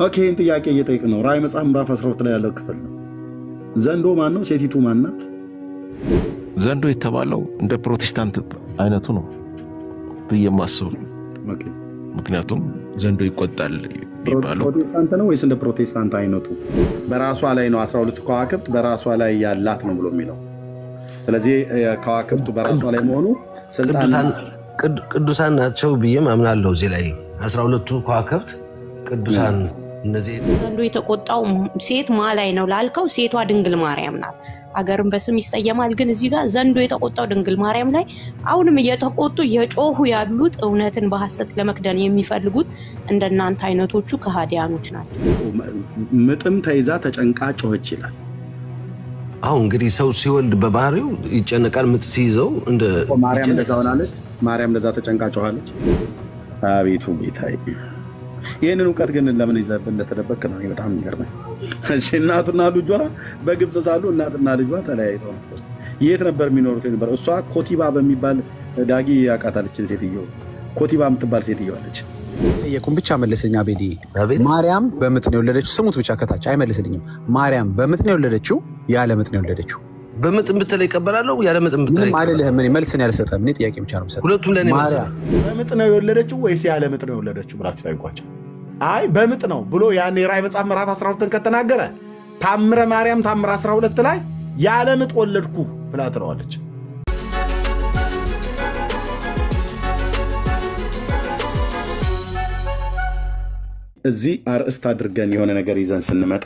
ኦኬ ጥያቄ እየጠየቅ ነው። ራዕይ መጽሐፍ ምዕራፍ 12 ላይ ያለው ክፍል ነው። ዘንዶ ማን ነው? ሴቲቱ ማን ናት? ዘንዶ የተባለው እንደ ፕሮቴስታንት አይነቱ ነው በየማስቡ። ኦኬ ምክንያቱም ዘንዶ ይቆጣል ይባላል። ፕሮቴስታንት ነው ወይስ እንደ ፕሮቴስታንት አይነቱ? በራሷ ላይ ነው 12 ከዋክብት በራሷ ላይ ያላት ነው ብሎ የሚለው። ስለዚህ ከዋክብቱ በራሷ ላይ መሆኑ ስልጣን ቅዱሳን ናቸው ብዬ አምናለሁ። እዚህ ላይ 12ቱ ከዋክብት ቅዱሳን እነዚህ ዘንዶ የተቆጣው ሴት ማላይ ነው ላልከው ሴቷ ድንግል ማርያም ናት። አገርም በስም ይሰየማል። ግን እዚህ ጋር ዘንዶ የተቆጣው ድንግል ማርያም ላይ አሁንም እየተቆጡ የጮሁ ያሉት እውነትን በሐሰት ለመክደን የሚፈልጉት እንደናንተ አይነቶቹ ከሃዲያኖች ናቸው። ምጥም ተይዛ ተጨንቃ ጮኸች ይላል። አሁን እንግዲህ ሰው ሲወልድ በባህሪው ይጨነቃል። ምጥ ሲይዘው እንደ ማርያም እንደዛ ሆናለች። ማርያም እንደዛ ተጨንቃ ጮኻለች። አቤቱ ጌታዬ፣ ይህንን እውቀት ግን ለምን ይዘህ እንደተደበቅ ነው በጣም የሚገርመኝ። እሺ እናቱና ልጇ በግብፅ ሳሉ እናትና ልጇ ተለያይተው ነበር። የት ነበር የሚኖሩት ነበር? እሷ ኮቲባ በሚባል ዳጊ ያቃታለችን ሴትዮ ኮቲባ የምትባል ሴትዮ አለች። ጠየቁን ብቻ መልሰኛ ቤዲ ማርያም በምጥ ነው የወለደችው። ስሙት ብቻ ከታች አይመልስልኝም። ማርያም በምጥ ነው የወለደችው ያለ ምጥ ነው የወለደችው? በምጥ ብትለይ ይቀበላለሁ ያለ ምጥ ብትለይ አይደለም። ምን መልስን ያልሰጠም እኔ ጥያቄ ብቻ ነው የምሰጠው። ሁለቱም ለኔ መልስ በምጥ ነው የወለደችው ወይስ ያለ ምጥ ነው የወለደችው ብላችሁ ታይቋቸው። አይ በምጥ ነው ብሎ ያን የራዕይ መጽሐፍ ምዕራፍ 12 ከተናገረ ታምረ ማርያም ታምረ 12 ላይ ያለ ምጥ ወለድኩ ብላ ትለዋለች። እዚህ አርእስት አድርገን የሆነ ነገር ይዘን ስንመጣ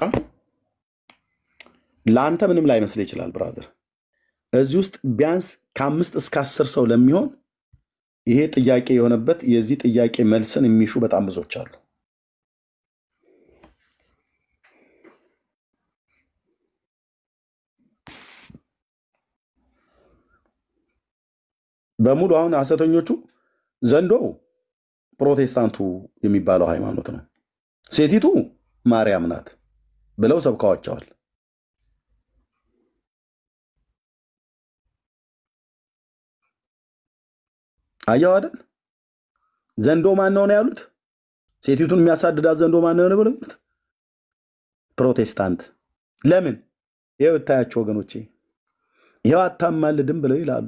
ለአንተ ምንም ላይ መስል ይችላል ብራዘር። እዚህ ውስጥ ቢያንስ ከ5 እስከ 10 ሰው ለሚሆን ይሄ ጥያቄ የሆነበት የዚህ ጥያቄ መልስን የሚሹ በጣም ብዙዎች አሉ። በሙሉ አሁን ሐሰተኞቹ ዘንዶ ፕሮቴስታንቱ የሚባለው ሃይማኖት ነው፣ ሴቲቱ ማርያም ናት ብለው ሰብከዋቸዋል። አያው አይደል? ዘንዶ ማን ነው ያሉት? ሴቲቱን የሚያሳድዳት ዘንዶ ማን ነው ብለውት ፕሮቴስታንት። ለምን? ይሄው ታያቸው ወገኖቼ፣ ይሄው አታማልድም ብለው ይላሉ።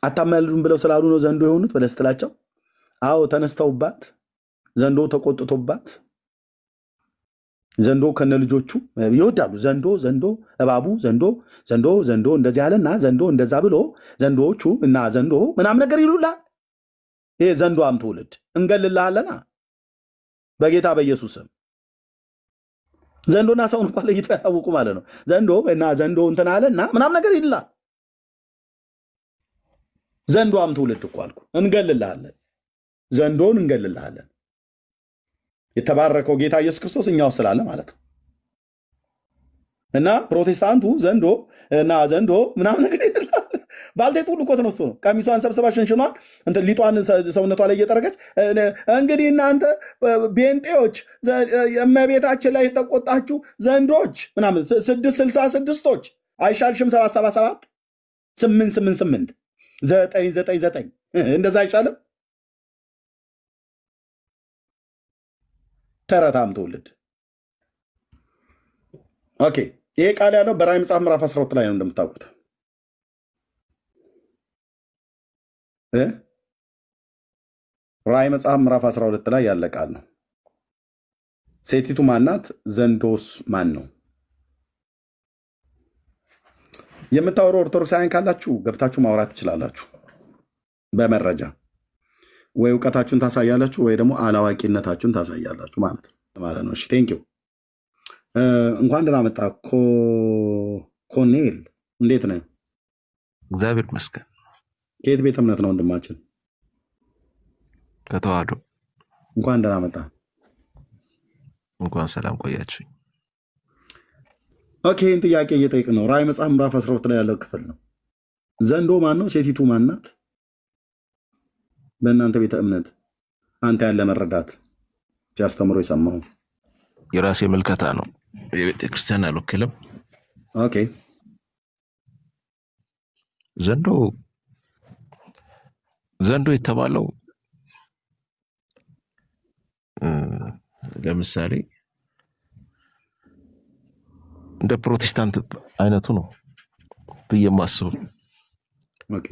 አታማልዱም ብለው ስላሉ ነው ዘንዶ የሆኑት ብለህ ስትላቸው፣ አዎ ተነስተውባት ዘንዶ ተቆጥቶባት ዘንዶ ከነ ልጆቹ ይወዳሉ። ዘንዶ እባቡ ዘንዶ እንደዚህ አለና ዘንዶ እንደዛ ብሎ ዘንዶቹ እና ዘንዶ ምናምን ነገር ይሉላል። ይሄ ዘንዶ አምትውልድ እንገልልሃለና በጌታ በኢየሱስ ስም። ዘንዶና ሰውን እንኳን ለይቶ ያውቁ ማለት ነው። ዘንዶ እና ዘንዶ እንትን አለና ምናምን ነገር ይላል። ዘንዶ አምትውልድ እኮ አልኩ። እንገልልሃለን፣ ዘንዶን እንገልልሃለን። የተባረከው ጌታ ኢየሱስ ክርስቶስ እኛው ስላለ ማለት ነው። እና ፕሮቴስታንቱ ዘንዶ እና ዘንዶ ምናምን ነገር ይላል። ባልቴት ሁሉ እኮ ተነስቶ ነው ቀሚሷን ሰብስባ ሽንሽኗን እንትን ሊጧን ሰውነቷ ላይ እየጠረገች እንግዲህ እናንተ ቤንጤዎች እመቤታችን ላይ የተቆጣችሁ ዘንዶች ምናምን 666ቶች አይሻልሽም? 777 888 999 እንደዛ አይሻልም? ተረታም ትውልድ። ኦኬ ይሄ ቃል ያለው በራዕይ መጽሐፍ ምዕራፍ 12 ላይ ነው እንደምታውቁት። ራዕይ መጽሐፍ ምዕራፍ 12 ላይ ያለ ቃል ነው። ሴቲቱ ማናት? ዘንዶስ ማን ነው? የምታወሩ ኦርቶዶክሳውያን ካላችሁ ገብታችሁ ማውራት ትችላላችሁ። በመረጃ ወይ እውቀታችሁን ታሳያላችሁ ወይ ደግሞ አላዋቂነታችሁን ታሳያላችሁ ማለት ነው። እሺ ቴንክ ዩ። እንኳን ደህና መጣ ኮኔል፣ እንዴት ነህ? እግዚአብሔር ይመስገን። ከየት ቤተ እምነት ነው ወንድማችን? ከተዋህዶ። እንኳን ደህና መጣ። እንኳን ሰላም ቆያችሁኝ። ኦኬ ይህን ጥያቄ እየጠየቅ ነው። ራዕይ መጽሐፍ ምዕራፍ 12 ላይ ያለው ክፍል ነው። ዘንዶ ማን ነው? ሴቲቱ ማን ናት? በእናንተ ቤተ እምነት አንተ ያለ መረዳት ሲያስተምሩ የሰማሁ የራሴ መልከታ ነው። የቤተ ክርስቲያን አልወክልም። ኦኬ ዘንዶ የተባለው ለምሳሌ እንደ ፕሮቴስታንት አይነቱ ነው ብዬ የማስበው። ኦኬ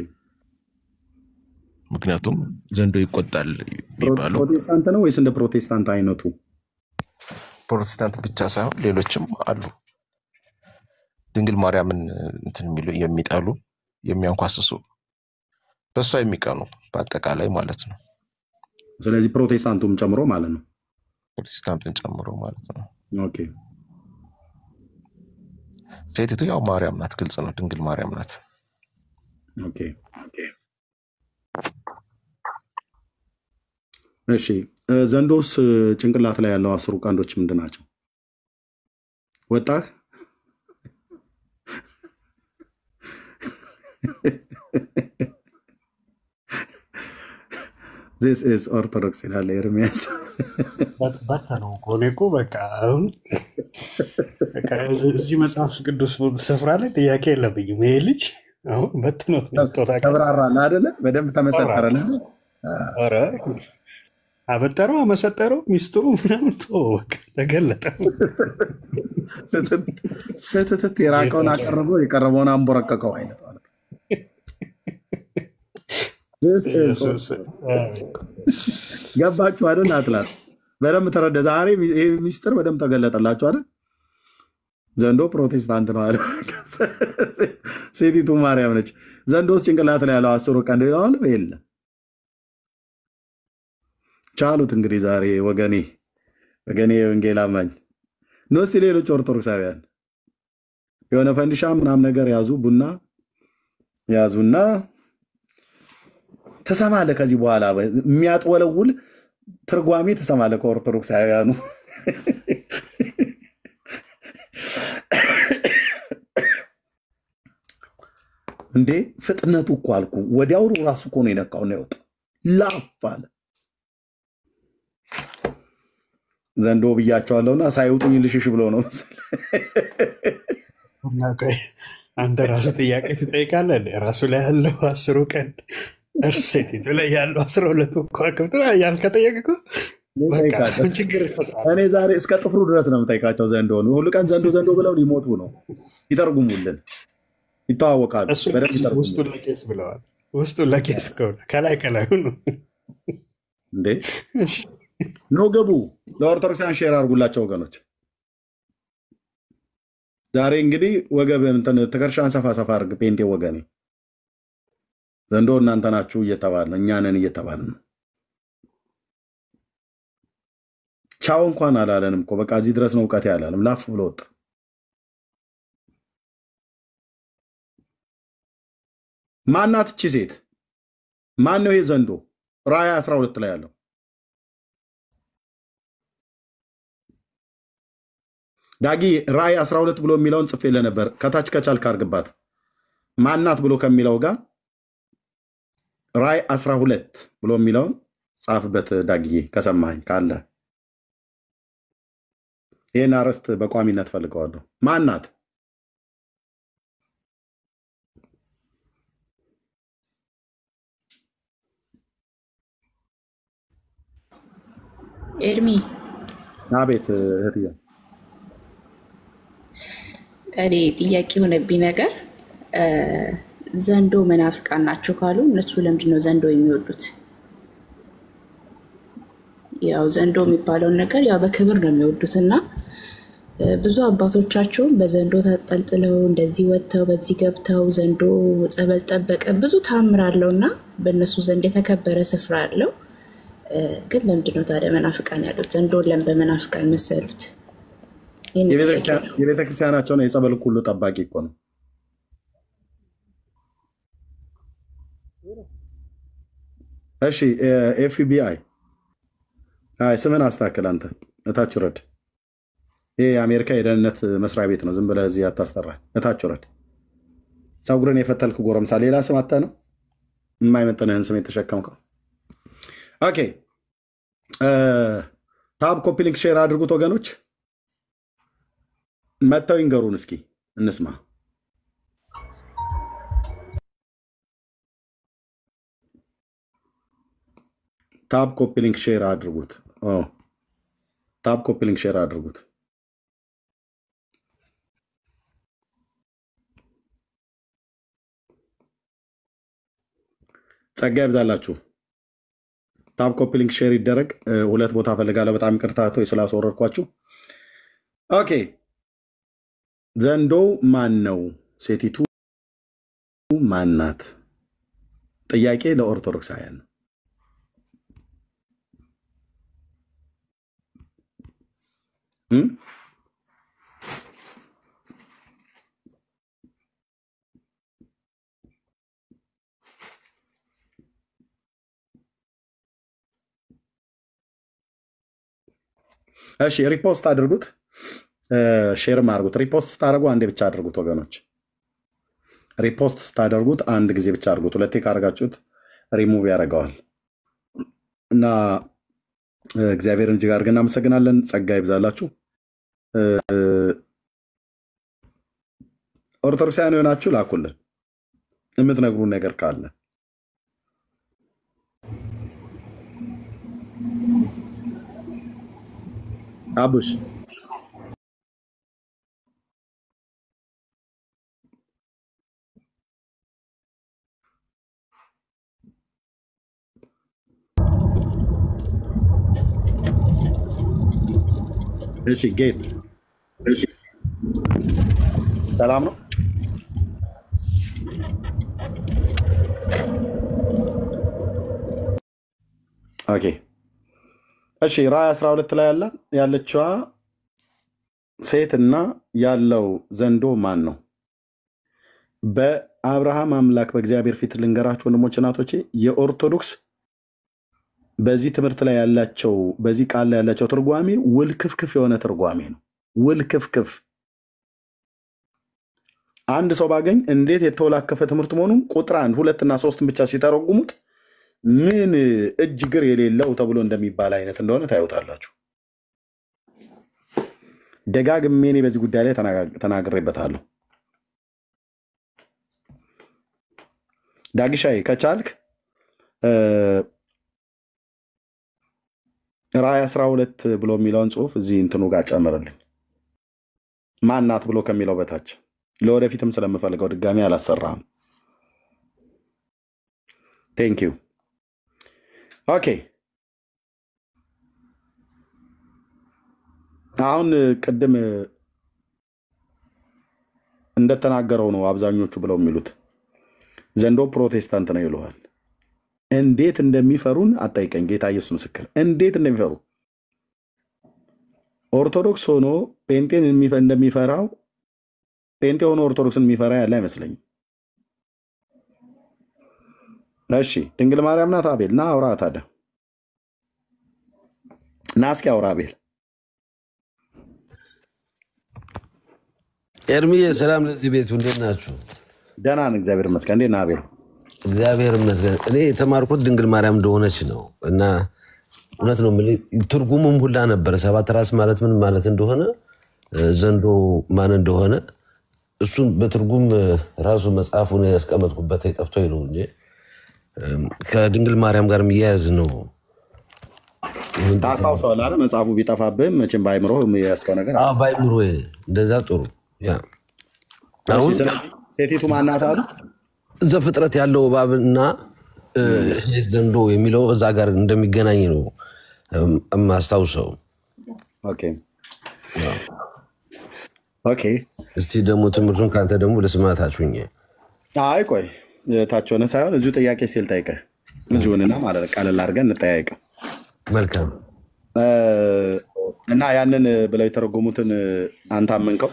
ምክንያቱም ዘንዶ ይቆጣል የሚባለው ፕሮቴስታንት ነው ወይስ እንደ ፕሮቴስታንት አይነቱ? ፕሮቴስታንት ብቻ ሳይሆን ሌሎችም አሉ ድንግል ማርያምን እንትን የሚሉ የሚጣሉ የሚያንኳስሱ በሷ የሚቀኑ በአጠቃላይ ማለት ነው። ስለዚህ ፕሮቴስታንቱም ጨምሮ ማለት ነው። ፕሮቴስታንትን ጨምሮ ማለት ነው። ኦኬ ሴቲቱ ያው ማርያም ናት፣ ግልጽ ነው፣ ድንግል ማርያም ናት። ኦኬ እሺ ዘንዶስ ጭንቅላት ላይ ያለው 10 ቀንዶች ምንድን ናቸው? ወጣህ? This is Orthodox ይላል ኤርሚያስ። በተነው ኮኔ እኮ በቃ አሁን እዚህ መጽሐፍ ቅዱስ ስፍራ ላይ ጥያቄ የለብኝም። ይሄ ልጅ አሁን በተነው ተብራራለህ አይደለ? በደንብ ተመሰጠረልህ። ኧረ አበጠረው አመሰጠረው ሚስጥሩ ምናምን በቃ ተገለጠ። ፍትት የራቀውን አቀረበው የቀረበውን አንቦረቀቀው አይነት ማለት ነው። ገባችሁ አይደል? አትላት በደንብ ተረዳ። ዛሬ ይሄ ሚስጥር በደንብ ተገለጠላችሁ አይደል? ዘንዶ ፕሮቴስታንት ነው አይደል? ሴቲቱ ማርያም ነች። ዘንዶስ ጭንቅላት ላይ ያለው 10 ቀንድ ነው የለም። ቻሉት እንግዲህ ዛሬ ወገኔ የወንጌል አማኝ ነው። እስቲ ሌሎች ኦርቶዶክሳውያን የሆነ ፈንዲሻ ምናምን ነገር ያዙ፣ ቡና ያዙና ተሰማለ። ከዚህ በኋላ የሚያጥወለውል ትርጓሜ ተሰማለ ከኦርቶዶክሳውያኑ። እንዴ ፍጥነቱ እኮ አልኩ፣ ወዲያው ራሱ እኮ ነው የነካው ነው የወጣው። ላፍ አለ ዘንዶ ብያቸዋለሁና ሳይውጡኝ ልሽሽ ብሎ ነው መሰለኝ። አንተ ራሱ ጥያቄ ትጠይቃለህ። ራሱ ላይ ያለው 10 ቀንድ ሴቲቱ ላይ ያለው 12 ከዋክብት ያልከጠየቅ ችግር ይፈጥራል። እኔ ዛሬ እስከ ጥፍሩ ድረስ ነው የምጠይቃቸው። ዘንዶ ነው ሁሉ ቀን ዘንዶ ብለው ሊሞቱ ነው። ይተርጉሙልን፣ ይተዋወቃሉ። ውስጡን ለቄስ ብለዋል። ውስጡን ለቄስ ከሆነ ከላይ ነው እንዴ? ኖ ገቡ። ለኦርቶዶክሳን ሼር አድርጉላቸው ወገኖች። ዛሬ እንግዲህ ወገብ እንትን ትከሻን ሰፋ አድርግ ፔንቴ ወገኔ። ዘንዶ እናንተ ናችሁ እየተባለ እኛ ነን እየተባለ ነው። ቻው እንኳን አላለንም እኮ በቃ እዚህ ድረስ ነው እውቀት ያላለም። ላፍ ብሎ ወጣ። ማናት እቺ ሴት? ማን ነው ይሄ ዘንዶ? ራእይ 12 ላይ ያለው ዳጊ ራእይ 12 ብሎ የሚለውን ጽፌልህ ነበር። ከታች ከቻልክ አድርግባት። ማናት ብሎ ከሚለው ጋር ራእይ 12 ብሎ የሚለውን ጻፍበት ዳጊ፣ ከሰማኝ ካለ ይህን አርዕስት በቋሚነት ፈልገዋለሁ። ማናት? ኤርሚ። አቤት እህትዬ። እኔ ጥያቄ የሆነብኝ ነገር ዘንዶ መናፍቃን ናቸው ካሉ እነሱ ለምንድን ነው ዘንዶ የሚወዱት? ያው ዘንዶ የሚባለውን ነገር ያው በክብር ነው የሚወዱት እና ብዙ አባቶቻቸውን በዘንዶ ተጠልጥለው እንደዚህ ወጥተው በዚህ ገብተው ዘንዶ ጸበል ጠበቀ ብዙ ታምር አለው እና በእነሱ ዘንድ የተከበረ ስፍራ አለው። ግን ለምንድን ነው ታዲያ መናፍቃን ያሉት? ዘንዶን ለምን በመናፍቃን መሰሉት? የቤተክርስቲያናቸውን የጸበል ሁሉ ጠባቂ እኮ ነው። እሺ ኤፍቢአይ ስምን አስተካክል አንተ እታች ረድ። ይሄ የአሜሪካ የደህንነት መስሪያ ቤት ነው። ዝም ብለህ እዚህ አታስጠራ። እታች ረድ። ፀጉርን የፈተልክ ጎረምሳ ሌላ ስም አታ ነው የማይመጥንህን ስም የተሸከምከው። ኦኬ ታብ ኮፒ ሊንክ ሼር አድርጉት ወገኖች። መጥተው ይንገሩን እስኪ እንስማ። ታብ ኮፒ ሊንክ ሼር አድርጉት። ታፕ ኮፒ ሊንክ ሼር አድርጉት። ጸጋ ይብዛላችሁ። ታፕ ኮፒ ሊንክ ሼር ይደረግ። ሁለት ቦታ ፈልጋለሁ። በጣም ይቅርታ ስላስወረድኳችሁ። ኦኬ ዘንዶው ማን ነው? ሴቲቱ ማን ናት? ጥያቄ ለኦርቶዶክሳውያን ነው። እሺ ሪፖስት አድርጉት፣ ሼርም አድርጉት። ሪፖስት ስታደርጉ አንዴ ብቻ አድርጉት ወገኖች። ሪፖስት ስታደርጉት አንድ ጊዜ ብቻ አድርጉት። ሁለቴ ካደረጋችሁት ሪሙቭ ያደርገዋል። እና እግዚአብሔርን እጅግ አድርገን እናመሰግናለን። ጸጋ ይብዛላችሁ። ኦርቶዶክሳውያን የሆናችሁ ላኩልን የምትነግሩን ነገር ካለ። አቡሽ እሺ ጌት እሺ ሰላም ነው። ኦኬ እሺ ራዕይ 12 ላይ ያለችዋ ሴትና ያለው ዘንዶ ማን ነው? በአብርሃም አምላክ በእግዚአብሔር ፊት ልንገራችሁ ወንድሞች እናቶቼ፣ የኦርቶዶክስ በዚህ ትምህርት ላይ ያላቸው በዚህ ቃል ላይ ያላቸው ትርጓሜ ውልክፍክፍ የሆነ ትርጓሜ ነው። ውልክፍክፍ አንድ ሰው ባገኝ እንዴት የተወላከፈ ትምህርት መሆኑን ቁጥር 1 2 እና 3 ብቻ ሲተረጉሙት ምን እጅ ግር የሌለው ተብሎ እንደሚባል አይነት እንደሆነ ታዩታላችሁ። ደጋግሜ እኔ በዚህ ጉዳይ ላይ ተናግሬበታለሁ። ዳግሻይ ከቻልክ ራዕይ 12 ብሎ የሚለውን ጽሑፍ እዚህ እንትኑ ጋር ጨምርልኝ። ማናት ብሎ ከሚለው በታች ለወደፊትም ስለምፈልገው ድጋሚ አላሰራም። ቴንክ ዩ። ኦኬ አሁን ቅድም እንደተናገረው ነው አብዛኞቹ ብለው የሚሉት ዘንዶ ፕሮቴስታንት ነው ይሉሃል። እንዴት እንደሚፈሩን አጠይቀኝ። ጌታ ኢየሱስ ምስክር፣ እንዴት እንደሚፈሩ ኦርቶዶክስ ሆኖ ጴንጤን እንደሚፈራው ጴንጤ ሆኖ ኦርቶዶክስን የሚፈራ ያለ አይመስለኝም። እሺ ድንግል ማርያም ናት። አቤል ና አውራ ታዲያ ና እስኪ አውራ አቤል። ኤርሚዬ ሰላም ለዚህ ቤቱ እንዴት ናችሁ? ደህና ነን እግዚአብሔር ይመስገን። እንዴት ነህ አቤል? እግዚአብሔር ይመስገን። እኔ የተማርኩት ድንግል ማርያም እንደሆነች ነው እና እውነት ነው ትርጉሙም ሁላ ነበር። ሰባት ራስ ማለት ምን ማለት እንደሆነ ዘንዶ ማን እንደሆነ እሱን በትርጉም ራሱ መጽሐፉን ያስቀመጥኩበት ጠፍቶኝ ነው እንጂ ከድንግል ማርያም ጋር የሚያያዝ ነው። ታስታውሰዋለህ አይደል? መጽሐፉ ቢጠፋብህም መቼም ባይምሮ ያስከው ነገር አዎ ባይምሮ እንደዛ ጥሩ ያ አሁን ሴቲቱ ማናት አሉ? ዘፍጥረት ያለው እባብና ዘንዶ የሚለው እዛ ጋር እንደሚገናኝ ነው የማስታውሰው። ኦኬ ኦኬ። እስቲ ደግሞ ትምህርቱን ካንተ ደግሞ ለስማታችሁኝ። አይ ቆይ ታች ሆነ ሳይሆን እዚሁ ጥያቄ ሲል ጠይቀህ እዚሁንና ማለት ቀለል አድርገን እንጠያየቅ። መልካም እና ያንን ብለው የተረጎሙትን አንተ አመንከው?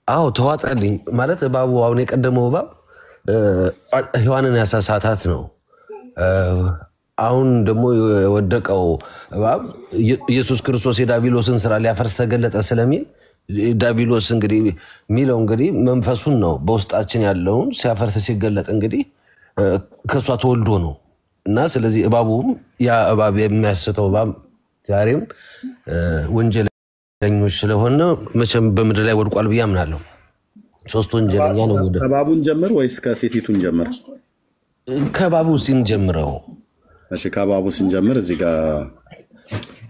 አዎ ተዋጠልኝ ማለት እባቡ አሁን የቀደመው እባብ ሔዋንን ያሳሳታት ነው። አሁን ደግሞ የወደቀው እባብ ኢየሱስ ክርስቶስ የዳቢሎስን ስራ ሊያፈርስ ተገለጠ ስለሚል ዳቢሎስ እንግዲህ የሚለው እንግዲህ መንፈሱን ነው በውስጣችን ያለውን ሲያፈርስ ሲገለጥ እንግዲህ ከሷ ተወልዶ ነው እና ስለዚህ እባቡም ያ እባብ የሚያስተው እባብ ዛሬም ወንጀለኞች ስለሆነ መቼም በምድር ላይ ወድቋል ብዬ አምናለሁ። ሶስት ወንጀለኛ ነው። ወደ እባቡን ጀምር ወይስ ከሴቲቱን ጀምር? ከእባቡ ሲንጀምረው። እሺ ከእባቡ ስንጀምር እዚህ ጋር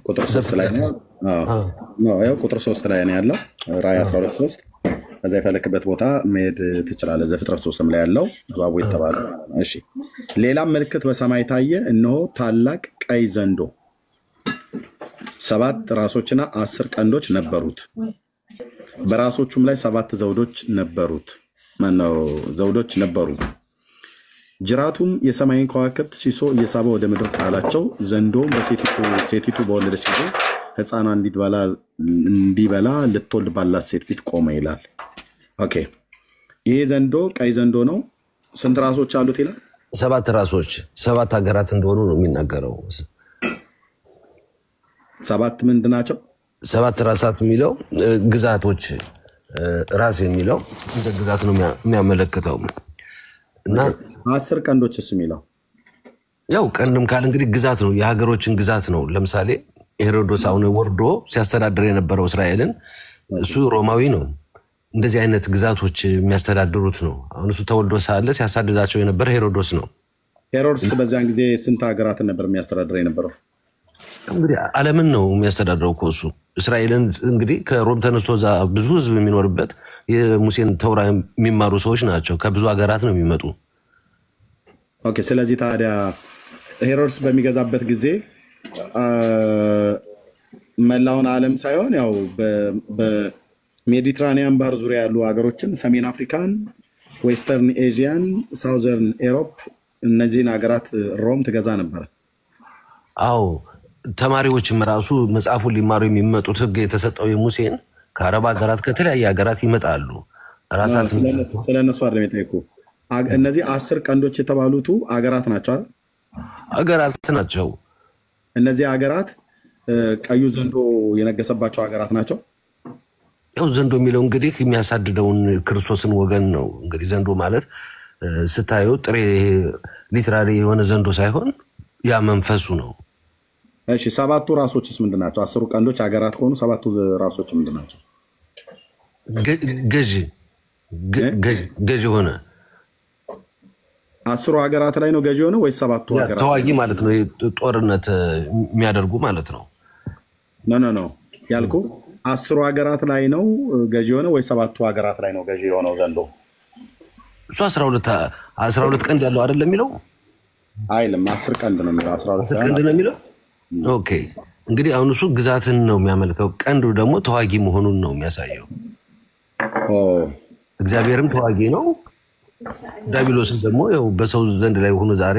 ቁጥር 3 ላይ ነው። ያው ቁጥር 3 ላይ ነው ያለው ራእይ 12:3 ከዛ የፈለክበት ቦታ መሄድ ትችላለህ። ዘፍጥረት 3 ላይ ያለው እባቡ የተባለ። እሺ ሌላም ምልክት በሰማይ ታየ፣ እነሆ ታላቅ ቀይ ዘንዶ 7 ራሶችና 10 ቀንዶች ነበሩት፣ በራሶቹም ላይ 7 ዘውዶች ነበሩት። ማነው ዘውዶች ነበሩ። ጅራቱም የሰማይን ከዋክብት ሲሶ እየሳበ ወደ ምድር ጣላቸው። ዘንዶም ሴቲቱ በወለደች ጊዜ ሕፃኗ እንዲበላ ልትወልድ ባላት ሴት ፊት ቆመ ይላል። ኦኬ ይሄ ዘንዶ ቀይ ዘንዶ ነው። ስንት ራሶች አሉት ይላል? 7 ራሶች 7 ሀገራት እንደሆኑ ነው የሚናገረው። 7 ምንድን ናቸው? 7 ራሳት የሚለው ግዛቶች፣ ራስ የሚለው እንደ ግዛት ነው የሚያመለክተው። እና 10 ቀንዶችስ የሚለው ያው ቀንድም ካለ እንግዲህ ግዛት ነው፣ የሀገሮችን ግዛት ነው። ለምሳሌ ሄሮዶስ አሁን ወርዶ ሲያስተዳድር የነበረው እስራኤልን እሱ ሮማዊ ነው። እንደዚህ አይነት ግዛቶች የሚያስተዳድሩት ነው። አሁን እሱ ተወልዶ ሳለ ሲያሳድዳቸው የነበረ ሄሮዶስ ነው። ሄሮድስ በዚያን ጊዜ ስንት ሀገራትን ነበር የሚያስተዳድር የነበረው? እንግዲህ ዓለምን ነው የሚያስተዳድረው እኮ እሱ። እስራኤልን እንግዲህ ከሮም ተነስቶ እዛ ብዙ ህዝብ የሚኖርበት የሙሴን ተውራ የሚማሩ ሰዎች ናቸው። ከብዙ ሀገራት ነው የሚመጡ። ኦኬ ስለዚህ ታዲያ ሄሮድስ በሚገዛበት ጊዜ መላውን ዓለም ሳይሆን ያው በሜዲትራኒያን ባህር ዙሪያ ያሉ ሀገሮችን፣ ሰሜን አፍሪካን፣ ዌስተርን ኤዥያን፣ ሳውዘርን ኤሮፕ እነዚህን ሀገራት ሮም ትገዛ ነበር። አዎ ተማሪዎችም ራሱ መጽሐፉን ሊማሩ የሚመጡት ህግ የተሰጠው የሙሴን ከአረብ ሀገራት ከተለያየ ሀገራት ይመጣሉ። ራሳት ስለነሱ አይደለም የጠየቁ። እነዚህ 10 ቀንዶች የተባሉት ሀገራት ናቸው አይደል? ሀገራት ናቸው። እነዚህ ሀገራት ቀዩ ዘንዶ የነገሰባቸው ሀገራት ናቸው። ያው ዘንዶ የሚለው እንግዲህ የሚያሳድደውን ክርስቶስን ወገን ነው። እንግዲህ ዘንዶ ማለት ስታየው ጥሬ ሊትራሊ የሆነ ዘንዶ ሳይሆን ያ መንፈሱ ነው። እሺ 7ቱ ራሶችስ ምንድን ናቸው? 10 ቀንዶች ሀገራት ከሆኑ 7ቱ ራሶች ምንድን ናቸው? ገዥ ሆነ 10 ሀገራት ላይ ነው ገዢ ሆነ ወይስ 7ቱ ሀገራት? ተዋጊ ማለት ነው፣ ጦርነት የሚያደርጉ ማለት ነው። ኖ ያልኩ 10 ሀገራት ላይ ነው ገዢ ሆነ ወይስ 7ቱ ሀገራት ላይ ነው ገዢ የሆነው ዘንዶ? እሱ 12 ቀንድ ያለው አይደለም የሚለው? አይልም 10 ቀንድ ነው የሚለው። 10 ቀንድ ነው የሚለው። ኦኬ እንግዲህ አሁን እሱ ግዛትን ነው የሚያመልከው፣ ቀንዱ ደግሞ ተዋጊ መሆኑን ነው የሚያሳየው። እግዚአብሔርም ተዋጊ ነው። ዳቢሎስን ደግሞ ያው በሰው ዘንድ ላይ ሆኖ ዛሬ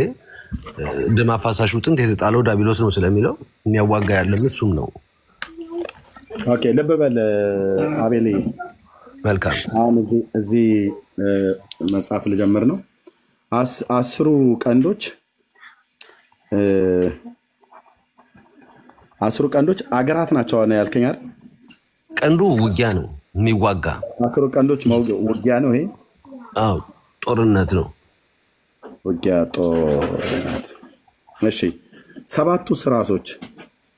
ደም አፋሳሹ ጥንት የተጣለው ዳቢሎስ ነው ስለሚለው የሚያዋጋ ያለም እሱም ነው። ኦኬ ልብ በል አቤል። መልካም አሁን እዚህ መጽሐፍ ልጀምር ነው። 10 ቀንዶች 10 ቀንዶች አገራት ናቸው ነው ያልከኝ አይደል? ቀንዱ ውጊያ ነው የሚዋጋ። 10 ቀንዶች ውጊያ ነው ይሄ? አዎ ጦርነት ነው። ውጊያ ጦርነት። እሺ 7ቱ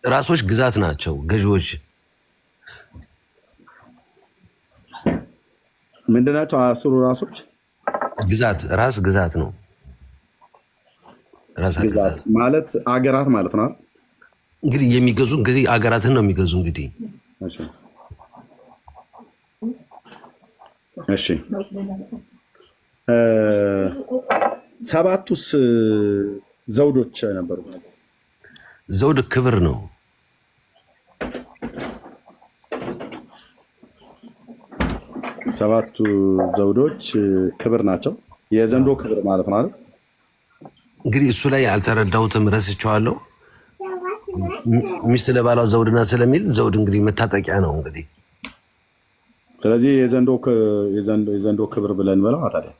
ራሶች ግዛት ናቸው፣ ገዢዎች ምንድን ናቸው? 10 ራሶች ራስ ግዛት ነው። ግዛት ማለት አገራት ማለት ነው እንግዲህ የሚገዙ እንግዲህ አገራትን ነው የሚገዙ እንግዲህ። እሺ 7ቱስ ዘውዶች ነበሩ? ዘውድ ክብር ነው። 7ቱ ዘውዶች ክብር ናቸው። የዘንዶ ክብር ማለት ነው አይደል? እንግዲህ እሱ ላይ አልተረዳሁትም፣ ረስቼዋለሁ። ሚስት ለባሏ ዘውድና ስለሚል ዘውድ እንግዲህ መታጠቂያ ነው እንግዲህ። ስለዚህ የዘንዶ ክብር ብለን በለው ታዲያ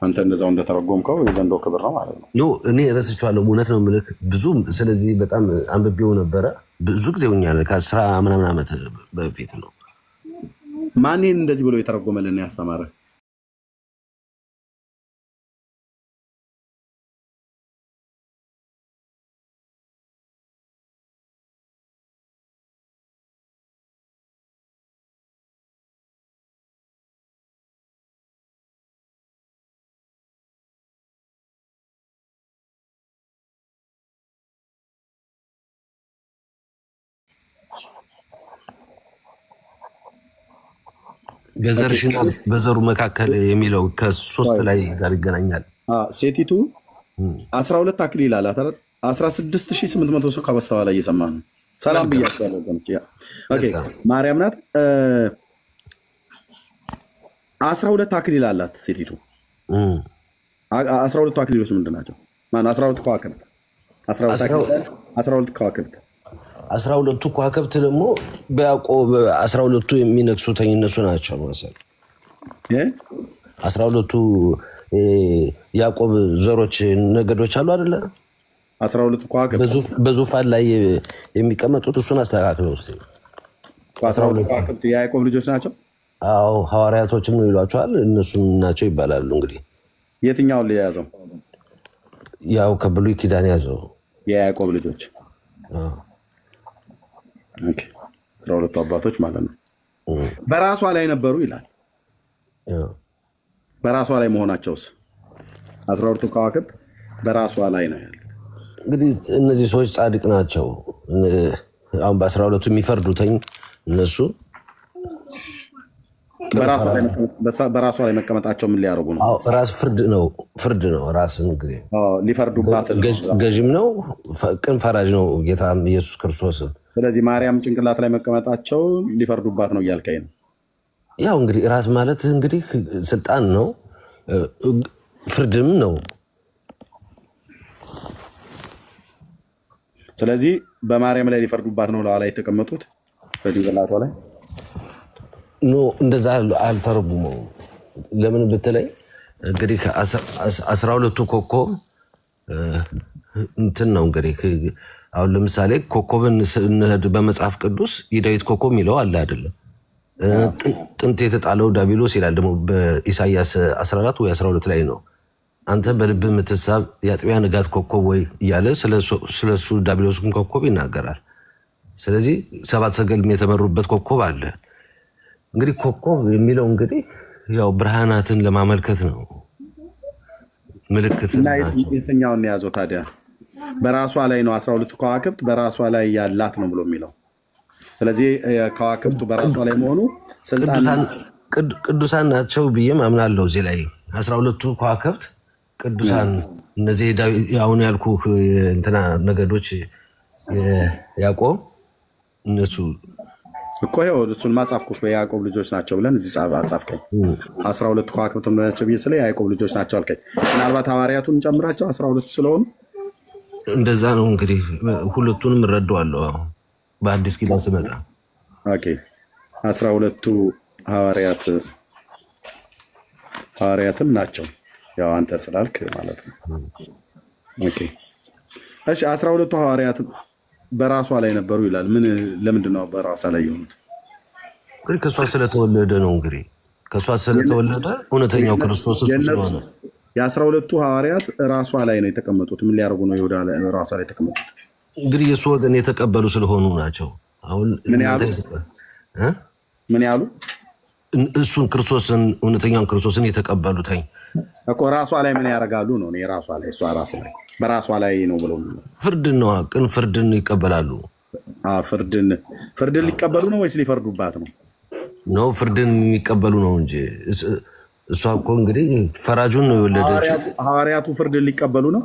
አንተ እንደዛው እንደተረጎምከው የዘንዶ ክብር ነው ማለት ነው። ኖ እኔ ረስቼዋለሁ፣ እውነት ነው የምልህ ብዙ። ስለዚህ በጣም አንብቤው ነበረ ብዙ ጊዜ ሆኛል፣ ከ10 ምናምን ዓመት በፊት ነው። ማን እንደዚህ ብሎ የተረጎመልን ያስተማረ? በዘርሽና በዘሩ መካከል የሚለው ከ3 ላይ ጋር ይገናኛል። ሴቲቱ 12 አክሊል አላት አይደል? 16800 ሰው ከበስተኋላ እየሰማ ነው። ሰላም ብያቸዋለሁ ወገኖች። ኦኬ ማርያም ናት። 12 አክሊል አላት ሴቲቱ። 12 አክሊሎች ምንድን ናቸው? ማን 12 ከዋክብት 12 ከዋክብት 12ቱ ከዋክብት ደግሞ በያዕቆብ 12ቱ የሚነግሱት እነሱ ናቸው መሰለኝ። 12ቱ ያዕቆብ ዘሮች ነገዶች አሉ አይደለ? 12 ከዋክብት በዙፋን ላይ የሚቀመጡት እሱን አስተካክለው እስቲ። 12 ከዋክብት የያዕቆብ ልጆች ናቸው። አዎ ሐዋርያቶችም ነው ይሏቸዋል። እነሱም ናቸው ይባላሉ። እንግዲህ የትኛውን የያዘው? ያው ከብሉይ ኪዳን ያዘው የያዕቆብ ልጆች። ኦኬ 12 አባቶች ማለት ነው። በራሷ ላይ ነበሩ ይላል። በራሷ ላይ መሆናቸውስ 12 ከዋክብት በራሷ ላይ ነው ያሉት። እንግዲህ እነዚህ ሰዎች ጻድቅ ናቸው። አሁን በ12ቱ የሚፈርዱትኝ እነሱ በራሷ ላይ መቀመጣቸው ምን ሊያደርጉ ነው? ራስ ፍርድ ነው። ራስ እንግዲህ ሊፈርዱባት ገዥም ነው፣ ቅን ፈራጅ ነው ጌታ ኢየሱስ ክርስቶስ። ስለዚህ ማርያም ጭንቅላት ላይ መቀመጣቸው ሊፈርዱባት ነው እያልከኝ ነው? ያው እንግዲህ ራስ ማለት እንግዲህ ስልጣን ነው፣ ፍርድም ነው። ስለዚህ በማርያም ላይ ሊፈርዱባት ነው ላይ የተቀመጡት በጭንቅላቷ ላይ ኖ እንደዛ አልተረጉመው። ለምን ብትለኝ እንግዲህ 12ቱ ኮከብ እንትን ነው እንግዲህ አሁን ለምሳሌ ኮከብን ስንሄድ በመጽሐፍ ቅዱስ የዳዊት ኮከብ የሚለው አለ አይደለም? ጥንት የተጣለው ዳቢሎስ ይላል ደግሞ በኢሳይያስ 14 ወይ 12 ላይ ነው። አንተ በልብ የምትሳብ የአጥቢያ ንጋት ኮከብ ወይ እያለ ስለሱ ዳቢሎስም ኮከብ ይናገራል። ስለዚህ 7 ሰገል የተመሩበት ኮከብ አለ። እንግዲህ ኮከብ የሚለው እንግዲህ ያው ብርሃናትን ለማመልከት ነው። ምልክት እና የትኛውን ያዘው ታዲያ? በራሷ ላይ ነው 12 ከዋክብት በራሷ ላይ ያላት ነው ብሎ የሚለው። ስለዚህ ከዋክብቱ በራሷ ላይ መሆኑ ስልጣን ቅዱሳን ናቸው ብዬ አምናለሁ። እዚህ ላይ 12ቱ ከዋክብት ቅዱሳን እነዚህ አሁን ያልኩህ እንትና ነገዶች ያዕቆብ እነሱ እኮ ይኸው እሱን ማጻፍኩት የያዕቆብ ልጆች ናቸው ብለን እዚህ ጻፍከኝ። 12 ከዋክብት ናቸው ብዬ ስለ ያዕቆብ ልጆች ናቸው አልከኝ። ምናልባት ሐዋርያቱን ጨምራቸው 12 ስለሆኑ እንደዛ ነው እንግዲህ። ሁለቱንም እረዳዋለሁ በአዲስ ኪዳን ስመጣ። ኦኬ 12ቱ ሐዋርያትም ናቸው ያው አንተ ስላልክ ማለት ነው። ኦኬ እሺ 12ቱ ሐዋርያት በራሷ ላይ ነበሩ ይላል። ለምንድን ነው በራሷ ላይ የሆኑት? እንግዲህ ከሷ ስለተወለደ ነው። እንግዲህ ከሷ ስለተወለደ እውነተኛው ክርስቶስ እሱ ስለሆነ የ12ቱ ሐዋርያት ራሷ ላይ ነው የተቀመጡት። ምን ሊያደርጉ ነው ይሁዳ ራሷ ላይ የተቀመጡት? እንግዲህ የሱ ወገን የተቀበሉ ስለሆኑ ናቸው። አሁን ምን ያሉ እሱን ክርስቶስን እውነተኛውን ክርስቶስን የተቀበሉትኝ እኮ ራሷ ላይ ምን ያደርጋሉ ነው? ራሷ ላይ እሷ ራስ ላይ በራሷ ላይ ነው ብለው ፍርድን ነው ቅን ፍርድን ይቀበላሉ። ፍርድን ሊቀበሉ ነው ወይስ ሊፈርዱባት ነው? ነው ፍርድን የሚቀበሉ ነው እንጂ እሷ እኮ እንግዲህ ፈራጁን ነው የወለደችው። ሐዋርያቱ ፍርድን ሊቀበሉ ነው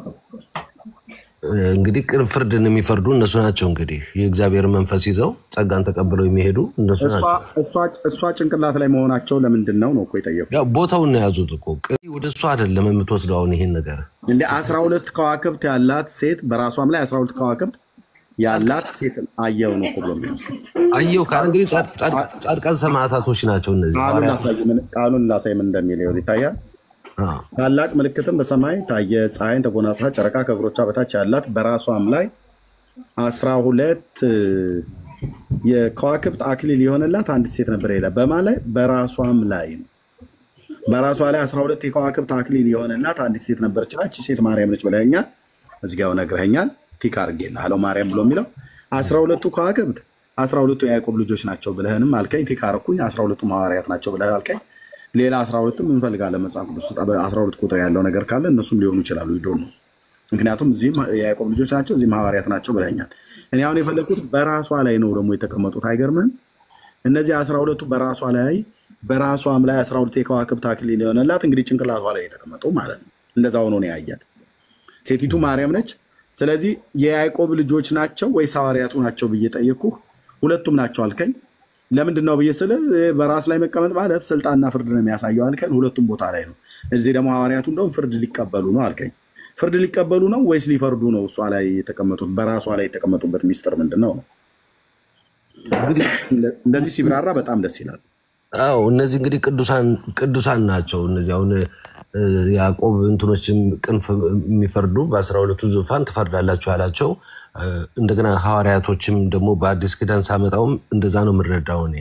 እንግዲህ ቅን ፍርድን የሚፈርዱ እነሱ ናቸው። እንግዲህ የእግዚአብሔር መንፈስ ይዘው ጸጋን ተቀብለው የሚሄዱ እነሱ ናቸው። እሷ ጭንቅላት ላይ መሆናቸው ለምንድን ነው እኮ የጠየቁት? ያው ቦታውን ነው ያዙት እኮ ወደ እሷ አይደለም የምትወስደው። አሁን ይሄን ነገር እንደ 12 ከዋክብት ያላት ሴት በራሷም ላይ 12 ከዋክብት ያላት ሴት አየው ነው እኮ ብሎ አየው ካለ እንግዲህ ጻድቃን ሰማዕታቶች ናቸው እነዚህ። ቃሉን ላሳይ ምን እንደሚል ይታያል። ታላቅ ምልክትም በሰማይ ታየ፣ ፀሐይን ተጎናጽፋ ጨረቃ ከእግሮቿ በታች ያላት በራሷም ላይ 12 የከዋክብት አክሊል የሆነላት አንዲት ሴት ነበር ይላል። በማን ላይ? በራሷም ላይ ነው። በራሷ ላይ 12 የከዋክብት አክሊል የሆነላት አንዲት ሴት ነበረች። እቺ ሴት ማርያም ነች ብለኸኛል። እዚህ ጋር ነግረኸኛል። ቲክ አድርጌልሃለሁ። ማርያም ብሎ የሚለው 12ቱ ከዋክብት 12ቱ የያዕቆብ ልጆች ናቸው ብለህንም አልከኝ። ቲክ አደረኩኝ። 12ቱ ሐዋርያት ናቸው ብለህ አልከኝ። ሌላ 12ም እንፈልጋለን መጽሐፍ ቅዱስ 12 ቁጥር ያለው ነገር ካለ እነሱም ሊሆኑ ይችላሉ። ይዶን ነው ምክንያቱም እዚህም የያዕቆብ ልጆች ናቸው እዚህም ሐዋርያት ናቸው ብለኛል። እኔ አሁን የፈለኩት በራሷ ላይ ነው ደግሞ የተቀመጡት። አይገርምህም? እነዚህ 12ቱ በራሷ ላይ በራሷም ላይ 12 የከዋክብት አክሊል የሆነላት እንግዲህ ጭንቅላቷ ላይ የተቀመጠው ማለት ነው። እንደዛ ሆኖ ነው ያያት። ሴቲቱ ማርያም ነች። ስለዚህ የያዕቆብ ልጆች ናቸው ወይስ ሐዋርያቱ ናቸው ብዬ ጠየቅኩህ። ሁለቱም ናቸው አልከኝ። ለምንድን ነው ብዬ ስለ በራስ ላይ መቀመጥ ማለት ስልጣንና ፍርድ ነው የሚያሳየው አልከኝ። ሁለቱም ቦታ ላይ ነው። እዚህ ደግሞ ሐዋርያቱ እንደውም ፍርድ ሊቀበሉ ነው አልከኝ። ፍርድ ሊቀበሉ ነው ወይስ ሊፈርዱ ነው? እሷ ላይ የተቀመጡት በራሷ ላይ የተቀመጡበት ሚስጥር ምንድን ነው? እንደዚህ ሲብራራ በጣም ደስ ይላል። አዎ እነዚህ እንግዲህ ቅዱሳን ናቸው። እነዚህ አሁን ያዕቆብ እንትኖችም ቅን የሚፈርዱ በ12ቱ ዙፋን ትፈርዳላችሁ ያላቸው እንደገና ሐዋርያቶችም ደግሞ በአዲስ ኪዳን ሳመጣውም እንደዛ ነው የምንረዳው። እኔ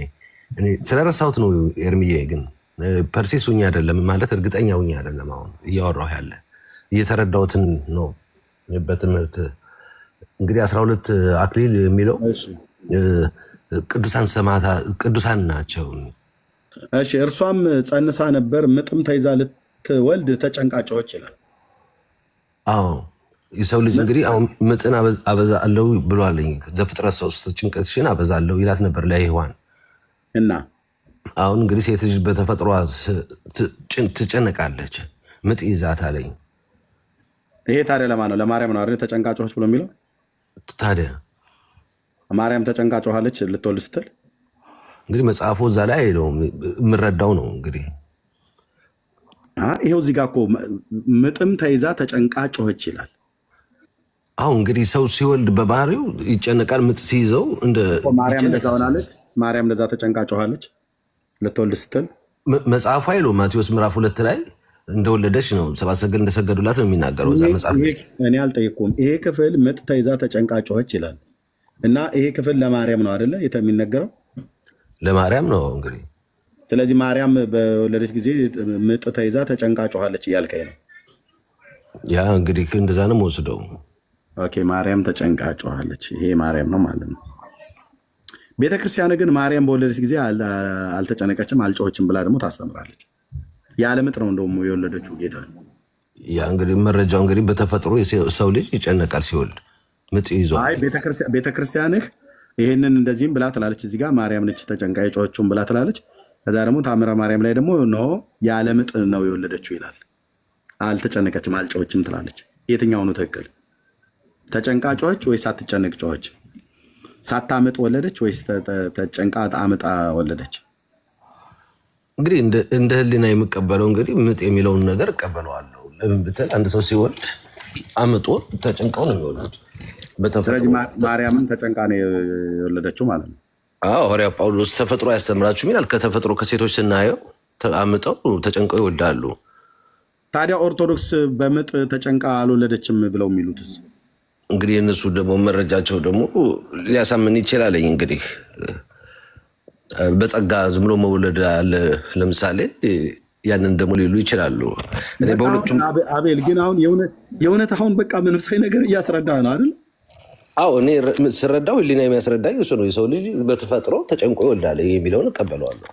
ስለረሳሁት ነው ኤርሚዬ፣ ግን ፐርሲስ ሁኝ አይደለም ማለት እርግጠኛ ሁኝ አይደለም። አሁን እያወራሁ ያለ እየተረዳሁትን ነው በትምህርት እንግዲህ 12 አክሊል የሚለው ቅዱሳን ናቸው። እሺ እርሷም ጸንሳ ነበር፣ ምጥም ተይዛ ልትወልድ ተጨንቃጮች ይላል። አዎ የሰው ልጅ እንግዲህ አሁን ምጥን አበዛለሁ ብሏል። ዘፍጥረት 3 ጭንቀትሽን አበዛለሁ ይላት ነበር ለሔዋን እና አሁን እንግዲህ ሴት ልጅ በተፈጥሯ ትጨነቃለች፣ ምጥ ይዛታል። ይሄ ታዲያ ለማን ነው? ለማርያም ነው አይደል ተጨንቃጮች ብሎ የሚለው? ታዲያ ማርያም ተጨንቃጮሃለች ልትወልድ ስትል እንግዲህ መጽሐፉ እዛ ላይ አይደለም የምረዳው ነው። እንግዲህ ይሄው እዚህ ጋር እኮ ምጥም ተይዛ ተጨንቃ ጮኸች ይላል። አሁን እንግዲህ ሰው ሲወልድ በባህሪው ይጨነቃል። ምጥ ሲይዘው እንደ ማርያም እንደዛውናለች። ማርያም እንደዛ ተጨንቃ ጮኻለች ልትወልድ ስትል መጽሐፉ አይደለም። ማቴዎስ ምዕራፍ 2 ላይ እንደወለደች ነው ሰብአ ሰገል እንደሰገዱላት ነው የሚናገረው እዛ መጽሐፍ። እኔ አልጠየኩም። ይሄ ክፍል ምጥ ተይዛ ተጨንቃ ጮኸች ይላል እና ይሄ ክፍል ለማርያም ነው አይደለ የሚነገረው? ለማርያም ነው እንግዲህ። ስለዚህ ማርያም በወለደች ጊዜ ምጥ ተይዛ ተጨንቃ ጮኻለች እያልከኝ ነው? ያ እንግዲህ እንደዛ ነው የምወስደው። ኦኬ ማርያም ተጨንቃ ጮኻለች፣ ይሄ ማርያም ነው ማለት ነው። ቤተክርስቲያን ግን ማርያም በወለደች ጊዜ አልተጨነቀችም አልጮኸችም ብላ ደግሞ ታስተምራለች። ያለ ምጥ ነው እንደውም የወለደችው ጌታ። ያ እንግዲህ መረጃው እንግዲህ በተፈጥሮ ሰው ልጅ ይጨነቃል ሲወልድ ምጥ ይዟል። አይ ቤተክርስቲያንህ ይሄንን እንደዚህም ብላ ትላለች። እዚህ ጋር ማርያም ነች ተጨንቃ የጮኸችውን ብላ ትላለች። ከዛ ደግሞ ታምረ ማርያም ላይ ደግሞ ነው ያለ ምጥ ነው የወለደችው ይላል። አልተጨነቀችም አልጮኸችም ትላለች። የትኛው ነው ትክክል? ተጨንቃ ጮኸች ወይስ ሳትጨነቅ ጮኸች? ሳታምጥ ወለደች ወይስ ተጨንቃ አምጣ ወለደች? እንግዲህ እንደ ህሊና የምቀበለው እንግዲህ ምጥ የሚለውን ነገር እቀበለዋለሁ። ለምን ብትል አንድ ሰው ሲወልድ አምጦ ተጨንቀው ነው የሚወልዱት። ስለዚህ ማርያምን ተጨንቃ ነው የወለደችው ማለት ነው። ሐዋርያው ጳውሎስ ተፈጥሮ ያስተምራችሁ ይላል። ከተፈጥሮ ከሴቶች ስናየው አምጠው ተጨንቀው ይወልዳሉ። ታዲያ ኦርቶዶክስ በምጥ ተጨንቃ አልወለደችም ብለው የሚሉትስ? እንግዲህ እነሱ ደግሞ መረጃቸው ደግሞ ሊያሳምን ይችላል። እንግዲህ በጸጋ ዝም ብሎ መውለድ አለ ለምሳሌ፣ ያንን ደግሞ ሊሉ ይችላሉ። እኔ በሁለቱም አቤል ግን አሁን የእውነት አሁን በቃ መንፈሳዊ ነገር እያስረዳ ነው አይደል? አዎ እኔ ስረዳው ህሊና የሚያስረዳኝ እሱ ነው። የሰው ልጅ በተፈጥሮ ተጨንቆ ይወልዳል የሚለውን እቀበለዋለሁ።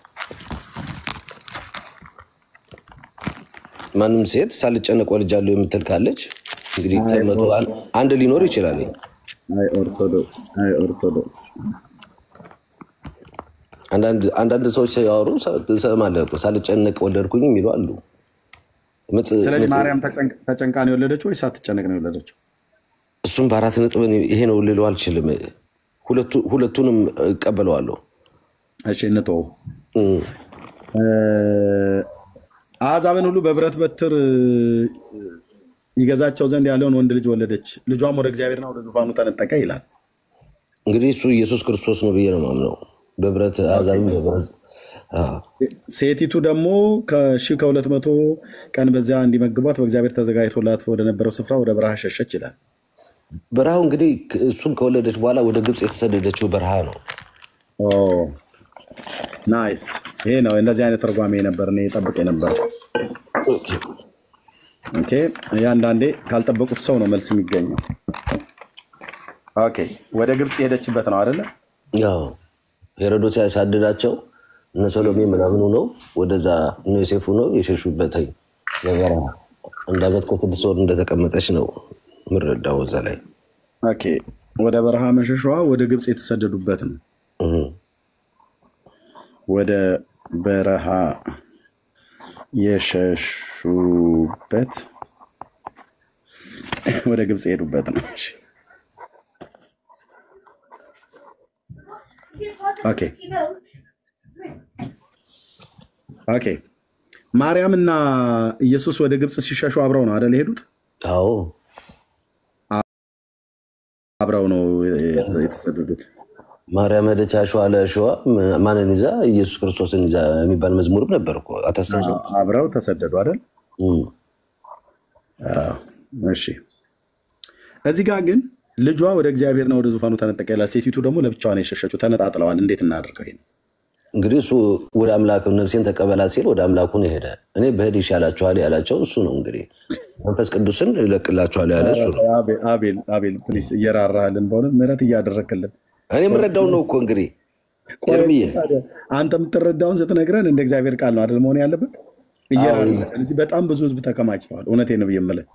ማንም ሴት ሳልጨነቅ ወልጃለሁ የምትል ካለች እንግዲህ ከመቶ አንድ ሊኖር ይችላል። አይ ኦርቶዶክስ አንዳንድ ሰዎች ያወሩ ሰማለሁ ሳልጨነቅ ወለድኩኝ የሚሉ አሉ። ስለዚህ ማርያም ተጨንቃ ነው የወለደችው ወይ ሳትጨነቅ ነው የወለደችው? እሱም በአራት ነጥብ ይሄ ነው ልለው አልችልም። ሁለቱንም እቀበለዋለሁ። እሺ እንተው። አሕዛብን ሁሉ በብረት በትር ይገዛቸው ዘንድ ያለውን ወንድ ልጅ ወለደች፣ ልጇም ወደ እግዚአብሔርና ወደ ዙፋኑ ተነጠቀ ይላል። እንግዲህ እሱ ኢየሱስ ክርስቶስ ነው ብዬ ነው የማምነው። በብረት አሕዛብን በብረት ሴቲቱ ደግሞ ከ1200 ቀን በዚያ እንዲመግቧት በእግዚአብሔር ተዘጋጅቶላት ወደ ነበረው ስፍራ ወደ በረሃ ሸሸች ይላል። በረሃው እንግዲህ እሱን ከወለደች በኋላ ወደ ግብፅ የተሰደደችው በረሃ ነው። ናይስ። ይሄ ነው እንደዚህ አይነት ተርጓሜ ነበር እኔ ጠብቄ ነበር። ኦኬ ያንዳንዴ ካልጠበቁት ሰው ነው መልስ የሚገኘው። ኦኬ ወደ ግብፅ የሄደችበት ነው አይደለ? ያው ሄሮዶስ ያሳደዳቸው እነ ሰሎሜ ምናምን ነው ወደዛ እነ ዮሴፍ ነው የሸሹበት በበረሃ አንድ ዓመት ከ6 ወር እንደተቀመጠች ነው ምረዳው እዛ ላይ። ኦኬ ወደ በረሃ መሸሿ ወደ ግብፅ የተሰደዱበት ነው። ወደ በረሃ የሸሹበት ወደ ግብፅ የሄዱበት ነው። እሺ ኦኬ ማርያምና ኢየሱስ ወደ ግብፅ ሲሸሹ አብረው ነው አይደል የሄዱት? አዎ አብረው ነው የተሰደዱት። ማርያም ሄደች አሸዋ ለአሸዋ ማንን ይዛ? ኢየሱስ ክርስቶስን ይዛ የሚባል መዝሙርም ነበር እኮ አታስታውሰው? አብረው ተሰደዱ አይደል? እሺ እዚህ ጋር ግን ልጇ ወደ እግዚአብሔርና ወደ ዙፋኑ ተነጠቀ ይላል። ሴቲቱ ደግሞ ለብቻዋ ነው የሸሸችው። ተነጣጥለዋል። እንዴት እናደርገው ይሄን? እንግዲህ እሱ ወደ አምላክ ነፍሴን ተቀበላት ሲል ወደ አምላኩ ነው ሄደ። እኔ በሄድ ይሻላችኋል ያላቸው እሱ ነው። እንግዲህ መንፈስ ቅዱስን ይለቅላችኋል ያለ እሱ ነው። አቤል ፕሊስ እየራራህልን በእውነት ምህረት እያደረክልን እኔ የምረዳውን ነው እኮ እንግዲህ ኤርሚዬ አንተ የምትረዳውን ስትነግረን እንደ እግዚአብሔር ቃል ነው አይደል መሆን ያለበት። እዚህ በጣም ብዙ ህዝብ ተከማችተዋል። እውነቴን ነው የምልህ።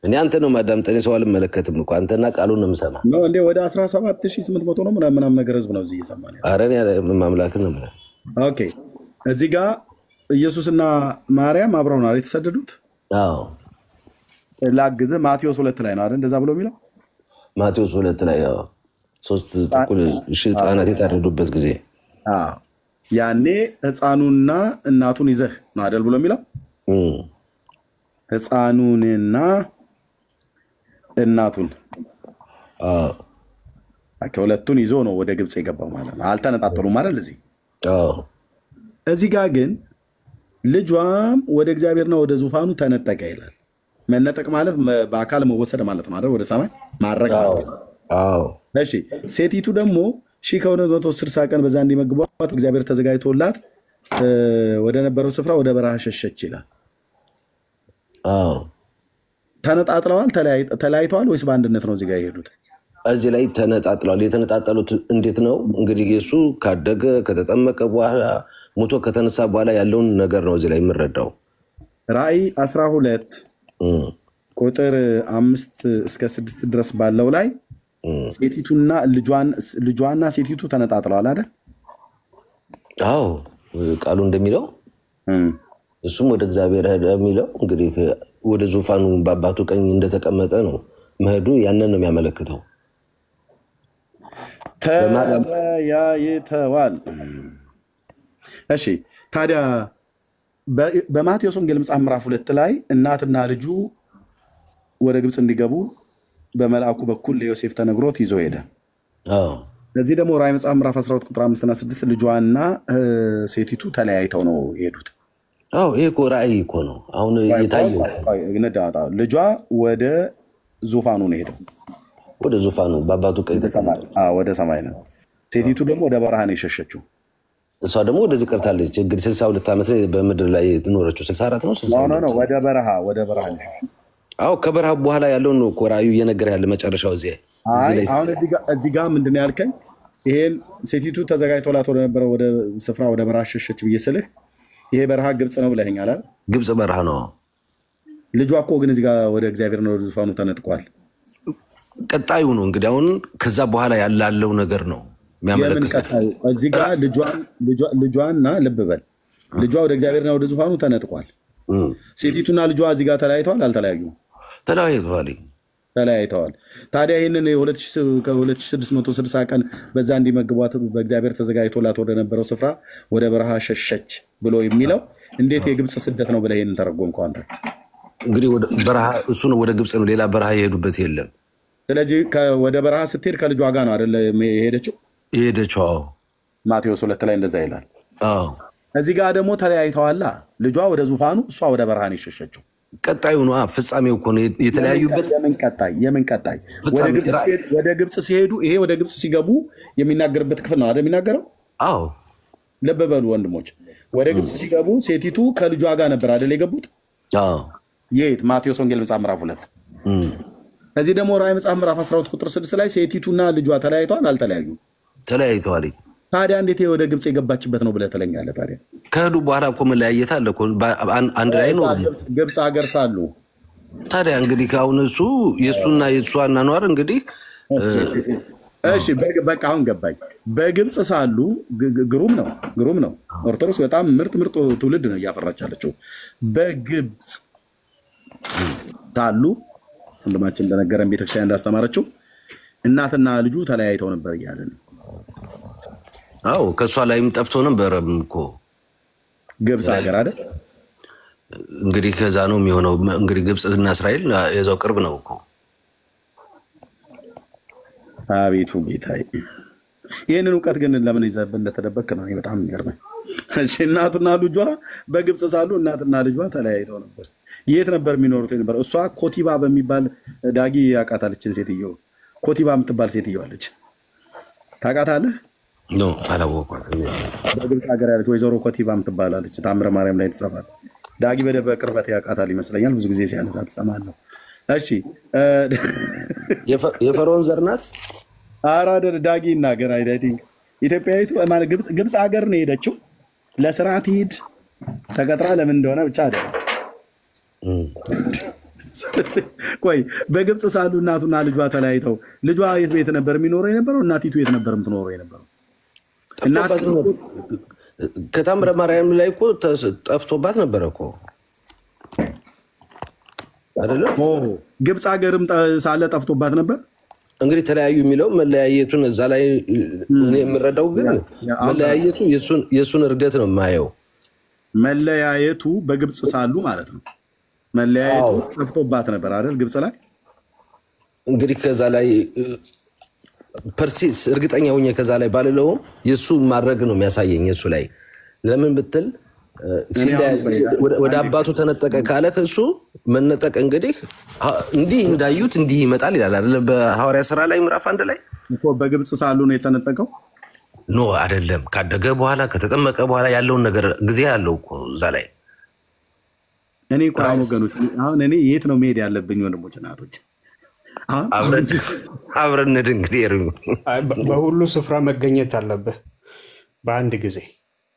እኔ አንተ ነው ማዳምጠኝ፣ ሰው አልመለከትም እኮ አንተና ቃሉን ነው የምሰማ ነው እንዴ። ወደ 17800 ነው ምናምን ነገር ህዝብ ነው እዚህ እየሰማን ያለው። ኧረ እኔ ማምላክን ነው የምልህ። ኦኬ እዚህ ጋር ኢየሱስና ማርያም አብረው ነው የተሰደዱት። አዎ ላግዝህ ማቴዎስ 2 ላይ ነው አይደል እንደዛ ብሎ የሚለው። ማቴዎስ 2 ላይ ያው 3 ህፃናት የታረዱበት ጊዜ ያኔ ህፃኑና እናቱን ይዘህ ነው አይደል ብሎ የሚለው። ህፃኑንና እናቱን ከሁለቱን ይዞ ነው ወደ ግብፅ የገባው ማለት ነው። አልተነጣጠሉም ማለት እዚህ ጋር ግን ልጇም ወደ እግዚአብሔርና ወደ ዙፋኑ ተነጠቀ ይላል። መነጠቅ ማለት በአካል መወሰድ ማለት ነው አይደል? ወደ ሰማይ ማረግ ማለት ነው። እሺ ሴቲቱ ደግሞ 1260 ቀን በዛ እንዲመግቧት እግዚአብሔር ተዘጋጅቶላት ወደ ነበረው ስፍራ ወደ በረሃ ሸሸች ይላል። ተነጣጥለዋል? ተለያይተዋል ወይስ በአንድነት ነው እዚህ ጋር የሄዱት? እዚህ ላይ ተነጣጥለዋል። የተነጣጠሉት እንዴት ነው እንግዲህ? ኢየሱስ ካደገ ከተጠመቀ በኋላ ሞቶ ከተነሳ በኋላ ያለውን ነገር ነው እዚህ ላይ የምንረዳው። ራእይ 12 ቁጥር 5 እስከ 6 ድረስ ባለው ላይ ሴቲቱና ልጇና ሴቲቱ ተነጣጥለዋል አይደል? አዎ ቃሉ እንደሚለው እሱም ወደ እግዚአብሔር ሄደ የሚለው እንግዲህ ወደ ዙፋኑ በአባቱ ቀኝ እንደተቀመጠ ነው መሄዱ። ያንን ነው የሚያመለክተው። ተለያይተዋል። እሺ ታዲያ በማቴዎስ ወንጌል መጽሐፍ ምዕራፍ 2 ላይ እናትና ልጁ ወደ ግብፅ እንዲገቡ በመልአኩ በኩል ለዮሴፍ ተነግሮት ይዞ ሄደ። ለዚህ ደግሞ ራዕይ መጽሐፍ ምዕራፍ 12 ቁጥር 5 እና 6 ልጇና ሴቲቱ ተለያይተው ነው የሄዱት። ይሄ እኮ ራዕይ እኮ ነው አሁን የታየው። ልጇ ወደ ዙፋኑ ነው ሄደው፣ ወደ ዙፋኑ በአባቱ ቀኝ ወደ ሰማይ ነው። ሴቲቱ ደግሞ ወደ በረሃ ነው የሸሸችው። እሷ ደግሞ ወደዚህ ቀርታለች። እንግዲህ 62 ዓመት ላይ በምድር ላይ ኖረችው። 64 ነው 62 ነው። ወደ በረሃ ነው። ከበረሃ በኋላ ያለውን ነው እኮ ራእዩ እየነገረ ያለ መጨረሻው እዚህ። አሁን እዚህ ጋር ምንድን ነው ያልከኝ? ይሄን ሴቲቱ ተዘጋጅቶላት ወደ ነበረው ወደ ስፍራ ወደ በረሃ ሸሸች ብዬ ስልህ ይሄ በረሃ ግብፅ ነው ብለኸኛል አይደል? ግብፅ በረሃ ነው። ልጇ እኮ ግን እዚህ ጋር ወደ እግዚአብሔርና ወደ ዙፋኑ ተነጥቋል። ቀጣዩ ነው እንግዲህ አሁን ከዛ በኋላ ያለው ነገር ነው የሚያመለክተው። እዚህ ጋር ልጇና ልብ በል ልጇ ወደ እግዚአብሔርና ወደ ዙፋኑ ተነጥቋል። ሴቲቱና ልጇ እዚህ ጋር ተለያይተዋል? አልተለያዩም? ተለያይተዋል። ታዲያ ይህንን 2660 ቀን በዛ እንዲመግቧት በእግዚአብሔር ተዘጋጅቶላት ወደ ነበረው ስፍራ ወደ በረሃ ሸሸች ብሎ የሚለው እንዴት የግብፅ ስደት ነው ብለህ ይህንን ተረጎምከው አንተ? እንግዲህ በረሃ እሱ ነው፣ ወደ ግብፅ ነው። ሌላ በረሃ የሄዱበት የለም። ስለዚህ ወደ በረሃ ስትሄድ ከልጇ ጋር ነው አይደለ የሄደችው? ማቴዎስ 2 ላይ እንደዛ ይላል። እዚህ ጋር ደግሞ ተለያይተዋላ። ልጇ ወደ ዙፋኑ፣ እሷ ወደ በረሃ ነው የሸሸችው። ቀጣዩ ነው ፍጻሜው እኮ ነው የተለያዩበት። የምን ቀጣይ? ወደ ግብፅ ሲሄዱ ይሄ ወደ ግብፅ ሲገቡ የሚናገርበት ክፍል ነው አይደል የሚናገረው? ልብ በሉ ወንድሞች፣ ወደ ግብፅ ሲገቡ ሴቲቱ ከልጇ ጋር ነበር አይደል የገቡት? የት? ማቴዎስ ወንጌል መጽሐፍ ምዕራፍ 2። እዚህ ደግሞ ራዕይ መጽሐፍ ምዕራፍ 12 ቁጥር 6 ላይ ሴቲቱና ልጇ ተለያይተዋል? አልተለያዩም? ተለያይተዋል። ታዲያ እንዴት ወደ ግብፅ የገባችበት ነው ብለህ ትለኛለህ? ታዲያ ከሄዱ በኋላ እኮ መለያየት አለ እኮ፣ አንድ ላይ ነው ግብፅ ሀገር ሳሉ። ታዲያ እንግዲህ ከአሁን እሱ የእሱና የእሷ አኗኗር እንግዲህ እሺ በቃ አሁን ገባኝ። በግብፅ ሳሉ ግሩም ነው። ኦርቶዶክስ በጣም ምርጥ ትውልድ ነው እያፈራች ያለችው። በግብፅ ሳሉ ወንድማችን እንደነገረን ቤተክርስቲያን እንዳስተማረችው እናትና ልጁ ተለያይተው ነበር እያለ ነው። አዎ ከሷ ላይም ጠፍቶ ነበር እኮ ግብፅ ሀገር አይደል? እንግዲህ ከዛ ነው የሚሆነው። እንግዲህ ግብፅና እስራኤል የዛው ቅርብ ነው እኮ። አቤቱ ጌታዬ፣ ይህንን እውቀት ግን ለምን ይዘህ እንደተደበቅ ነው በጣም የሚገርመኝ። እሺ እናትና ልጇ በግብፅ ሳሉ እናትና ልጇ ተለያይተው ነበር። የት ነበር የሚኖሩት ነበር? እሷ ኮቲባ በሚባል ዳጊ ያውቃታለችን ሴትዮ፣ ኮቲባ የምትባል ሴትዮ አለች። ታውቃታለህ? ኖ አላወኳትም። በግብፅ ሀገር ያለች ወይዘሮ ኮቲባ የምትባላለች። ታምረ ማርያም ላይ ትጸፋል። ዳጊ በቅርበት ያውቃታል ይመስለኛል። ብዙ ጊዜ ሲያነሳ ትሰማለህ። እሺ የፈርዖን ዘር ናት። ኧረ ዳጊ ይናገር። አይ ቲንክ ኢትዮጵያዊቱ ማለት ግብፅ ሀገር ነው የሄደችው። ለስራ ትሄድ ተቀጥራ ለምን እንደሆነ ብቻ አይደለም። ቆይ በግብፅ ሳሉ እናቱና ልጇ ተለያይተው ልጇ የት ቤት ነበር የሚኖረው የነበረው? እናቲቱ የት ነበር የምትኖረው የነበረው? ከታምረ ማርያም ላይ እኮ ጠፍቶባት ነበረ እኮ አይደለም? ግብፅ ሀገርም ሳለ ጠፍቶባት ነበር። እንግዲህ ተለያዩ የሚለው መለያየቱን እዛ ላይ እኔ የምረዳው ግን መለያየቱ የእሱን እርገት ነው የማየው። መለያየቱ በግብፅ ሳሉ ማለት ነው። መለያየቱ ጠፍቶባት ነበር አይደል? ግብፅ ላይ እንግዲህ ከዛ ላይ ፐርሲስ እርግጠኛ ሆኜ ከዛ ላይ ባልለውም የእሱ ማድረግ ነው የሚያሳየኝ። የእሱ ላይ ለምን ብትል ወደ አባቱ ተነጠቀ ካለ ከእሱ መነጠቅ እንግዲህ እንዲህ እንዳዩት እንዲህ ይመጣል ይላል አይደል? በሐዋርያ ሥራ ላይ ምዕራፍ 1 ላይ እኮ በግብፅ ሳሉ ነው የተነጠቀው። ኖ አይደለም፣ ካደገ በኋላ ከተጠመቀ በኋላ ያለውን ነገር ጊዜ ያለው እኮ እዛ ላይ። እኔ እኮ ወገኖች አሁን እኔ የት ነው መሄድ ያለብኝ? ወንድሞች እናቶች አብረን እንግዲህ በሁሉ ስፍራ መገኘት አለብህ በአንድ ጊዜ።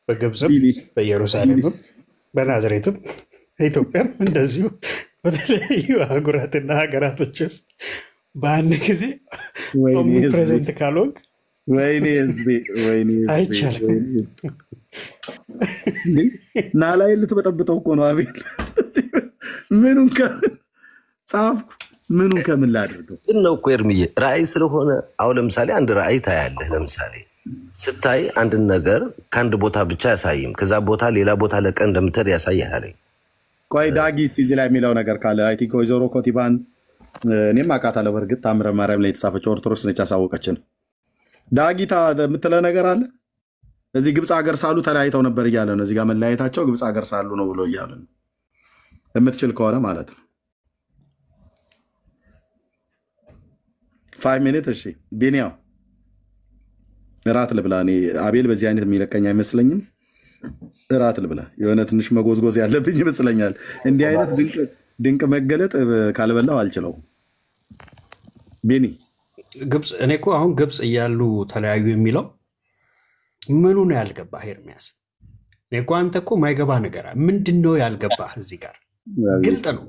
በግብፅም፣ በኢየሩሳሌምም፣ በናዝሬትም፣ ኢትዮጵያም እንደዚሁ በተለያዩ አህጉራትና ሀገራቶች ውስጥ በአንድ ጊዜ ፕሬዘንት ካልሆንክ ወይኔ አይቻልም። ና ላይ ልትበጠብጠው እኮ ነው አቤል። ምኑን ከምን ጻፍኩ? ምኑን ከምን ላድርገው? ነው እኮ ኤርምዬ ራእይ ስለሆነ አሁን ለምሳሌ አንድ ራእይ ታያለህ። ለምሳሌ ስታይ አንድን ነገር ከአንድ ቦታ ብቻ ያሳይም፣ ከዛ ቦታ ሌላ ቦታ ለቀን እንደምትሄድ ያሳያል። ቆይ ዳጊ እስቲ እዚህ ላይ የሚለው ነገር ካለ አይ ቲንክ ወይዘሮ ኮቲባን እኔም አውቃታለሁ። በእርግጥ ታምረ ማርያም ላይ የተጻፈች ኦርቶዶክስ ነች ያሳወቀችን። ዳጊታ የምትለው ነገር አለ። እዚህ ግብፅ ሀገር ሳሉ ተለያይተው ነበር እያለ ነው። እዚህ ጋር መለያየታቸው ግብፅ ሀገር ሳሉ ነው ብሎ እያለ ነው። የምትችል ከሆነ ማለት ነው 5 ሚኒት። እሺ ቢኒያው እራት ልብላ። እኔ አቤል በዚህ አይነት የሚለቀኝ አይመስለኝም። እራት ልብላ። የሆነ ትንሽ መጎዝጎዝ ያለብኝ ይመስለኛል። እንዲህ አይነት ድንቅ መገለጥ ካልበላው አልችለው። ቢኒ ግብፅ እኔ እኮ አሁን ግብፅ እያሉ ተለያዩ የሚለው ምኑ ነው ያልገባህ ኤርሚያስ? እኔ እኮ አንተ እኮ ማይገባ ነገር ምንድን ነው ያልገባህ? እዚህ ጋር ግልጥ ነው።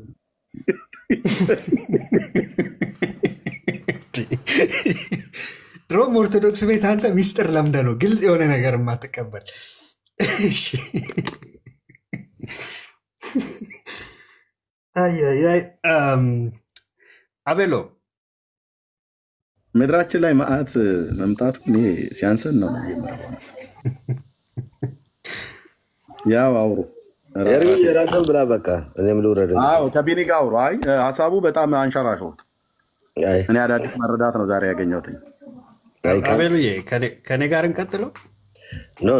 ድሮም ኦርቶዶክስ ቤት አንተ ሚስጥር ለምደ ነው ግልጽ የሆነ ነገር የማትቀበል። አቤሎ ምድራችን ላይ መዓት መምጣቱ እኔ ሲያንሰን ነው ያው አውሩ ራትን ብላ በቃ እኔም ልውረድ። ከቢኒ ጋር አውሩ። አይ ሀሳቡ በጣም አንሸራሸሩት። እኔ አዳዲስ መረዳት ነው ዛሬ ያገኘሁት። አቤሉዬ ከኔ ጋር እንቀጥለው። ኖ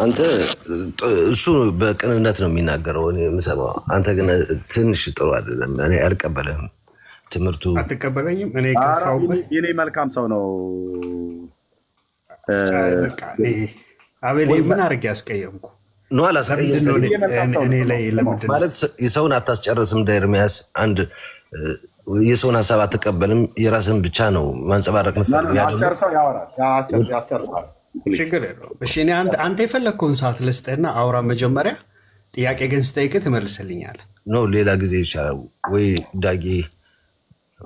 አንተ እሱ በቅንነት ነው የሚናገረው፣ እኔ የምሰማው። አንተ ግን ትንሽ ጥሩ አይደለም። እኔ አልቀበልህም። ትምህርቱ አትቀበለኝም። እኔ መልካም ሰው ነው። አቤል ምን አድርጌ ያስቀየምኩ ነው? አላስቀየምኩም ማለት የሰውን አታስጨርስም። እንደ ኤርሚያስ አንድ የሰውን ሀሳብ አትቀበልም። የራስን ብቻ ነው ማንጸባረቅ ምትፈልግ። ችግር የለውም። እሺ እኔ አንተ የፈለግከውን ሰዓት ልስጥህና አውራ። መጀመሪያ ጥያቄ ግን ስጠይቅህ ትመልስልኛለህ። ኖ ሌላ ጊዜ ይቻላል ወይ ዳጊ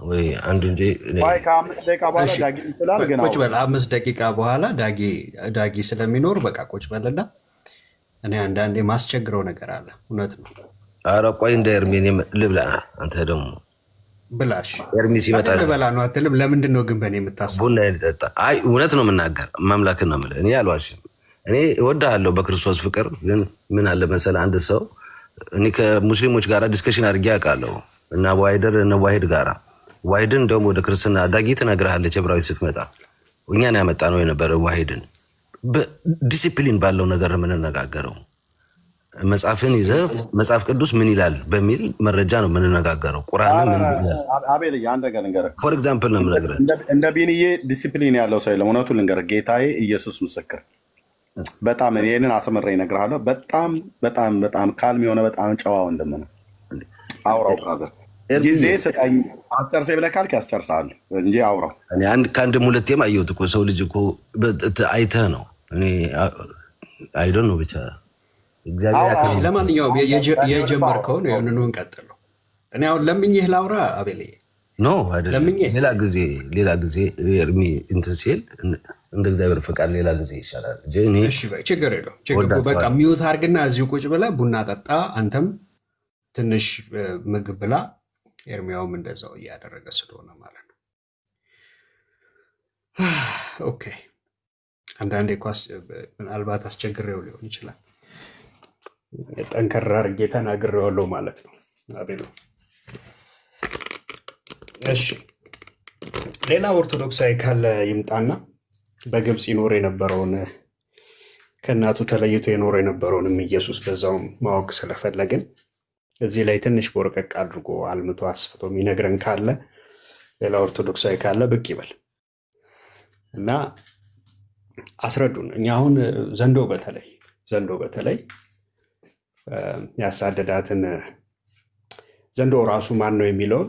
ወይ አንድ እንጂ ወይ ከ5 ደቂቃ በኋላ ዳጊ ይችላል ግን ቁጭ በል 5 ደቂቃ በኋላ ዳጊ ስለሚኖር በቃ ቁጭ በልና እኔ አንዳንዴ ማስቸግረው ነገር አለ እውነት ነው ኧረ ቆይ እንደ ኤርሚን ልብላ አንተ ደግሞ ብላሽ ኤርሚ ሲመጣ ልበላ ነው አትልም ለምንድን ነው ግን በእኔ የምታስበው ቡና ይጠጣ አይ እውነት ነው የምናገር ማምላክን ነው የምልህ እኔ አልዋሽም እኔ እወድሃለሁ በክርስቶስ ፍቅር ግን ምን አለ መሰለህ አንድ ሰው እኔ ከሙስሊሞች ጋር ዲስከሽን አድርጌ አውቃለሁ እና ዋሂድ ጋር ዋሂድን ደግሞ ወደ ክርስትና ዳጊ ትነግርሃለች ዕብራዊ ስትመጣ እኛን ያመጣ ነው የነበረ ዋሂድን በዲሲፕሊን ባለው ነገር የምንነጋገረው መጽሐፍን ይዘህ መጽሐፍ ቅዱስ ምን ይላል በሚል መረጃ ነው የምንነጋገረው ቁርአን ምን ይላል አቤል ያን ነገር ልንገርህ ፎር ኤግዛምፕል ነው የምነግርህ እንደ ቢንዬ ዲሲፕሊን ያለው ሰው የለም እውነቱን ልንገርህ ጌታዬ ኢየሱስ ምስክር በጣም ይሄንን አስመረኝ እነግርሃለሁ በጣም በጣም በጣም ካልም የሆነ በጣም ጨዋ ወንድም ነው አውራው ብራዘር ጊዜ ስጠኝ አስጨርሰኝ ብለህ ካልክ ያስጨርሳል እንጂ አውራው እኔ ከአንድም ሁለቴም አየሁት እኮ ሰው ልጅ እኮ አይተህ ነው እኔ አይ ዶንት ኖ ብቻ እግዚአብሔር ለማንኛውም የጀመርከውን የሆነውን እንቀጥለው እኔ አሁን ለምኜህ ላውራ አቤል ኖ አይደለም ሌላ ጊዜ ኤርሚ እንትን ሲል እንደ እግዚአብሔር ፈቃድ ሌላ ጊዜ ይሻላል እሺ ችግር የለውም በቃ ሚውት አድርግና እዚሁ ቁጭ ብለህ ቡና ጠጣ አንተም ትንሽ ምግብ ብላ ኤርሚያውም እንደዛው እያደረገ ስለሆነ ማለት ነው ኦኬ አንዳንዴ ኳስ ምናልባት አስቸግሬው ሊሆን ይችላል ጠንከር አድርጌ ተናግሬዋለሁ ማለት ነው አቤል እሺ ሌላ ኦርቶዶክሳዊ ካለ ይምጣና በግብጽ ይኖር የነበረውን ከእናቱ ተለይቶ የኖር የነበረውንም ኢየሱስ በዛውም ማወቅ ስለፈለግን እዚህ ላይ ትንሽ ቦርቀቅ አድርጎ አልምቶ አስፍቶ የሚነግረን ካለ ሌላ ኦርቶዶክሳዊ ካለ ብቅ ይበል እና አስረዱን እኛ አሁን ዘንዶ በተለይ ያሳደዳትን ዘንዶ ራሱ ማን ነው የሚለውን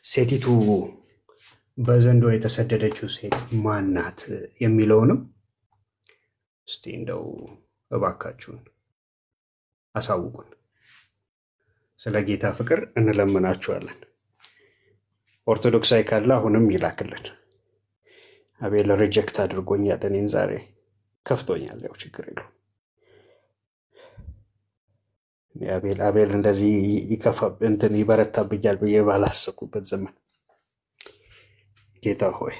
ሴቲቱ በዘንዶ የተሰደደችው ሴት ማናት የሚለውንም እስቲ እንደው እባካችሁን አሳውቁን ስለ ጌታ ፍቅር እንለምናችኋለን ኦርቶዶክሳዊ ካለ አሁንም ይላክልን አቤል ሪጀክት አድርጎኛል እኔን ዛሬ ከፍቶኛል ያው ችግር የለውም አቤል እንደዚህ ይከፋብ እንትን ይበረታብኛል ብዬ ባላሰብኩበት ዘመን ጌታ ሆይ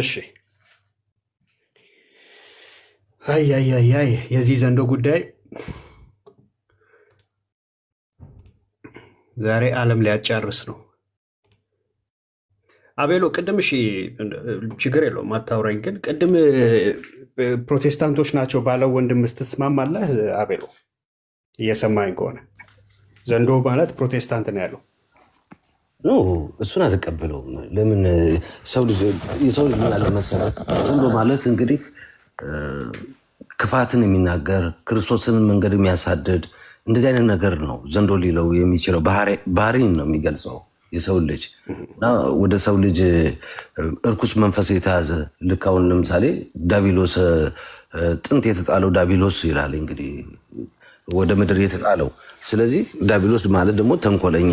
እሺ አይ የዚህ ዘንዶ ጉዳይ ዛሬ ዓለም ሊያጫርስ ነው አቤሎ ቅድም እሺ ችግር የለውም አታውራኝ ግን ቅድም ፕሮቴስታንቶች ናቸው ባለው ወንድም ስትስማማለህ አቤሎ እየሰማኝ ከሆነ ዘንዶ ማለት ፕሮቴስታንት ነው ያለው ኖ እሱን አልቀበለውም ለምን የሰው ልጅ ምን አለ መሰለህ ዘንዶ ማለት እንግዲህ ክፋትን የሚናገር ክርስቶስን መንገድ የሚያሳድድ እንደዚህ አይነት ነገር ነው ዘንዶ ሊለው የሚችለው ባህሪን ነው የሚገልጸው የሰው ልጅ እና ወደ ሰው ልጅ እርኩስ መንፈስ የተያዘ ልካውን ለምሳሌ ዳቢሎስ ጥንት የተጣለው ዳቢሎስ ይላል እንግዲህ ወደ ምድር የተጣለው ስለዚህ ዳቢሎስ ማለት ደግሞ ተንኮለኛ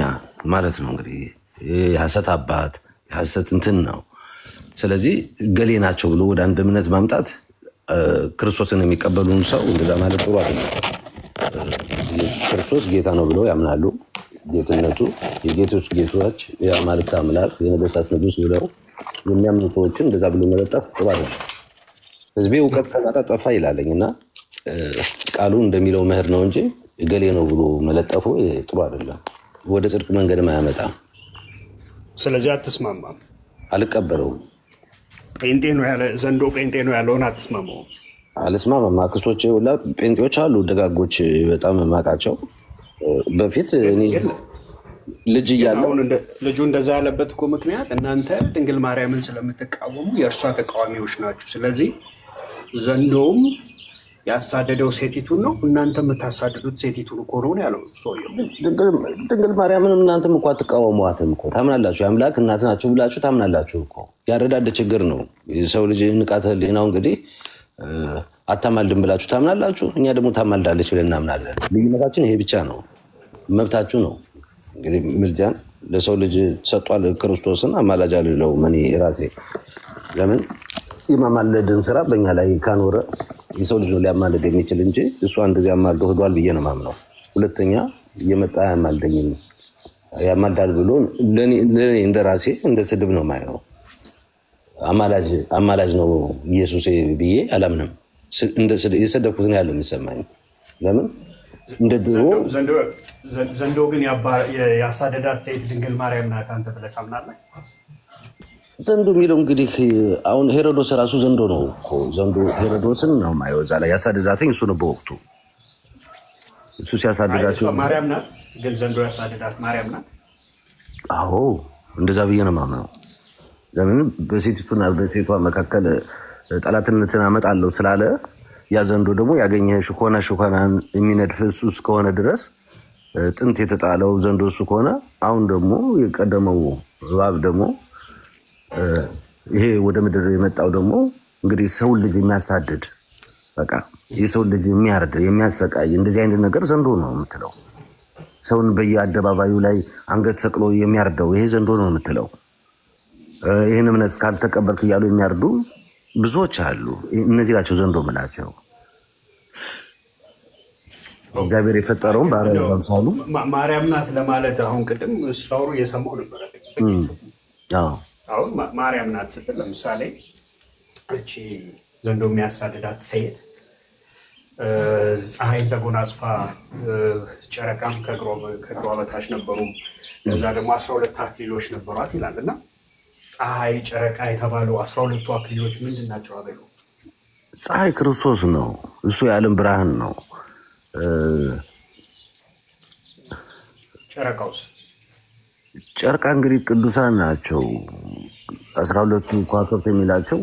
ማለት ነው እንግዲህ የሐሰት አባት የሐሰት እንትን ነው ስለዚህ ገሌ ናቸው ብሎ ወደ አንድ እምነት ማምጣት ክርስቶስን የሚቀበሉን ሰው እንደዛ ማለት ጥሩ አይደለም ክርስቶስ ጌታ ነው ብለው ያምናሉ ጌትነቱ የጌቶች ጌቶች የአማልክት አምላክ የነገስታት ንጉስ ብለው የሚያምኑ ሰዎችን እንደዛ ብሎ መለጠፍ ጥሩ አይደለም ህዝቤ እውቀት ከማጣ ጠፋ ይላለኝና ቃሉ እንደሚለው መህር ነው እንጂ ገሌ ነው ብሎ መለጠፉ ጥሩ አይደለም ወደ ጽድቅ መንገድ ማያመጣ ስለዚህ አትስማማም አልቀበለውም ጴንጤ ነው ያለ ዘንዶ ጴንጤ ነው ያለውን አትስማማው አልስማማም አክስቶቼ ሁላ ጴንጤዎች አሉ ደጋጎች በጣም ማቃቸው በፊት እኔ ልጅ እያለሁ ልጁ እንደዛ ያለበት እኮ ምክንያት እናንተ ድንግል ማርያምን ስለምትቃወሙ የእርሷ ተቃዋሚዎች ናችሁ ስለዚህ ዘንዶም ያሳደደው ሴቲቱን ነው እናንተ የምታሳድዱት ሴቲቱን እኮ ነው ያለው ሰውየው ድንግል ማርያምን እናንተም እኮ አትቃወሟትም እኮ ታምናላችሁ የአምላክ እናት ናችሁ ብላችሁ ታምናላችሁ እኮ ያረዳደ ችግር ነው የሰው ልጅ ንቃተ ህሊናው እንግዲህ አታማልድም ብላችሁ ታምናላችሁ እኛ ደግሞ ታማልዳለች ብለን እናምናለን ልዩነታችን ይሄ ብቻ ነው መብታችሁ ነው። እንግዲህ ምልጃን ለሰው ልጅ ሰጧል ክርስቶስን አማላጅ አልለው ማን ራሴ ለምን የማማለድን ስራ በእኛ ላይ ካኖረ የሰው ልጅ ሊያማልድ የሚችል እንጂ እሱ አንድ ጊዜ አማልዶ ሄዷል ብዬ ነው የማምነው። ሁለተኛ የመጣ ያማልደኝም ያማልዳል ብሎ ለኔ እንደራሴ እንደ ስድብ ነው ማየው። አማላጅ ነው ኢየሱስ ብዬ አላምንም። እንደ ስድብ የሰደብኩት ነው ያለው የሚሰማኝ። ለምን እንደ ድሮ ዘንዶ ግን ያሳደዳት ሴት ድንግል ማርያም ናት አንተ ብለህ ታምናለህ? ዘንዶ የሚለው እንግዲህ አሁን ሄሮዶስ ራሱ ዘንዶ ነው እኮ ዘንዶ ሄሮዶስን ነው ማየው። እዛ ላይ ያሳደዳትኝ እሱ ነው በወቅቱ እሱ ሲያሳድዳቸው ማርያም ናት። ግን ዘንዶ ያሳደዳት ማርያም ናት። አዎ እንደዛ ብዬ ነው የማምነው። ለምን በሴቲቱና በሴቷ መካከል ጠላትነትን አመጣለሁ ስላለ ያ ዘንዶ ደግሞ ያገኘህ ሽኮናን የሚነድፍ እሱ እስከሆነ ድረስ ጥንት የተጣለው ዘንዶ እሱ ከሆነ አሁን ደግሞ የቀደመው እባብ ደግሞ ይሄ ወደ ምድር የመጣው ደግሞ እንግዲህ ሰው ልጅ የሚያሳድድ በቃ የሰው ልጅ የሚያርድ የሚያሰቃይ እንደዚህ አይነት ነገር ዘንዶ ነው የምትለው። ሰውን በየአደባባዩ ላይ አንገት ሰቅሎ የሚያርደው ይሄ ዘንዶ ነው የምትለው። ይሄን እምነት ካልተቀበልክ እያሉ የሚያርዱ ብዙዎች አሉ። እነዚህ ናቸው ዘንዶ የምላቸው። እግዚአብሔር የፈጠረውን በአምሳሉ ማርያም ናት ለማለት አሁን ቅድም ስታወሩ እየሰማሁ ነበር። አሁን ማርያም ናት ስትል ለምሳሌ እቺ ዘንዶ የሚያሳድዳት ሴት ፀሐይን ተጎናጽፋ ጨረቃም ከእግሯ በታች ነበሩ። ከዛ ደግሞ 12 አክሊሎች ነበሯት ይላልና ፀሐይ ጨረቃ የተባሉ 12ቱ አክሊሎች ምንድን ናቸው? አበሉ ፀሐይ ክርስቶስ ነው። እሱ የዓለም ብርሃን ነው። ጨረቃውስ? ጨረቃ እንግዲህ ቅዱሳን ናቸው። 12ቱ ከዋክብት የሚላቸው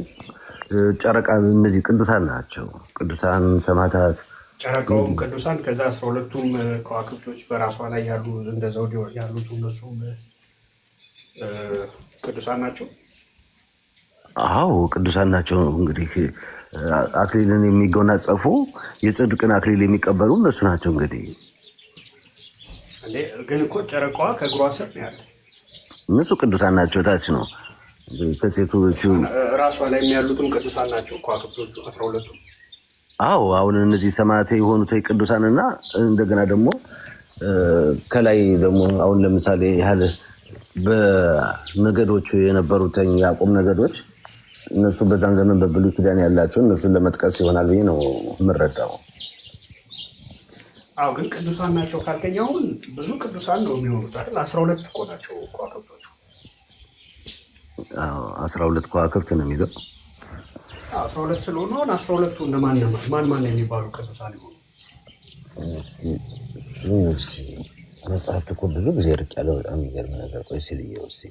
ጨረቃ እነዚህ ቅዱሳን ናቸው። ቅዱሳን ሰማዕታት ጨረቃውም ቅዱሳን ከዛ 12ቱም ከዋክብቶች በራሷ ላይ ያሉ እንደ ዘውድ ያሉት እነሱም ቅዱሳን ናቸው። አዎ ቅዱሳን ናቸው። እንግዲህ አክሊልን የሚጎናጸፉ የጽድቅን አክሊል የሚቀበሉ እነሱ ናቸው። እንግዲህ ግን እኮ ጨረቃዋ ከእግሯ ስር ነው ያለው። እነሱ ቅዱሳን ናቸው። ታች ነው ከሴቶቹ ራሷ ላይ ያሉትም ቅዱሳን ናቸው ከዋክብቶቹ 12ቱ። አዎ አሁን እነዚህ ሰማዕታት የሆኑት ቅዱሳንና እንደገና ደግሞ ከላይ ደግሞ አሁን ለምሳሌ ያህል በነገዶቹ የነበሩት ያዕቆብ ነገዶች እነሱ በዛን ዘመን በብሉይ ኪዳን ያላቸው እነሱን ለመጥቀስ ይሆናል ብዬ ነው የምረዳው። አዎ ግን ቅዱሳን ናቸው ካልከኝ አሁን ብዙ ቅዱሳን ነው የሚሆኑት አይደል? 12 እኮ ናቸው ከዋክብቶቹ። 12 ከዋክብት ነው የሚለው 12 ስለሆነ 12ቱ እንደማን ማን የሚባሉ ቅዱሳን ይሆኑ? መጽሐፍት እኮ ብዙ ጊዜ ርቅ ያለው በጣም የሚገርም ነገር። ቆይ ሲልየው እስኪ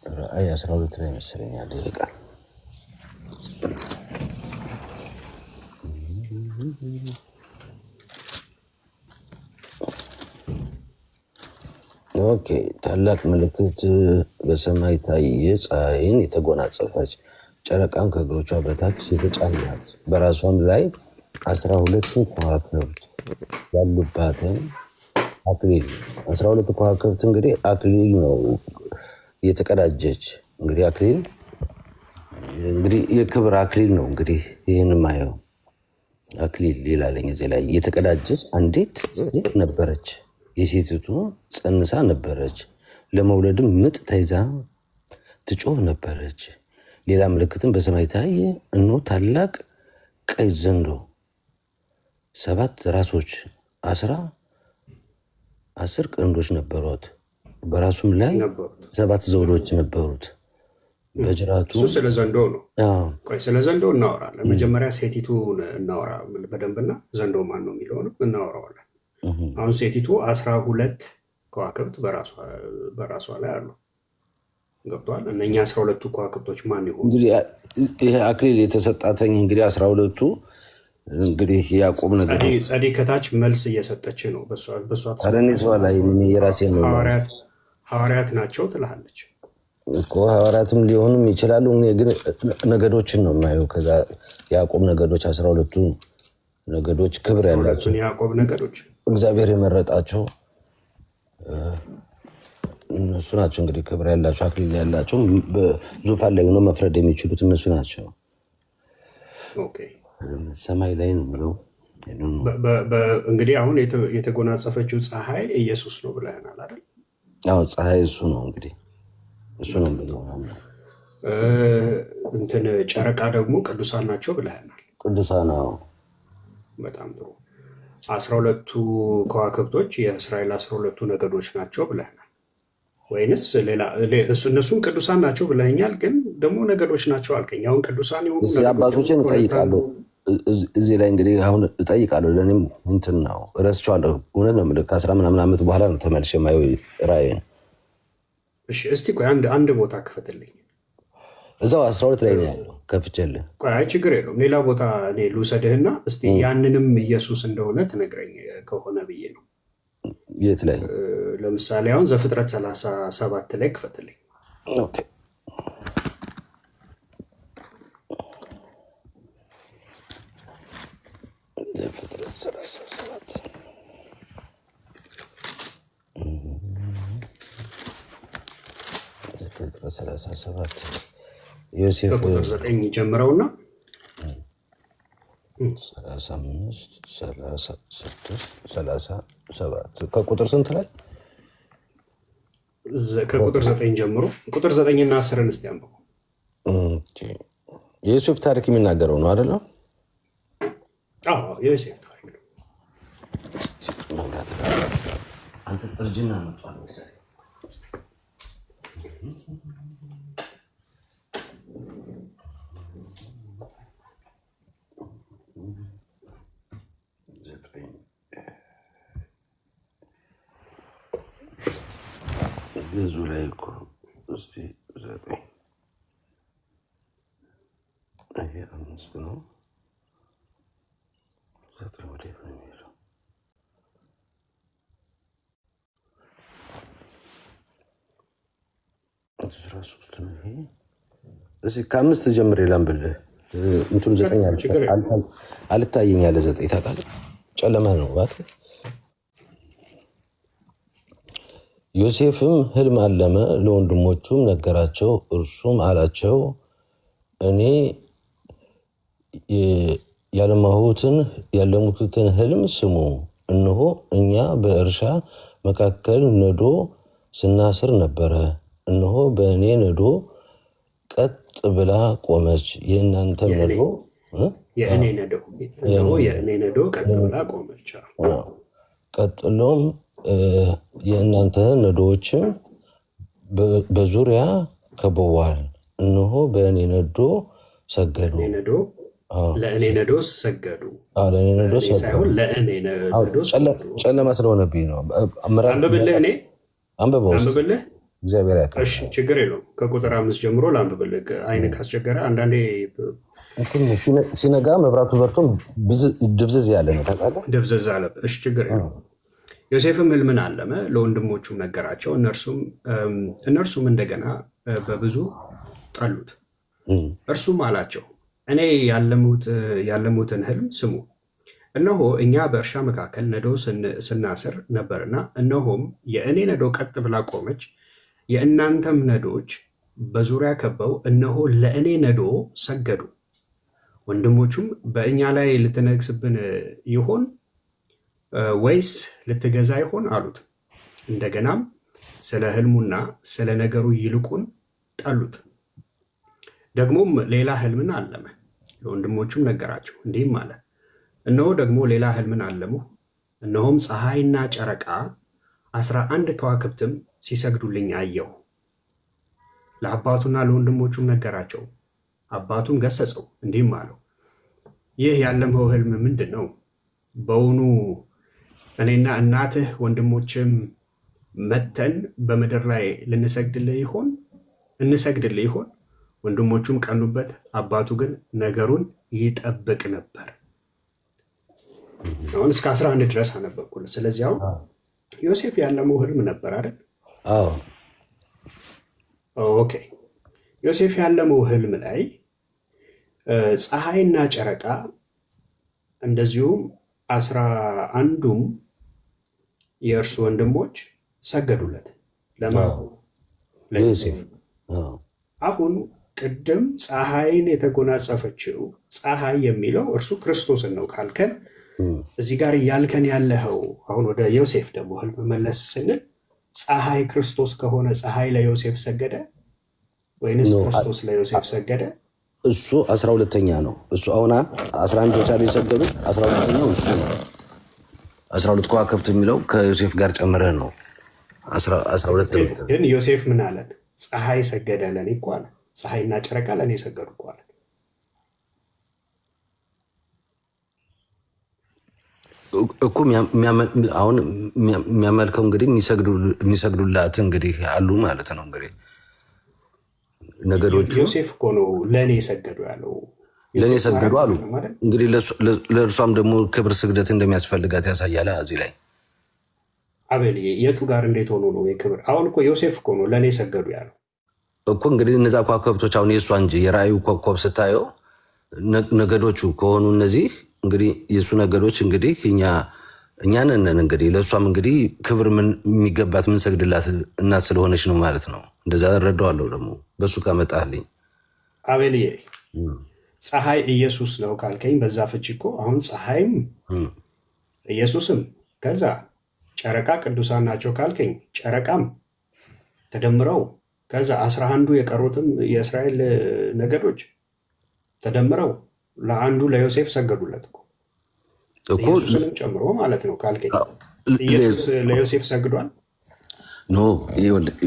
ራእይ 12 ላይ መሰለኛል ይልቃል። ኦኬ ታላቅ ምልክት በሰማይ ታየ። ፀሐይን የተጎናጸፈች ጨረቃን ከእግሮቿ በታች የተጫናት በራሷም ላይ 12 ከዋክብት ያሉባትን አክሊል 12 ከዋክብት እንግዲህ አክሊል ነው የተቀዳጀች። እንግዲህ አክሊል እንግዲህ የክብር አክሊል ነው። እንግዲህ ይህን ማየው አክሊል ይላለኝ እዚህ ላይ የተቀዳጀች አንዲት ሴት ነበረች። የሴቲቱ ጸንሳ ነበረች፣ ለመውለድም ምጥ ተይዛ ትጮህ ነበረች። ሌላ ምልክትም በሰማይ ታየ። እነሆ ታላቅ ቀይ ዘንዶ 7 ራሶች 10 ቀንዶች ነበሩት። በራሱም ላይ 7 ዘውዶች ነበሩት። በጅራቱ እሱ ስለ ዘንዶ ነው። ቆይ ስለ ዘንዶ እናወራለን። መጀመሪያ ሴቲቱ እናወራ በደንብና ዘንዶ ማን ነው የሚለውን እናወራዋለን። አሁን ሴቲቱ 12 ከዋክብት በራሷ ላይ አሉ። ገብቷል? እነኛ 12ቱ ከዋክብቶች ማን ይሆኑ? እንግዲህ ይሄ አክሊል የተሰጣተኝ እንግዲህ 12ቱ እንግዲህ ያዕቆብ ነገር ጸዲ ከታች መልስ እየሰጠች ነው። በሷ አረኔ ሰው ላይ ምን የራሴ ነው ሐዋርያት ናቸው ትላለች። እኮ ሐዋርያትም ሊሆኑም ይችላሉ። እኔ ግን ነገዶችን ነው የማየው። ከዛ ያዕቆብ ነገዶች 12ቱ ነገዶች ክብር ያላቸው ያዕቆብ ነገዶች እግዚአብሔር የመረጣቸው እነሱ ናቸው። እንግዲህ ክብር ያላቸው አክሊል ያላቸው በዙፋን ላይ ሆነው መፍረድ የሚችሉት እነሱ ናቸው። ሰማይ ላይ ነው ብለው እንግዲህ አሁን የተጎናጸፈችው ፀሐይ ኢየሱስ ነው ብለህናል አይደል? አዎ ፀሐይ እሱ ነው እንግዲህ እሱ ነው ብለው እንትን ጨረቃ ደግሞ ቅዱሳን ናቸው ብለህናል። ቅዱሳን ነው። በጣም ጥሩ። 12ቱ ከዋክብቶች የእስራኤል 12ቱ ነገዶች ናቸው ብለህናል ወይንስ ሌላ? እነሱም ቅዱሳን ናቸው ብለኸኛል፣ ግን ደግሞ ነገዶች ናቸው አልከኝ። አሁን ቅዱሳን የሆኑ አባቶችን እጠይቃለሁ እዚህ ላይ እንግዲህ አሁን እጠይቃለሁ። ለእኔም እንትን ነው እረስቸዋለሁ። እውነት ነው የምልህ ከ10 ምናምን ዓመት በኋላ ነው ተመልሼ የማየው ራእይን። እሺ እስቲ ቆይ አንድ ቦታ ክፈትልኝ። እዛው 12 ላይ ነው ያለው። ከፍቼልህ ቆይ ችግር የለውም። ሌላ ቦታ እኔ ልውሰድህና እስቲ ያንንም ኢየሱስ እንደሆነ ትነግረኝ ከሆነ ብዬ ነው። የት ላይ? ለምሳሌ አሁን ዘፍጥረት 37 ላይ ክፈትልኝ። ኦኬ ዘፍጥረት 37 ዘፍጥረት 37 ዮሴፍ ከቁጥር 9 ጀምረውና 35 36 37 ከቁጥር ስንት ላይ? ከቁጥር 9 ጀምሮ ቁጥር 9 እና 10 እስቲ አንብቡ። የዮሴፍ ታሪክ የሚናገረው ነው አይደል? አዎ የዮሴፍ ታሪክ ነው። አንተ እርጅና መጥቷል መሰለኝ። ብዙ ላይ እኮ እስቲ 9 ይሄ 5 ነው። 9 ወዴት ነው የሚሄደው? አስራ 3 ነው ይሄ። እስኪ ከ5 ጀምሬ ላንብልህ። እንትን 9 አልታየኝ ያለ 9 ታውቃለህ? ጨለማ ነው እባክህ። ዮሴፍም ህልም አለመ፣ ለወንድሞቹም ነገራቸው። እርሱም አላቸው እኔ ያለምኩትን ህልም ስሙ። እነሆ እኛ በእርሻ መካከል ነዶ ስናስር ነበረ። እነሆ በእኔ ነዶ ቀጥ ብላ ቆመች። የእናንተ ነዶ የእኔ ነዶ ቀጥ ብላ ቆመች። ቀጥሎም የእናንተ ነዶዎችም በዙሪያ ከበዋል። እነሆ በእኔ ነዶ ሰገዱ። ለእኔ ነዶ ሰገዱ። ለእኔ ነዶ ሳይሆን ለእኔ ነዶ ጨለማ ስለሆነብኝ ነው። አንብብልህ፣ እኔ አንብበው አንብብልህ። እግዚአብሔር ያውቃል። እሺ ችግር የለውም። ከቁጥር 5 ጀምሮ ላንብብልህ። አይን ካስቸገረ አንዳንዴ ሲነጋ መብራቱ በርቶ ድብዝዝ ያለ ነው ታውቃለህ? ድብዝዝ አለ። እሺ ችግር የለውም። ዮሴፍም ህልምን አለመ፣ ለወንድሞቹም ነገራቸው። እነርሱም እንደገና በብዙ ጠሉት። እርሱም አላቸው እኔ ያለሙትን ህልም ስሙ። እነሆ እኛ በእርሻ መካከል ነዶ ስናስር ነበርና፣ እነሆም የእኔ ነዶ ቀጥ ብላ ቆመች፣ የእናንተም ነዶች በዙሪያ ከበው እነሆ ለእኔ ነዶ ሰገዱ። ወንድሞቹም በእኛ ላይ ልትነግስብን ይሆን ወይስ ልትገዛ ይሆን አሉት። እንደገናም ስለ ህልሙና ስለ ነገሩ ይልቁን ጠሉት። ደግሞም ሌላ ህልምን አለመ፣ ለወንድሞቹም ነገራቸው። እንዲህም አለ እነሆ ደግሞ ሌላ ህልምን አለሙ። እነሆም ፀሐይና ጨረቃ 11 ከዋክብትም ሲሰግዱልኝ አየሁ። ለአባቱና ለወንድሞቹም ነገራቸው። አባቱም ገሰጸው እንዲህም አለው ይህ ያለምኸው ህልም ምንድን ነው? በውኑ እኔና እናትህ ወንድሞችም መተን በምድር ላይ እንሰግድልህ ይሆን? ወንድሞቹም ቀኑበት። አባቱ ግን ነገሩን ይጠብቅ ነበር። አሁን እስከ 11 ድረስ አነበብኩልህ። ስለዚህ አሁን ዮሴፍ ያለመው ህልም ነበር አይደል? አዎ። ኦኬ ዮሴፍ ያለመው ህልም ላይ ፀሐይና ጨረቃ እንደዚሁም 11ዱም የእርሱ ወንድሞች ሰገዱለት ለዮሴፍ። አሁን ቅድም ፀሐይን የተጎናጸፈችው ፀሐይ የሚለው እርሱ ክርስቶስን ነው ካልከን እዚህ ጋር ያልከን ያለኸው አሁን ወደ ዮሴፍ ደግሞ ህልም መለስ ስንል ፀሐይ ክርስቶስ ከሆነ ፀሐይ ለዮሴፍ ሰገደ ወይንስ ክርስቶስ ለዮሴፍ ሰገደ? እሱ 12ኛ ነው። እሱ አሁን 11 ወቻለ የሰገዱ 12ኛው እሱ ነው። 12 ከዋክብት የሚለው ከዮሴፍ ጋር ጨምረን ነው 12 ነው። ግን ዮሴፍ ምን አለ? ፀሐይ ሰገደ ለኔ እኮ አለ። ፀሐይና ጨረቃ ለኔ ሰገዱ እኮ አለ። እኮ አሁን የሚያመልከው እንግዲህ የሚሰግዱላት እንግዲህ አሉ ማለት ነው። እንግዲህ ነገዶቹ ዮሴፍ እኮ ነው ለኔ ሰገዱ ያለው። ለኔ ሰገዱ አሉ። እንግዲህ ለእርሷም ደግሞ ክብር ስግደት እንደሚያስፈልጋት ያሳያል። እዚህ ላይ አቤል የቱ ጋር እንዴት ሆኖ ነው የክብር? አሁን እኮ ዮሴፍ እኮ ነው ለኔ ሰገዱ ያለው እኮ። እንግዲህ እነዛ ከዋክብቶች አሁን የእሷ እንጂ የራእዩ ኮከብ ስታየው ነገዶቹ ከሆኑ እነዚህ እንግዲህ የእሱ ነገዶች እንግዲህ እኛ ነን። እንግዲህ ለእሷም እንግዲህ ክብር የሚገባት ምን ሰግድላት እናት ስለሆነች ነው ማለት ነው። እንደዛ እረዳዋለሁ። ደግሞ በእሱ ካመጣልኝ አቤልዬ ፀሐይ ኢየሱስ ነው ካልከኝ በዛ ፍቺ እኮ አሁን ፀሐይም ኢየሱስም ከዛ ጨረቃ ቅዱሳን ናቸው ካልከኝ ጨረቃም ተደምረው ከዛ 11ዱ የቀሩትም የእስራኤል ነገዶች ተደምረው ለአንዱ ለዮሴፍ ሰገዱለት እኮ ኢየሱስንም ጨምሮ ማለት ነው ካልከኝ ኢየሱስ ለዮሴፍ ሰግዷል? ኖ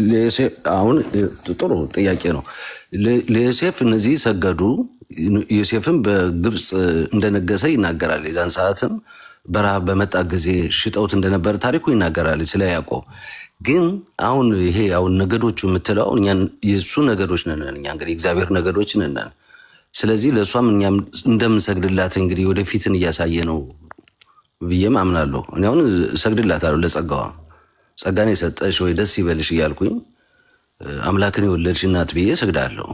ለዮሴፍ አሁን ጥሩ ጥያቄ ነው። ለዮሴፍ እነዚህ ሰገዱ። ዮሴፍም በግብፅ እንደነገሰ ይናገራል። የዛን ሰዓትም በረሃብ በመጣ ጊዜ ሽጠውት እንደነበር ታሪኩ ይናገራል ስለ ያዕቆብ። ግን አሁን ይሄ አሁን ነገዶቹ የምትለው እኛን የእሱ ነገዶች ነን። እኛ እንግዲህ እግዚአብሔር ነገዶች ነን። ስለዚህ ለእሷም እኛም እንደምንሰግድላት እንግዲህ ወደፊትን እያሳየ ነው ብዬም አምናለሁ። እኔ አሁን እሰግድላታለሁ ለጸጋዋ። ጸጋን የሰጠሽ ወይ ደስ ይበልሽ እያልኩኝ አምላክን የወለድሽ እናት ብዬ እሰግዳለሁ።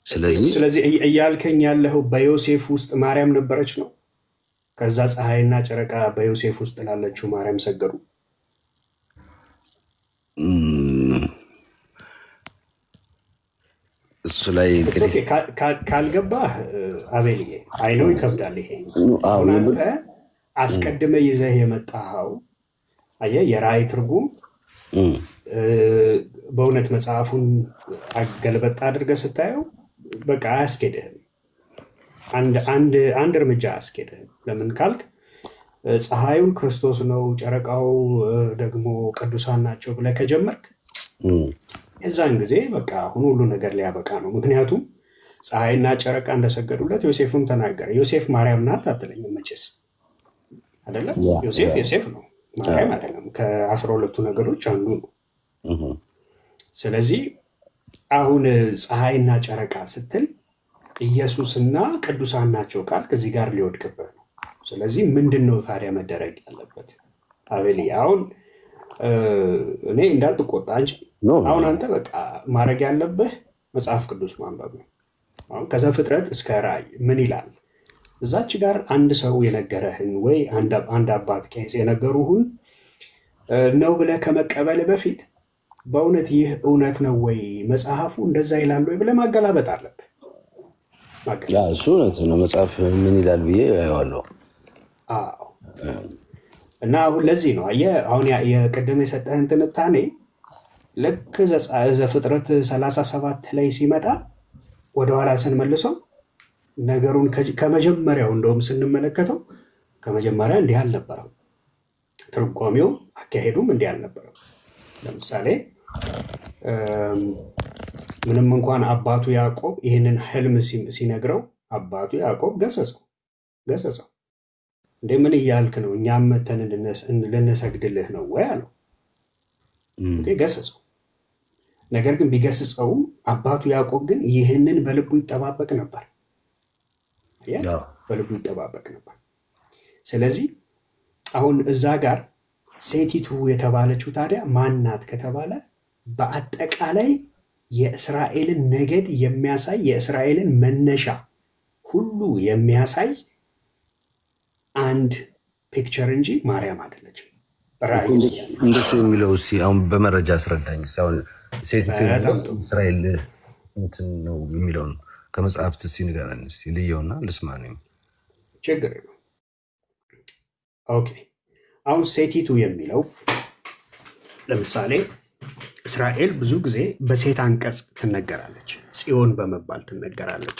ስለዚህ እያልከኝ ያለኸው በዮሴፍ ውስጥ ማርያም ነበረች ነው? ከዛ ፀሐይና ጨረቃ በዮሴፍ ውስጥ ላለችው ማርያም ሰገዱ? እሱ ላይ እንግዲህ ካልገባህ አቤልዬ አይነው ይከብዳል። ይሄ አንተ አስቀድመ ይዘህ የመጣኸው አየህ የራእይ ትርጉም በእውነት መጽሐፉን አገልበጣ አድርገህ ስታየው በቃ አያስኬድህም። አንድ እርምጃ አያስኬድህም። ለምን ካልክ ፀሐዩን ክርስቶስ ነው ጨረቃው ደግሞ ቅዱሳን ናቸው ብለህ ከጀመርክ የዛን ጊዜ በቃ አሁን ሁሉ ነገር ሊያበቃ ነው። ምክንያቱም ፀሐይና ጨረቃ እንደሰገዱለት ዮሴፍም ተናገረ። ዮሴፍ ማርያም ናት አትለኝም መቼስ አይደለም? ዮሴፍ ነው ማርያም አይደለም። ከ12ቱ ነገዶች አንዱ ነው። ስለዚህ አሁን ፀሐይና ጨረቃ ስትል ኢየሱስና ቅዱሳን ናቸው ካልክ እዚህ ጋር ሊወድቅብህ ነው። ስለዚህ ምንድን ነው ታዲያ መደረግ ያለበት? አቤል አሁን እኔ እንዳትቆጣ እንጂ አሁን አንተ በቃ ማድረግ ያለብህ መጽሐፍ ቅዱስ ማንበብ ነው። አሁን ከዘፍጥረት እስከ ራእይ ምን ይላል? እዛች ጋር አንድ ሰው የነገረህን ወይ አንድ አባት ቄስ የነገሩህን ነው ብለህ ከመቀበል በፊት በእውነት ይህ እውነት ነው ወይ መጽሐፉ እንደዛ ይላል ወይ ብለህ ማገላበጥ አለብህ። እሱ እውነት ነው። መጽሐፍ ምን ይላል ብዬ ያየዋለሁ። እና አሁን ለዚህ ነው አየህ አሁን የቅድም የሰጠህን ትንታኔ ልክ ዘፍጥረት 37 ላይ ሲመጣ ወደኋላ ስንመልሰው ነገሩን ከመጀመሪያው እንደውም ስንመለከተው ከመጀመሪያ እንዲህ አልነበረም። ትርጓሜው አካሄዱም እንዲህ አልነበረም። ለምሳሌ ምንም እንኳን አባቱ ያዕቆብ ይህንን ህልም ሲነግረው አባቱ ያዕቆብ ገሰጸው። እንደምን እያልክ ነው? እኛም መተን ልንሰግድልህ ነው ወይ አለው። ገሰጸው። ነገር ግን ቢገስጸውም አባቱ ያዕቆብ ግን ይህንን በልቡ ይጠባበቅ ነበር። በልቡ ይጠባበቅ ነበር። ስለዚህ አሁን እዛ ጋር ሴቲቱ የተባለችው ታዲያ ማናት ከተባለ በአጠቃላይ የእስራኤልን ነገድ የሚያሳይ የእስራኤልን መነሻ ሁሉ የሚያሳይ አንድ ፒክቸር እንጂ ማርያም አይደለችም። ራእይ እንደሱ የሚለው እስኪ አሁን በመረጃ አስረዳኝ። አሁን ሴቲቱ እስራኤል እንትን ነው የሚለው ነው ከመጽሐፍት እስኪ ንገረን እስኪ ልየውና ልስማ ነው። ችግር የለውም። ኦኬ አሁን ሴቲቱ የሚለው ለምሳሌ እስራኤል ብዙ ጊዜ በሴት አንቀጽ ትነገራለች፣ ጽዮን በመባል ትነገራለች፣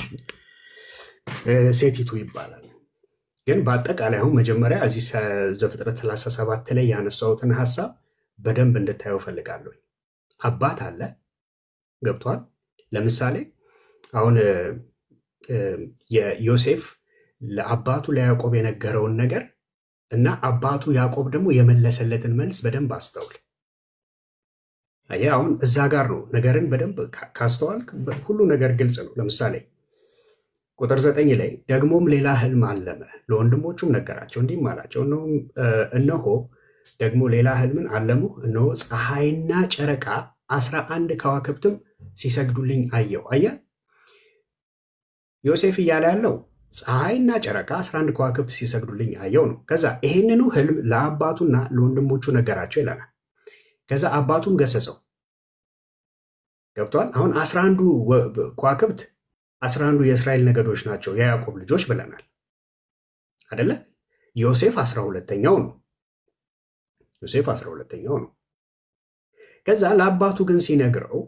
ሴቲቱ ይባላል። ግን በአጠቃላይ አሁን መጀመሪያ እዚህ ዘፍጥረት 37 ላይ ያነሳሁትን ሐሳብ በደንብ እንድታየው ፈልጋለሁ። አባት አለ፣ ገብቷል። ለምሳሌ አሁን የዮሴፍ ለአባቱ ለያዕቆብ የነገረውን ነገር እና አባቱ ያዕቆብ ደግሞ የመለሰለትን መልስ በደንብ አስተውል። አሁን እዛ ጋር ነው ነገርን በደንብ ካስተዋል ሁሉ ነገር ግልጽ ነው። ለምሳሌ ቁጥር 9 ላይ ደግሞም ሌላ ህልም አለመ፣ ለወንድሞቹም ነገራቸው፣ እንዲህም አላቸው፣ እነሆ ደግሞ ሌላ ህልምን አለሙ፣ እነሆ ፀሐይና ጨረቃ 11 ከዋክብትም ሲሰግዱልኝ አየሁ። አየህ ዮሴፍ እያለ ያለው ፀሐይና ጨረቃ 11 ከዋክብት ሲሰግዱልኝ አየው ነው። ከዛ ይሄንኑ ህልም ለአባቱና ለወንድሞቹ ነገራቸው ይላል። ከዛ አባቱም ገሰጸው። ገብቷል። አሁን 11 ከዋክብት 11 የእስራኤል ነገዶች ናቸው፣ የያዕቆብ ልጆች ብለናል አይደለ? ዮሴፍ 12ኛው ነው። ዮሴፍ 12ኛው ነው። ከዛ ለአባቱ ግን ሲነግረው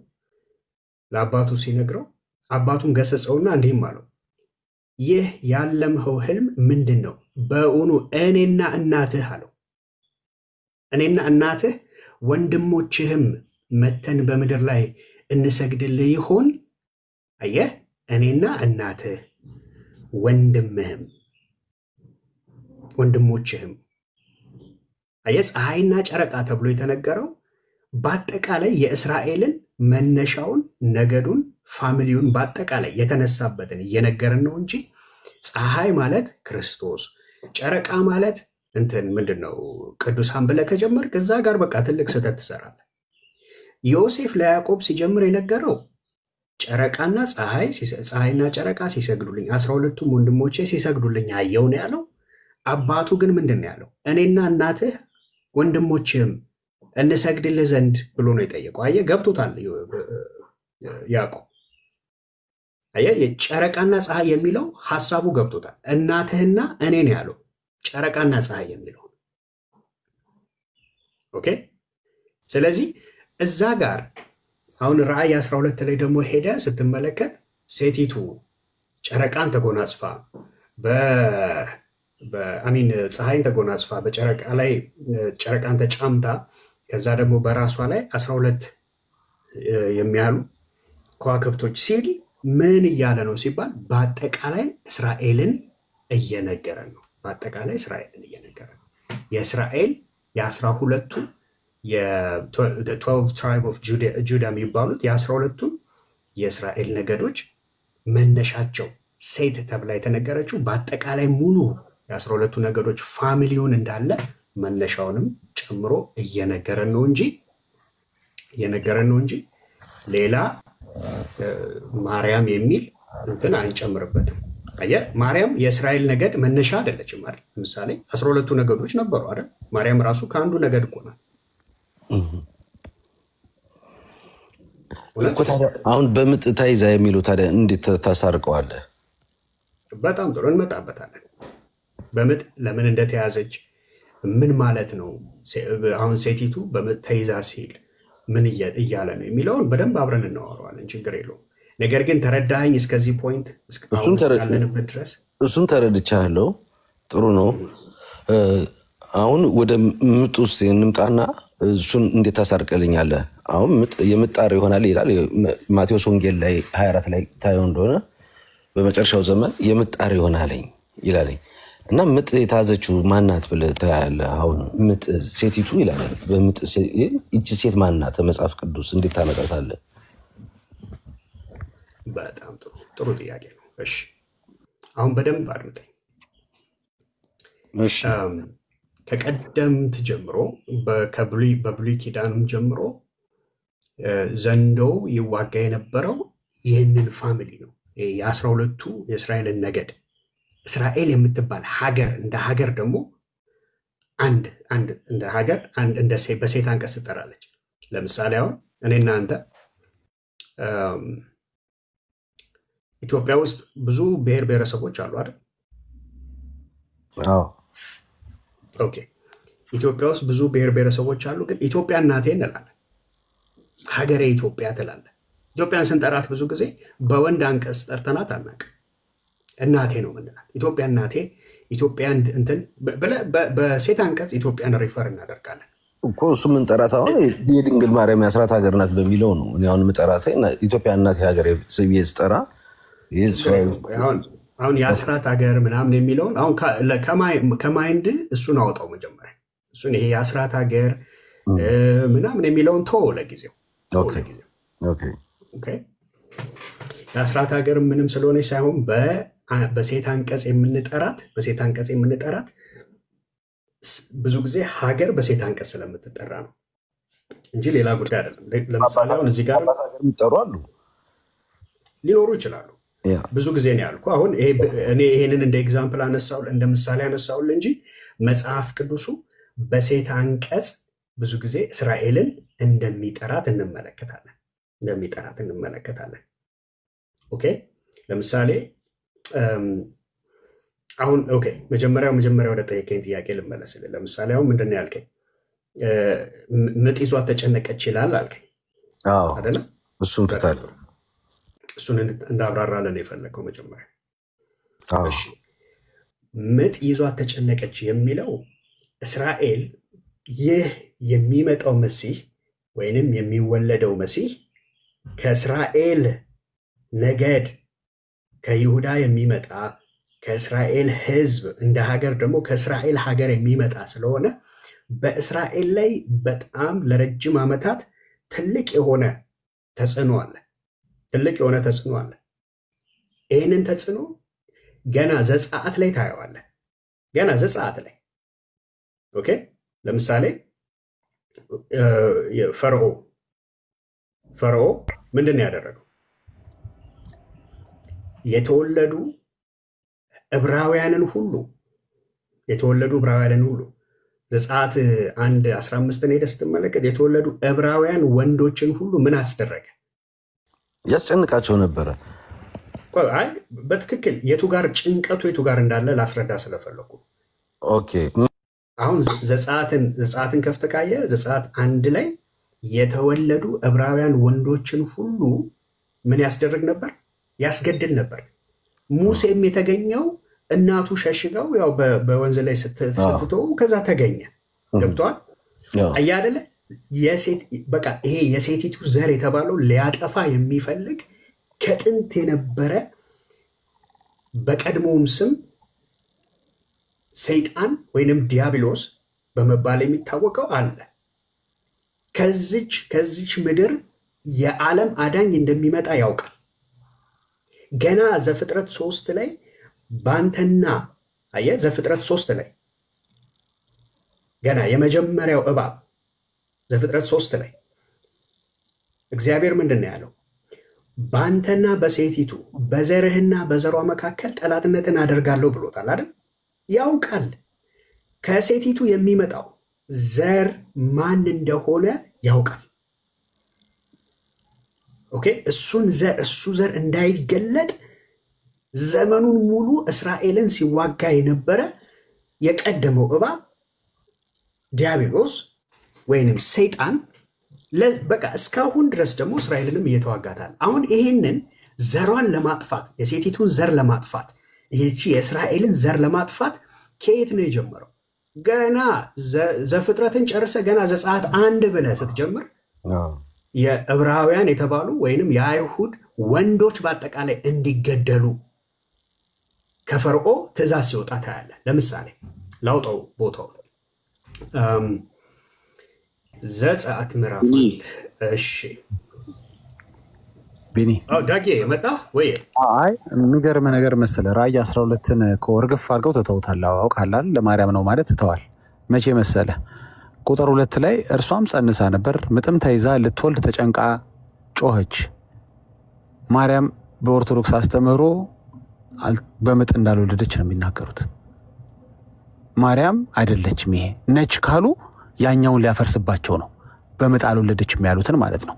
አባቱን ገሰጸውና እንዲህም አለው፣ ይህ ያለምኸው ህልም ምንድን ነው? በእውኑ እኔና እናትህ አለው፣ እኔና እናትህ ወንድሞችህም መተን በምድር ላይ እንሰግድልህ ይሆን? አየህ፣ እኔና እናትህ ወንድሞችህም። አየህ፣ ፀሐይና ጨረቃ ተብሎ የተነገረው በአጠቃላይ የእስራኤልን መነሻውን፣ ነገዱን፣ ፋሚሊውን በአጠቃላይ የተነሳበትን እየነገርን ነው እንጂ ፀሐይ ማለት ክርስቶስ፣ ጨረቃ ማለት እንትን ምንድነው ቅዱሳን ብለህ ከጀመርክ እዛ ጋር በቃ ትልቅ ስህተት ትሰራለህ። ዮሴፍ ለያዕቆብ ሲጀምር የነገረው ፀሐይና ጨረቃ ሲሰግዱልኝ 12ቱም ወንድሞቼ ሲሰግዱልኝ አየው ነው ያለው። አባቱ ግን ምንድን ነው ያለው? እኔና እናትህ ወንድሞችህም እንሰግድልህ ዘንድ ብሎ ነው የጠየቀው። አየህ፣ ገብቶታል ያዕቆብ። አየህ፣ የጨረቃና ፀሐይ የሚለው ሐሳቡ ገብቶታል። እናትህና እኔ ነው ያለው ጨረቃና ፀሐይ የሚለው። ኦኬ። ስለዚህ እዛ ጋር አሁን ራእይ 12 ላይ ደግሞ ሄደ ስትመለከት ሴቲቱ ጨረቃን ተጎናጽፋ ፀሐይን ተጎናጽፋ በጨረቃ ላይ ጨረቃን ተጫምታ ከዛ ደግሞ በራሷ ላይ 12 የሚያሉ ከዋክብቶች ሲል ምን እያለ ነው ሲባል በአጠቃላይ እስራኤልን እየነገረን ነው። በአጠቃላይ እስራኤልን እየነገረን ነው። የእስራኤል የ12ቱ የ12 ትራይብ ኦፍ ጁዳ የሚባሉት የ12ቱ የእስራኤል ነገዶች መነሻቸው ሴት ተብላ የተነገረችው በአጠቃላይ ሙሉ የ12ቱ ነገዶች ፋሚሊውን እንዳለ መነሻውንም ጨምሮ እየነገረን ነው እንጂ ሌላ ማርያም የሚል እንትን አንጨምርበትም። አየህ፣ ማርያም የእስራኤል ነገድ መነሻ አይደለችም አይደል? ለምሳሌ 12ቱ ነገዶች ነበሩ አይደል? ማርያም ራሱ ከአንዱ ነገድ እኮ ናት። አሁን በምጥ ተይዛ የሚሉ ታዲያ እንዴት ታሳርቀዋለህ? በጣም ጥሩ እንመጣበታለን። በምጥ ለምን እንደተያዘች ምን ማለት ነው? አሁን ሴቲቱ በምጥ ተይዛ ሲል ምን እያለ ነው የሚለውን በደንብ አብረን እናወራዋለን። ችግር የለውም። ነገር ግን ተረዳኸኝ? እስከዚህ ፖይንት እስካለንበት ድረስ እሱን ተረድቻለሁ። ጥሩ ነው። አሁን ወደ ምጥ ውስጥ እንምጣና እሱን እንዴት ታሳርቀልኛለህ? አሁን ምጥ የምጣር ይሆናል ይላል ማቴዎስ ወንጌል ላይ 24 ላይ ታየው እንደሆነ በመጨረሻው ዘመን የምጣር ይሆናልኝ ይላለኝ እና ምጥ የታዘችው ማናት ብለህ ታያለህ። አሁን ምጥ ሴቲቱ ይላል። በምጥ እቺ ሴት ማናት? መጽሐፍ ቅዱስ እንዴት ታመጣታለህ? በጣም ጥሩ ጥያቄ ነው። እሺ አሁን በደንብ አድምጠኝ። እሺ ከቀደምት ጀምሮ በብሉይ ኪዳንም ጀምሮ ዘንዶ ይዋጋ የነበረው ይህንን ፋሚሊ ነው። የ12ቱ የእስራኤልን ነገድ እስራኤል የምትባል ሀገር እንደ ሀገር ደግሞ አንድ እንደ ሀገር በሴት አንቀጽ ትጠራለች። ለምሳሌ አሁን እኔና አንተ ኢትዮጵያ ውስጥ ብዙ ብሔር ብሔረሰቦች አሉ አይደል? አዎ ኦኬ። ኢትዮጵያ ውስጥ ብዙ ብሔር ብሔረሰቦች አሉ፣ ግን ኢትዮጵያ እናቴ እንላለን። ሀገሬ ኢትዮጵያ ትላለህ። ኢትዮጵያን ስንጠራት ብዙ ጊዜ በወንድ አንቀጽ ጠርተናት አናውቅም። እናቴ ነው የምንላት። ኢትዮጵያ እናቴ፣ ኢትዮጵያን እንትን በሴት አንቀጽ ኢትዮጵያን ሪፈር እናደርጋለን እኮ። እሱ ምን ጠራት አሁን የድንግል ማርያም የአስራት ሀገር ናት በሚለው ነው። እኔ አሁን ምጠራት ኢትዮጵያ እናቴ ሀገር ስብዬ ስጠራ አሁን የአስራት ሀገር ምናምን የሚለውን አሁን ከማይንድ እሱን አወጣው መጀመሪያ። እሱን ይሄ የአስራት ሀገር ምናምን የሚለውን ቶ ለጊዜው የአስራት ሀገር ምንም ስለሆነ ሳይሆን በሴት አንቀጽ የምንጠራት ብዙ ጊዜ ሀገር በሴት አንቀጽ ስለምትጠራ ነው እንጂ ሌላ ጉዳይ አይደለም። ለምሳሌ አሁን እዚህ ጋር የሚጠሩ አሉ ሊኖሩ ይችላሉ። ብዙ ጊዜ ነው ያልኩ። አሁን እኔ ይሄንን እንደ ኤግዛምፕል አነሳው እንደ ምሳሌ አነሳውል እንጂ መጽሐፍ ቅዱሱ በሴት አንቀጽ ብዙ ጊዜ እስራኤልን እንደሚጠራት እንመለከታለን። ኦኬ ለምሳሌ አሁን ኦኬ መጀመሪያ ወደ ጠየቀኝ ጥያቄ ልመለስልህ። ለምሳሌ አሁን ምንድነው ያልከኝ? ምጥ ይዟት ተጨነቀች ይላል አልከኝ አይደለ? እሱን ፍታል። እሱን እንዳብራራለን የፈለከው መጀመሪያ። እሺ ምጥ ይዟት ተጨነቀች የሚለው እስራኤል ይህ የሚመጣው መሲህ ወይንም የሚወለደው መሲህ ከእስራኤል ነገድ ከይሁዳ የሚመጣ ከእስራኤል ሕዝብ እንደ ሀገር ደግሞ ከእስራኤል ሀገር የሚመጣ ስለሆነ በእስራኤል ላይ በጣም ለረጅም ዓመታት ትልቅ የሆነ ተጽዕኖ አለ። ይህንን ተጽዕኖ ገና ዘጸአት ላይ ታየዋለህ። ገና ዘጸአት ላይ ኦኬ። ለምሳሌ ፈርዖ ምንድን ነው ያደረገው? የተወለዱ ዕብራውያንን ሁሉ ዘጸአት 1:15 ሄደህ ስትመለከት የተወለዱ ዕብራውያን ወንዶችን ሁሉ ምን አስደረገ? ያስጨንቃቸው ነበረ። አይ በትክክል የቱ ጋር ጭንቀቱ የቱ ጋር እንዳለ ላስረዳ ስለፈለኩ። ኦኬ አሁን ዘጸአትን ከፍተህ ካየህ ዘጸአት 1 ላይ የተወለዱ ዕብራውያን ወንዶችን ሁሉ ምን ያስደርግ ነበር? ያስገድል ነበር። ሙሴም የተገኘው እናቱ ሸሽጋው ያው በወንዝ ላይ ስትተው ከዛ ተገኘ። ገብቷል? አያ አይደለ? በቃ ይሄ የሴቲቱ ዘር የተባለው ሊያጠፋ የሚፈልግ ከጥንት የነበረ በቀድሞውም ስም ሰይጣን ወይንም ዲያብሎስ በመባል የሚታወቀው አለ። ከዚች ምድር የዓለም አዳኝ እንደሚመጣ ያውቃል። ገና ዘፍጥረት 3 ላይ ባንተና ዘፍጥረት 3 ላይ ገና የመጀመሪያው እባብ ዘፍጥረት 3 ላይ እግዚአብሔር ምንድን ነው ያለው? ባንተና በሴቲቱ በዘርህና በዘሯ መካከል ጠላትነትን አደርጋለሁ ብሎታል አይደል? ያውቃል። ከሴቲቱ የሚመጣው ዘር ማን እንደሆነ ያውቃል። ኦኬ እሱ ዘር እንዳይገለጥ ዘመኑን ሙሉ እስራኤልን ሲዋጋ የነበረ የቀደመው እባብ ዲያብሎስ ወይንም ሰይጣን በቃ እስካሁን ድረስ ደግሞ እስራኤልንም እየተዋጋታል። አሁን ይሄንን ዘሯን ለማጥፋት የሴቲቱን ዘር ለማጥፋት ይህቺ የእስራኤልን ዘር ለማጥፋት ከየት ነው የጀመረው? ገና ዘፍጥረትን ጨርሰ ገና ዘጸአት 1 ብለህ ስትጀምር የዕብራውያን የተባሉ ወይንም የአይሁድ ወንዶች በአጠቃላይ እንዲገደሉ ከፈርዖ ትእዛዝ ሲወጣ ታያለህ። ለምሳሌ ላውጣው ቦታው ዘጸአት ምዕራፍ 1 እሺ ቢኒ ዳጌ መጣ ወይ? አይ የሚገርም ነገር መሰለ። ራእይ 12ን ከወርግፍ አድርገው ተተውታል። አውቃለሁ ለማርያም ነው ማለት ተተዋል። መቼ መሰለ? ቁጥር 2 ላይ እርሷም ጸንሳ ነበር ምጥም ተይዛ ልትወልድ ተጨንቃ ጮኸች። ማርያም በኦርቶዶክስ አስተምህሮ በምጥ እንዳልወለደች ነው የሚናገሩት። ማርያም አይደለችም ይሄ ነች ካሉ ያኛውን ሊያፈርስባቸው ነው በምጥ አልወለደችም ያሉትን ማለት ነው።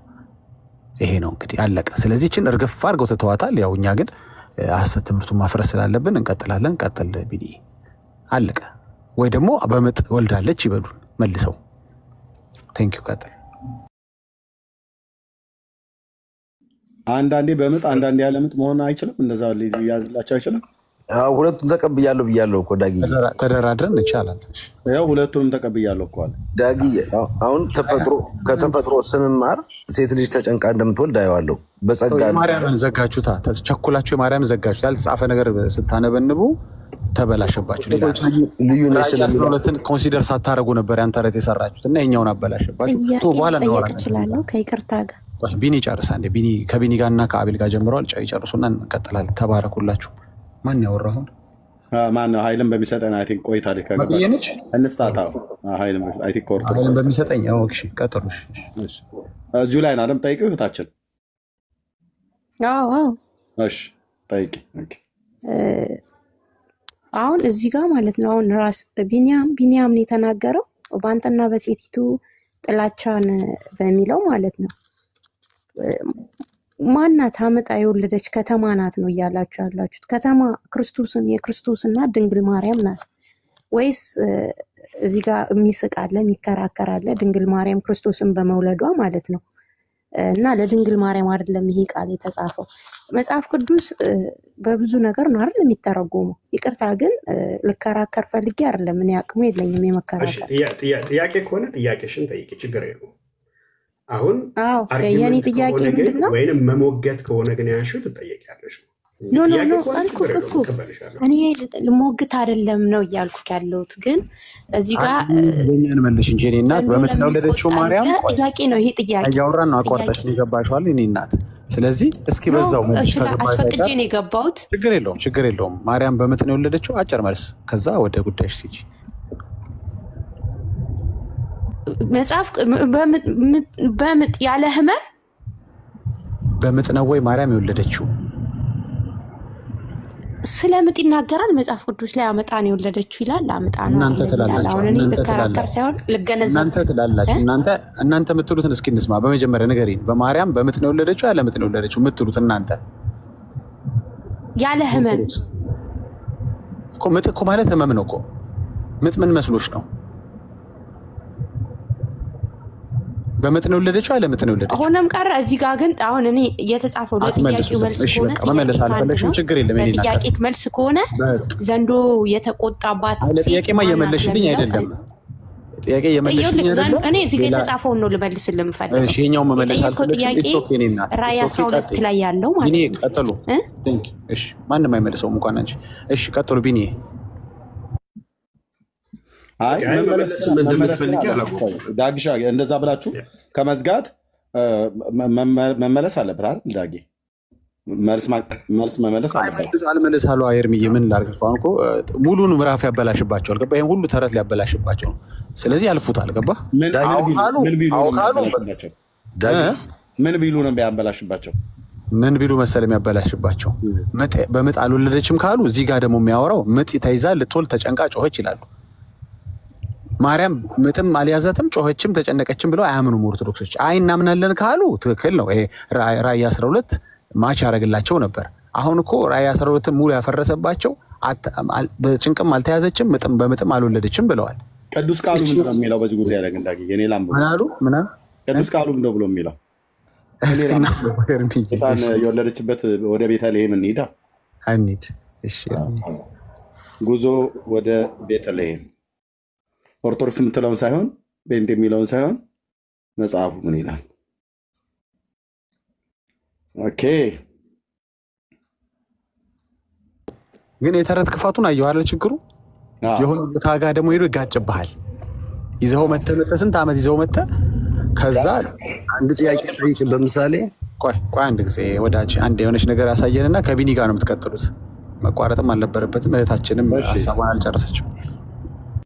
ይሄ ነው እንግዲህ አለቀ። ስለዚህ እቺን እርግፍ አድርገው ተተዋታል። ያው እኛ ግን ሐሰት ትምህርቱን ማፍረስ ስላለብን እንቀጥላለን። ቀጥል ቢዲ አለቀ። ወይ ደግሞ በምጥ ወልዳለች ይበሉን መልሰው። ቴንክ ዩ ቀጥል። አንዳንዴ በምጥ አንዳንዴ ያለ ምጥ መሆን አይችልም። እንደዛ ሊያዝላቸው አይችልም። ሁለቱን ተቀብያለሁ ብያለሁ እኮ ዳጊ። ተደራድረን ይቻላል። ያው ሁለቱንም ተቀብያለሁ እኮ አለ ዳጊ። አሁን ከተፈጥሮ ስንማር ሴት ልጅ ተጨንቃ እንደምትወልድ አየዋለሁ። በጸጋ ማርያምን ዘጋችሁታ። ተቸኩላችሁ ማርያምን ዘጋችሁታ። ያልተጻፈ ነገር ስታነበንቡ ተበላሸባችሁ። ልዩ ነሽ ስለዚህ ኮንሲደር ሳታረጉ ነበር ያን ተረት የሰራችሁት እና የኛውን አበላሸባችሁ። በኋላ ነው እችላለሁ ከይቅርታ ጋር ቢኒ ጨርሳ እንደ ቢኒ ከቢኒ ጋርና ከአቤል ጋር ጀምረዋል። ይጨርሱና እንቀጥላለን። ተባረኩላችሁ። ማን ያወራው? ማን ነው? ኃይልን በሚሰጠኝ አይ ቲንክ ቆይታ በየነች እንስጣታው ኃይልን አይ ቲንክ ኮርቶ ኃይልን በሚሰጠኝ ኦኬ። ቀጥሉሽ። እዚሁ ላይ ነው አይደል? ጠይቂው እህታችን። አዎ እሺ ጠይቂ። ኦኬ አሁን እዚህ ጋር ማለት ነው አሁን ራስ ቢኒያም ነው የተናገረው በአንተና በሴቲቱ ጥላቻን በሚለው ማለት ነው። ማናት አመጣ የወለደች ከተማ ናት ነው እያላችሁ ያላችሁት? ከተማ የክርስቶስና ድንግል ማርያም ናት ወይስ እዚህ ጋር የሚስቃለ የሚከራከራለ ድንግል ማርያም ክርስቶስን በመውለዷ ማለት ነው? እና ለድንግል ማርያም አይደለም ይሄ ቃል የተጻፈው። መጽሐፍ ቅዱስ በብዙ ነገር ነው አይደል የሚተረጎመው። ይቅርታ ግን ልከራከር ፈልጌ አይደለም፣ እኔ አቅሙ የለኝም የመከራከር። ጥያቄ ከሆነ ጥያቄሽን ጠይቂ፣ ችግር የለውም። አሁን የኔ ጥያቄ ምንድነው? ወይንም መሞገት ከሆነ ግን ያንሺው ትጠየቂያለሽ። ኖ አልኩህ እኮ እኔ ልሞግት አይደለም ነው እያልኩ ያለሁት። ግን እዚህ ጋር ለኛን መልሽ እንጂ እኔ እናት በመተወለደችው ማርያም ጥያቄ ነው ይሄ ጥያቄ። ያወራን ነው አቋርጠሽ ይገባሻል እኔ እናት። ስለዚህ እስኪ በዛው መልሽ አስፈቅጄ ነው የገባሁት። ችግር የለውም። ማርያም በምጥ ነው የወለደችው። አጭር መልስ፣ ከዛ ወደ ጉዳይሽ ሲጂ። መጽሐፍ በምጥ ያለ ህመም በምጥ ነው ወይ ማርያም የወለደችው? ስለምጥ ይናገራል መጽሐፍ ቅዱስ ላይ። አመጣ ነው የወለደችው ይላል። አመጣ ነው ይላል። አሁን እኔ ልከራከር ሳይሆን ልገነዘብ። እናንተ ትላላችሁ። እናንተ የምትሉትን እስኪ እንስማ። በመጀመሪያ ንገሪኝ። በማርያም በምጥ ነው የወለደችው ያለ ምጥ ነው የወለደችው የምትሉት እናንተ? ያለ ህመም እኮ። ምጥ እኮ ማለት ህመም ነው እኮ። ምጥ ምን መስሎሽ ነው? በምጥ ነው የወለደችው ያለ ምጥ ነው የወለደችው? ሆነም ቀረ እዚህ ጋር ግን አሁን እኔ የተጻፈው ለጥያቄው መልስ ከሆነ መመለስ አልፈለግሽም፣ ችግር የለም። እኔ ጥያቄ መልስ ከሆነ ዘንዶ የተቆጣባት ሴት ጥያቄማ እየመለሽልኝ አይደለም። ጥያቄ እየመለሽልኝ አይደለም። እኔ እዚህ ጋር የተጻፈውን ነው ልመልስልህ የምፈልገው። እሺ ይሄኛው መመለስ አልፈለግሽም። ኢትስ ኦኬ። እኔ እናት ራዕይ 12 ላይ ያለው ማለት ነው። ቢኒ ቀጥሉ። እሺ ማንም አይመልሰውም እንኳን አንቺ። እሺ ቀጥሉ ቢኒ። አይ ዳግሻ እንደዛ ብላችሁ ከመዝጋት መመለስ አለበት አይደል? ዳጊ መልስ መመለስ አለበት። አልመለስ አሉ አይርምዬ ምን ላድርግ? አሁን እኮ ሙሉን ምዕራፍ ያበላሽባቸዋል። ገባ? ይሄን ሁሉ ተረት ሊያበላሽባቸው ነው። ስለዚህ ያልፉታል። ገባ? ምን ቢሉ ነው የሚያበላሽባቸው? ምን ቢሉ መሰለ የሚያበላሽባቸው? በምጥ አልወለደችም ካሉ እዚህ ጋር ደግሞ የሚያወራው ምጥ ተይዛ ልትወልድ ተጨንቃ ጮኸች ይላሉ። ማርያም ምጥም አልያዛትም ጮኸችም ተጨነቀችም ብለው አያምኑም ኦርቶዶክሶች። አይ እናምናለን ካሉ ትክክል ነው። ይሄ ራዕይ 12 ማች ያደርግላቸው ነበር። አሁን እኮ ራዕይ 12 ሙሉ ያፈረሰባቸው በጭንቅም አልተያዘችም በምጥም አልወለደችም ብለዋል። ቅዱስ ቃሉ ምን ነው የሚለው በዚህ ጉዳይ ላይ? እንዳጊ የኔ ላምቦ ምን ቅዱስ ቃሉ ምን ነው ብሎ የሚለው? የወለደችበት ወደ ቤተልሔም እንሂዳ። እሺ ጉዞ ወደ ቤተልሔም ኦርቶዶክስ የምትለውን ሳይሆን ቤንት የሚለውን ሳይሆን መጽሐፉ ምን ይላል? ኦኬ ግን የተረት ክፋቱን አየሁ አይደል? ችግሩ የሆነ ቦታ ጋር ደግሞ ሄዶ ይጋጭብሃል። ይዘው መተ ስንት ዓመት ይዘው መተ። ከዛ አንድ ጥያቄ ጠይቅ። በምሳሌ ቆይ አንድ ጊዜ ወዳጅ አንድ የሆነች ነገር ያሳየንና ከቢኒ ጋር ነው የምትቀጥሉት። መቋረጥም አልነበረበትም። እህታችንም ሀሳቧን አልጨረሰችም።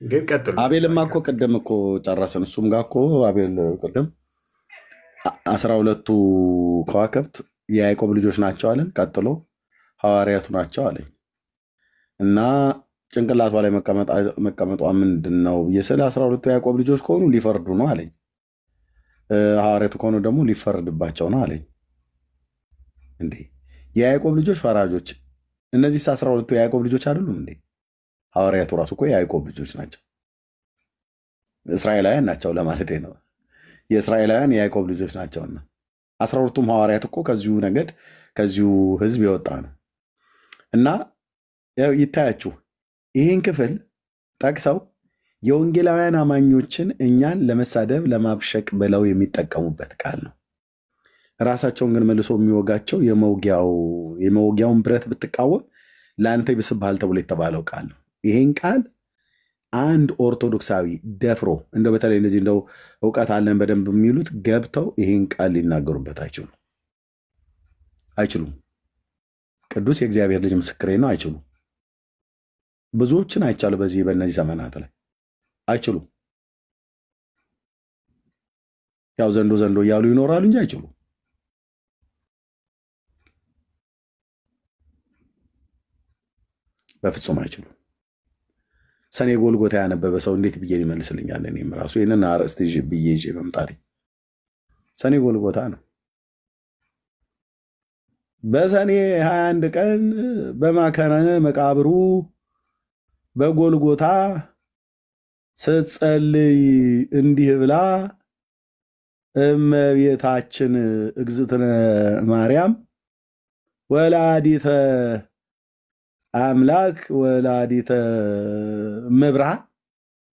ግን ቀጥሉ። አቤልማ እኮ ቅድም እኮ ጨረስን። እሱም ጋር እኮ አቤል ቅድም 12ቱ ከዋክብት የያዕቆብ ልጆች ናቸው አለን። ቀጥሎ ሐዋርያቱ ናቸው አለኝ እና ጭንቅላቷ ላይ መቀመጧ ምንድን ነው? የስለ 12ቱ የያዕቆብ ልጆች ከሆኑ ሊፈርዱ ነው አለኝ። ሐዋርያቱ ከሆኑ ደግሞ ሊፈርድባቸው ነው አለኝ። እንዴ የያዕቆብ ልጆች ፈራጆች፣ እነዚህ 12ቱ የያዕቆብ ልጆች አይደሉም እንዴ? ሐዋርያቱ ራሱ እኮ የያዕቆብ ልጆች ናቸው፣ እስራኤላውያን ናቸው ለማለቴ ነው። የእስራኤላውያን የያዕቆብ ልጆች ናቸውና 12ቱም ሐዋርያት እኮ ከዚሁ ነገድ ከዚሁ ሕዝብ የወጣ ነው እና ያው ይታያችሁ ይህን ክፍል ጠቅሰው የወንጌላውያን አማኞችን እኛን ለመሳደብ ለማብሸቅ ብለው የሚጠቀሙበት ቃል ነው። ራሳቸውን ግን መልሶ የሚወጋቸው የመውጊያውን ብረት ብትቃወም ለአንተ ይብስብሃል ተብሎ የተባለው ቃል ነው። ይህን ቃል አንድ ኦርቶዶክሳዊ ደፍሮ እንደው በተለይ እነዚህ እንደው እውቀት አለን በደንብ የሚሉት ገብተው ይህን ቃል ሊናገሩበት አይችሉም። ቅዱስ የእግዚአብሔር ልጅ ምስክሬ ነው፣ አይችሉም። ብዙዎችን አይቻሉ በእነዚህ ዘመናት ላይ አይችሉም። ያው ዘንዶ እያሉ ይኖራሉ እንጂ አይችሉም። በፍጹም አይችሉም። ሰኔ ጎልጎታ ያነበበ ሰው እንዴት ብዬ ይመልስልኛል? እኔም ራሱ ይህንን አርዕስት ብዬ መምጣቴ ሰኔ ጎልጎታ ነው። በሰኔ 21 ቀን በማከነ መቃብሩ በጎልጎታ ስትጸልይ እንዲህ ብላ እመቤታችን እግዝእትነ ማርያም ወላዲተ አምላክ ወላዲተ መብርሃን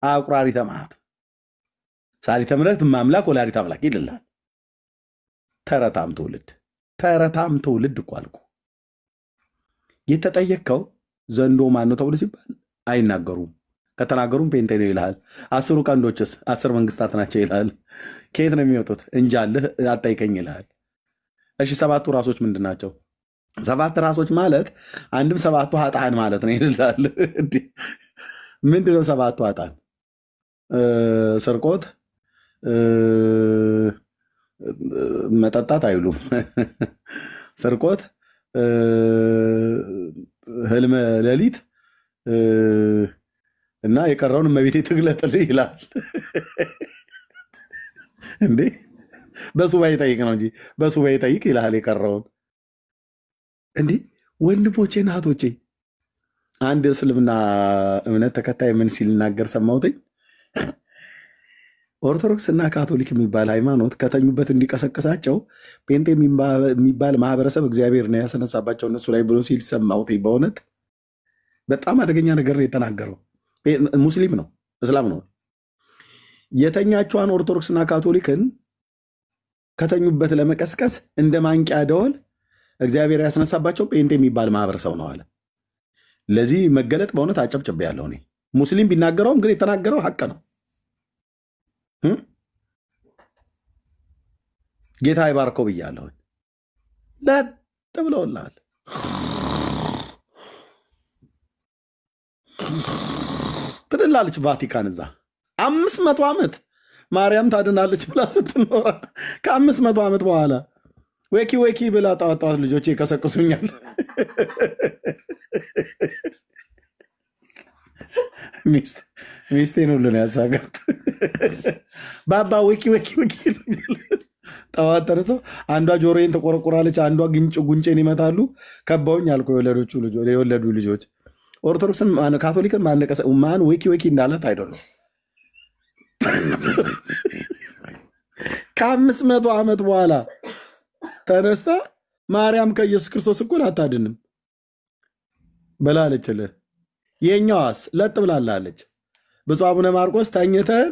አቁራሪተ መዓት ሳሊተ ምሕረት ማምላክ ወላዲተ አምላክ ይልላል። ተረታም ትውልድ እኮ አልኩ። የተጠየቀው ዘንዶ ማን ነው ተብሎ ሲባል አይናገሩም። ከተናገሩም ፔንቴ ነው ይልሃል። 10 ቀንዶችስ 10 መንግስታት ናቸው ይልሃል። ከየት ነው የሚወጡት? እንጃልህ አጠይቀኝ ይልሃል። እሺ 7ቱ ራሶች ምንድን ናቸው? 7 ራሶች ማለት አንድም 7ቱ ኃጥአን ማለት ነው ይልሃል። ምንድን ነው 7ቱ ኃጥአን? ስርቆት፣ መጠጣት አይሉም። ስርቆት፣ ህልመ ሌሊት እና የቀረውን እመቤቴ ትግለጥልህ ይላል። እንዴ በሱባኤ ጠይቅ ነው እንጂ በሱባኤ ጠይቅ ይልሃል የቀረውን። እንዴ ወንድሞቼ እናቶቼ፣ አንድ እስልምና እምነት ተከታይ ምን ሲል ናገር ሰማሁትኝ። ኦርቶዶክስ እና ካቶሊክ የሚባል ሃይማኖት ከተኙበት እንዲቀሰቅሳቸው ጴንጤ የሚባል ማህበረሰብ እግዚአብሔር ነው ያስነሳባቸው እነሱ ላይ ብሎ ሲል ሰማሁት። በእውነት በጣም አደገኛ ነገር ነው የተናገረው። ሙስሊም ነው፣ እስላም ነው። የተኛቿን ኦርቶዶክስና ካቶሊክን ከተኙበት ለመቀስቀስ እንደ ማንቂያ ደወል እግዚአብሔር ያስነሳባቸው ጴንጤ የሚባል ማህበረሰብ ነው አለ። ለዚህ መገለጥ በእውነት አጨብጭቤ ያለው እኔ። ሙስሊም ቢናገረውም ግን የተናገረው ሐቅ ነው። ጌታ ይባርከው ብያለሁ። ለጥ ብለውልሃል። ትልላለች ቫቲካን እዛ 500 ዓመት ማርያም ታድናለች ብላ ስትኖራ ከ500 ዓመት በኋላ ወኪ ብላ ጠዋት ልጆች ይቀሰቅሱኛል። ሚስቴን ሁሉ ነው ያሳጋት። ባባ ወኪ ጠዋት ተነስተው አንዷ ጆሮዬን ተቆረቁራለች፣ አንዷ ጉንጬን ይመታሉ። ከባውኝ አልኩ የወለዱ ልጆች። ኦርቶዶክስን ካቶሊክን ማነቀሰ ማን ወኪ እንዳላት አይደለም። ከ500 ዓመት በኋላ ተነስታ ማርያም ከኢየሱስ ክርስቶስ እኩል አታድንም በላለችልህ። የኛዋስ ለጥ ብላላለች። ብፁዕ አቡነ ማርቆስ ተኝተን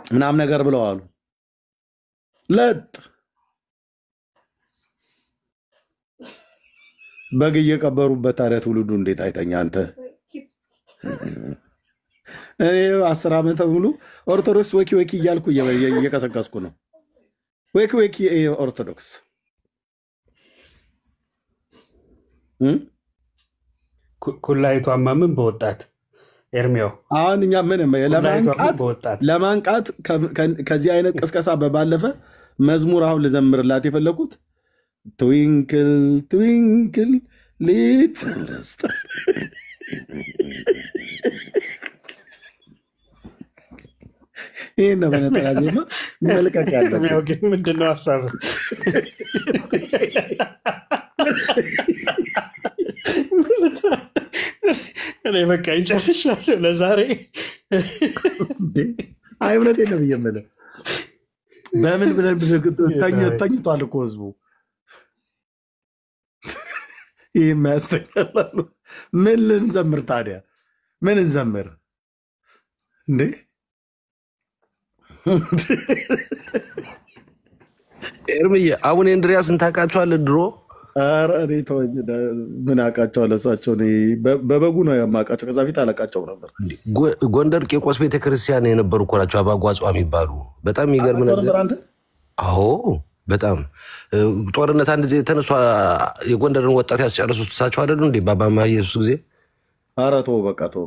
ምናም ነገር ብለዋሉ። ለጥ በግ እየቀበሩበት ታዲያ ትውልዱ እንዴት አይተኛ? አንተ እኔ 10 ዓመት ሙሉ ኦርቶዶክስ ወኪ እያልኩ እየቀሰቀስኩ ነው። ወኪ ኦርቶዶክስ ኩላይቷማ ምን በወጣት ኤርሚያው አሁን እኛ ምንም ለማንቃት ከዚህ አይነት ቅስቀሳ በባለፈ መዝሙር አሁን ልዘምርላት የፈለኩት ትዊንክል ትዊንክል ሊትል ስታር ይሄን በነጠላ ዜማ መልቀቅ ያለው ኤርሚያው ግን ምንድነው ሐሳብ እኔ በቃ ይጨርሻለሁ ለዛሬ አይ እውነቴን ነው የምልህ በምን ብለን ተኝቷል እኮ ህዝቡ ይሄም ያስተካክላሉ ምን ልንዘምር ታዲያ ምን እንዘምር እንዴ ኤርሚዬ አቡነ እንድሪያስን ታውቃቸዋለህ ድሮ ኧረ እኔ ተወኝ ምን አውቃቸዋለሁ እሳቸው በበጉ ነው የማውቃቸው ከዛ ፊት አላውቃቸውም ነበር ጎንደር ቄቆስ ቤተክርስቲያን የነበሩ እኮ ናቸው አባጓጽዋ የሚባሉ በጣም የሚገርም ነገር አዎ በጣም ጦርነት አንድ ጊዜ ተነሷ የጎንደርን ወጣት ያስጨረሱት እሳቸው አይደሉ እንዴ ባባማ ኢየሱስ ጊዜ ኧረ ተው በቃ ተው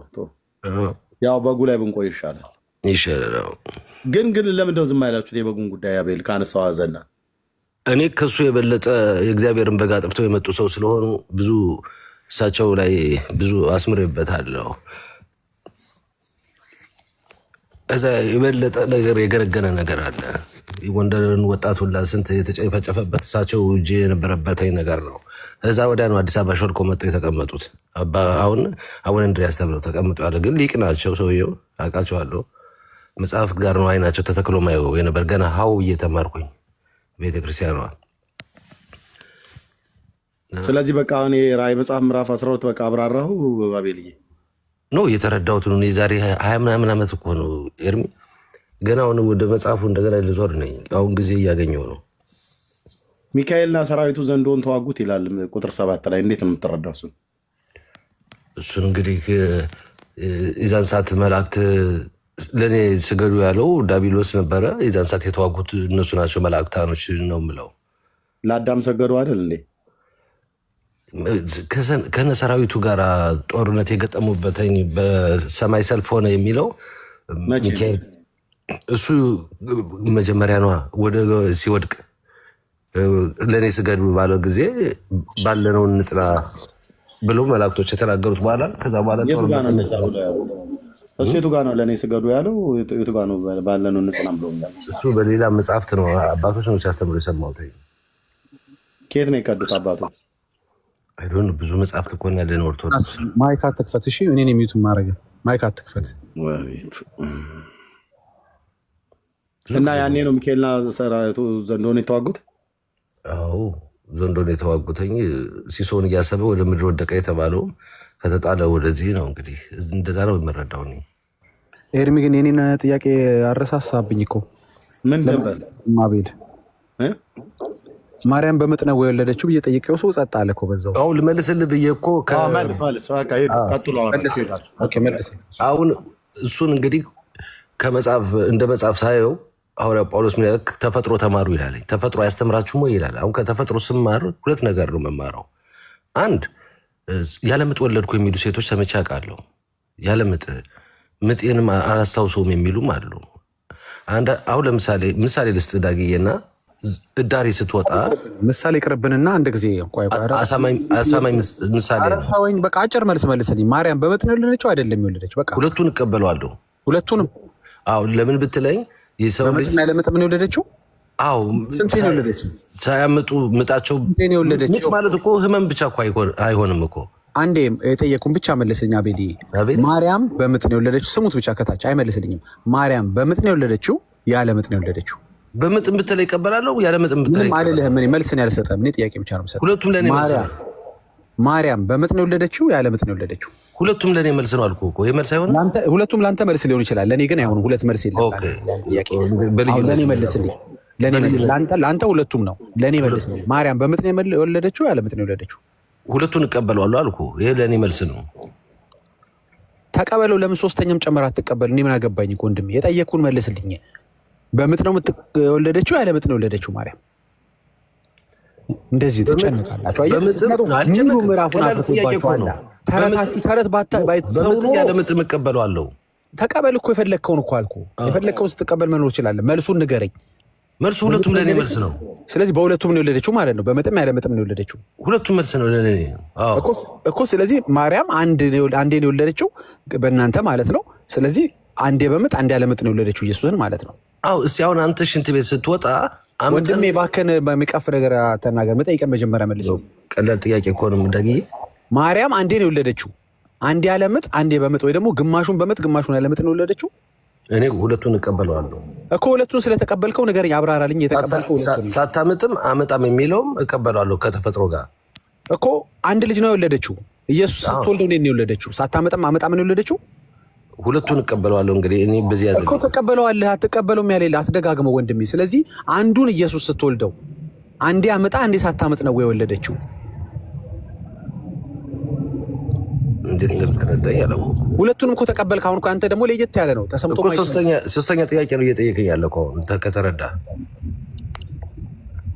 ያው በጉ ላይ ብንቆይ ይሻላል ግን ለምንድን ነው ዝም ያላችሁት የበጉን ጉዳይ አቤል ካነሳው አዘና እኔ ከሱ የበለጠ የእግዚአብሔርን በጋ ጠፍተው የመጡ ሰው ስለሆኑ ብዙ እሳቸው ላይ ብዙ አስምሬበታለሁ እዛ የበለጠ ነገር የገረገነ ነገር አለ የጎንደርን ወጣት ሁላ ስንት የተጨፈጨፈበት እሳቸው እጅ የነበረበት ነገር ነው እዛ ወዲያ ነው አዲስ አበባ ሾልኮ መጥተው የተቀመጡት አሁን አቡነ እንድሪያስ ተብለው ተቀምጠዋል ግን ሊቅ ናቸው ሰውየው አውቃቸዋለሁ መጽሐፍ ጋር ነው አይናቸው ተተክሎ ማየው የነበር ገና ሀው እየተማርኩኝ ቤተክርስቲያኗ ስለዚህ በቃ አሁን የራእይ መጽሐፍ ምዕራፍ 12 በቃ አብራራሁ አቤልዬ ነው የተረዳሁት ነው የዛሬ 20 ምናምን ዓመት እኮ ነው ኤርሚ ገና አሁን ወደ መጽሐፉ እንደገና ልዞር ነኝ አሁን ጊዜ እያገኘው ነው ሚካኤልና ሰራዊቱ ዘንዶን ተዋጉት ይላል ቁጥር 7 ላይ እንዴት ነው የምትረዳው እሱን እንግዲህ የዛን ሰዓት መላእክት ለኔ ስገዱ ያለው ዳቢሎስ ነበረ የዛን ሰዓት የተዋጉት እነሱ ናቸው መላእክታኖች ነው የምለው ለአዳም ሰገዱ አይደል እንዴ ከነ ሰራዊቱ ጋር ጦርነት የገጠሙበትኝ በሰማይ ሰልፍ ሆነ የሚለው ሚካኤል እሱ መጀመሪያ ነው ወደ ሲወድቅ ለኔ ስገዱ ባለው ጊዜ ባለነው ንጽራ ብሎ መላእክቶች የተናገሩት በኋላ ከዛ በኋላ ጦርነት እሱ የቱ ጋር ነው ለኔ ስገዱ ያለው የቱ ጋር ነው ባለነው ንጽናም ብሎ እሱ በሌላ መጽሐፍት ነው አባቶች ነው ሲያስተምሩ የሰማሁት ከየት ነው የቀዱት አባቶች አይዶን ብዙ መጽሐፍት እኮ ነው ያለን ኦርቶዶክስ ማይክ አትክፈት እሺ እኔ ነኝ ሚዩት ማድረግ ማይክ አትክፈት እና ያኔ ነው ሚካኤልና ሰራዊቱ ዘንዶን የተዋጉት አዎ ዘንዶን የተዋጉትኝ ሲሶን እያሰበ ወደ ምድር ወደቀ የተባለው ከተጣለ ወደዚህ ነው እንግዲህ እንደዛ ነው የምረዳው ነው ኤርሚ ግን የኔን ጥያቄ አረሳሳብኝ እኮ ምን ነበር ማቤል ማርያም በምጥ ነው የወለደችው እየጠየቀው ሰው ጸጥ አለ እኮ በዛው አሁን ልመልስልህ ብዬ እኮ መልስ በቃ ቀጥሎ መልስ አሁን እሱን እንግዲህ ከመጽሐፍ እንደ መጽሐፍ ሳየው ሐዋርያው ጳውሎስ ምን ያለ ተፈጥሮ ተማሩ ይላል ተፈጥሮ ያስተምራችሁ ሞ ይላል አሁን ከተፈጥሮ ስማር ሁለት ነገር ነው መማረው አንድ ያለምጥ ወለድኩ የሚሉ ሴቶች ሰምቼ አውቃለሁ ያለምጥ ምጤንም አላስታውሰውም የሚሉም አሉ አንድ አሁን ምሳሌ ልስጥ ዳግዬና እዳሪ ስትወጣ ምሳሌ ቅርብንና አንድ ጊዜ ቆይ አሳማኝ ምሳሌ አራሳውኝ በቃ አጭር መልስ መልስልኝ ማርያም በምጥ ነው የወለደችው አይደለም የወለደችው በቃ ሁለቱን እቀበለዋለሁ ሁለቱንም አዎ ለምን ብትለኝ የሰው ልጅ ያለምጥ ነው የወለደችው አዎ ስንት ነው የወለደችው ሳያምጡ ምጣቸው ምጥ ማለት እኮ ህመም ብቻ እኮ አይሆንም እኮ አንዴ የጠየቁን ብቻ መልስልኝ አቤዲ ማርያም በምጥ ነው የወለደችው ስሙት ብቻ ከታች አይመልስልኝም ማርያም በምጥ ነው የወለደችው ያለምጥ ነው የወለደችው በምጥ ብትለይ ይቀበላለሁ ያለምጥ ብትለይ አይደለም እኔ መልስን ያልሰጠም እኔ ጥያቄ ብቻ ነው የምሰጠው ሁለቱም ለኔ መልስ ማርያም በምጥ ነው የወለደችው ያለምጥ ነው የወለደችው ሁለቱም ለኔ መልስ ነው አልኩ እኮ ይሄ መልስ አይሆንም አንተ ሁለቱም ላንተ መልስ ሊሆን ይችላል ለኔ ግን አይሆንም ሁለት መልስ የለም ኦኬ ለኔ መልስልኝ ለኔ መልስ ላንተ ሁለቱም ነው ለኔ መልስልኝ ማርያም በምጥ ነው የወለደችው ያለምጥ ነው የወለደችው ሁለቱን እቀበለዋለሁ አልኩ ይሄ ለኔ መልስ ነው ተቀበለው ለምን ሶስተኛም ጨመራ አትቀበል እኔ ምን አገባኝ እኮ ወንድሜ የጠየቁን መልስልኝ በምጥ ነው የወለደችው ያለምጥ ነው የወለደችው ማርያም እንደዚህ ተጨነቃላችሁ በምጥ አልጨነቅም ተረታችሁ ተረት ባይተሰሩ በምጥ ያለ ምጥ መቀበሏለሁ ተቀበል እኮ የፈለከውን እኮ አልኩ የፈለከውን ስትቀበል መኖር ይችላል መልሱን ንገረኝ መልሱ ሁለቱም ለኔ መልስ ነው ስለዚህ በሁለቱም ነው የወለደችው ማለት ነው በመጥም ያለ መጥም ነው የወለደችው ሁለቱም መልስ ነው ለኔ እኮ ስለዚህ ማርያም አንዴ ነው የወለደችው በእናንተ ማለት ነው ስለዚህ አንዴ በመጥ አንዴ ያለ መጥ ነው የወለደችው ኢየሱስን ማለት ነው እስቲ አሁን አንተ ሽንት ቤት ስትወጣ ወንድሜ ባከነ በሚቀፍ ነገር ተናገር መጠይቀን መጀመሪያ መልሰው ቀላል ጥያቄ እኮ ነው እንደጊ ማርያም አንዴ ነው የወለደችው አንዴ ያለ መጥ አንዴ በመጥ ወይ ደግሞ ግማሹን በመጥ ግማሹን ያለ መጥ ነው የወለደችው እኔ ሁለቱን እቀበለዋለሁ እኮ ሁለቱን ስለተቀበልከው ነገር ያብራራልኝ የተቀበልከው ሳታምጥም አመጣም የሚለውም እቀበለዋለሁ ከተፈጥሮ ጋር እኮ አንድ ልጅ ነው የወለደችው ኢየሱስ ስትወልደው ነው የወለደችው ሳታመጣም አመጣም ነው የወለደችው ሁለቱን እቀበለዋለሁ እንግዲህ እኔ በዚህ ያዘ እኮ ተቀበለዋለህ አትቀበለውም ያለለ አትደጋግመው ወንድሜ ስለዚህ አንዱን ኢየሱስ ስትወልደው አንዴ አመጣ አንዴ ሳታመጥ ነው የወለደችው እንዴት እንደተረዳ ያለው ሁለቱንም እኮ ተቀበልክ አሁን እኮ አንተ ደግሞ ለየት ያለ ነው ተሰምቶ እኮ ሶስተኛ ጥያቄ ነው እየጠየቀኝ ያለው እኮ ከተረዳ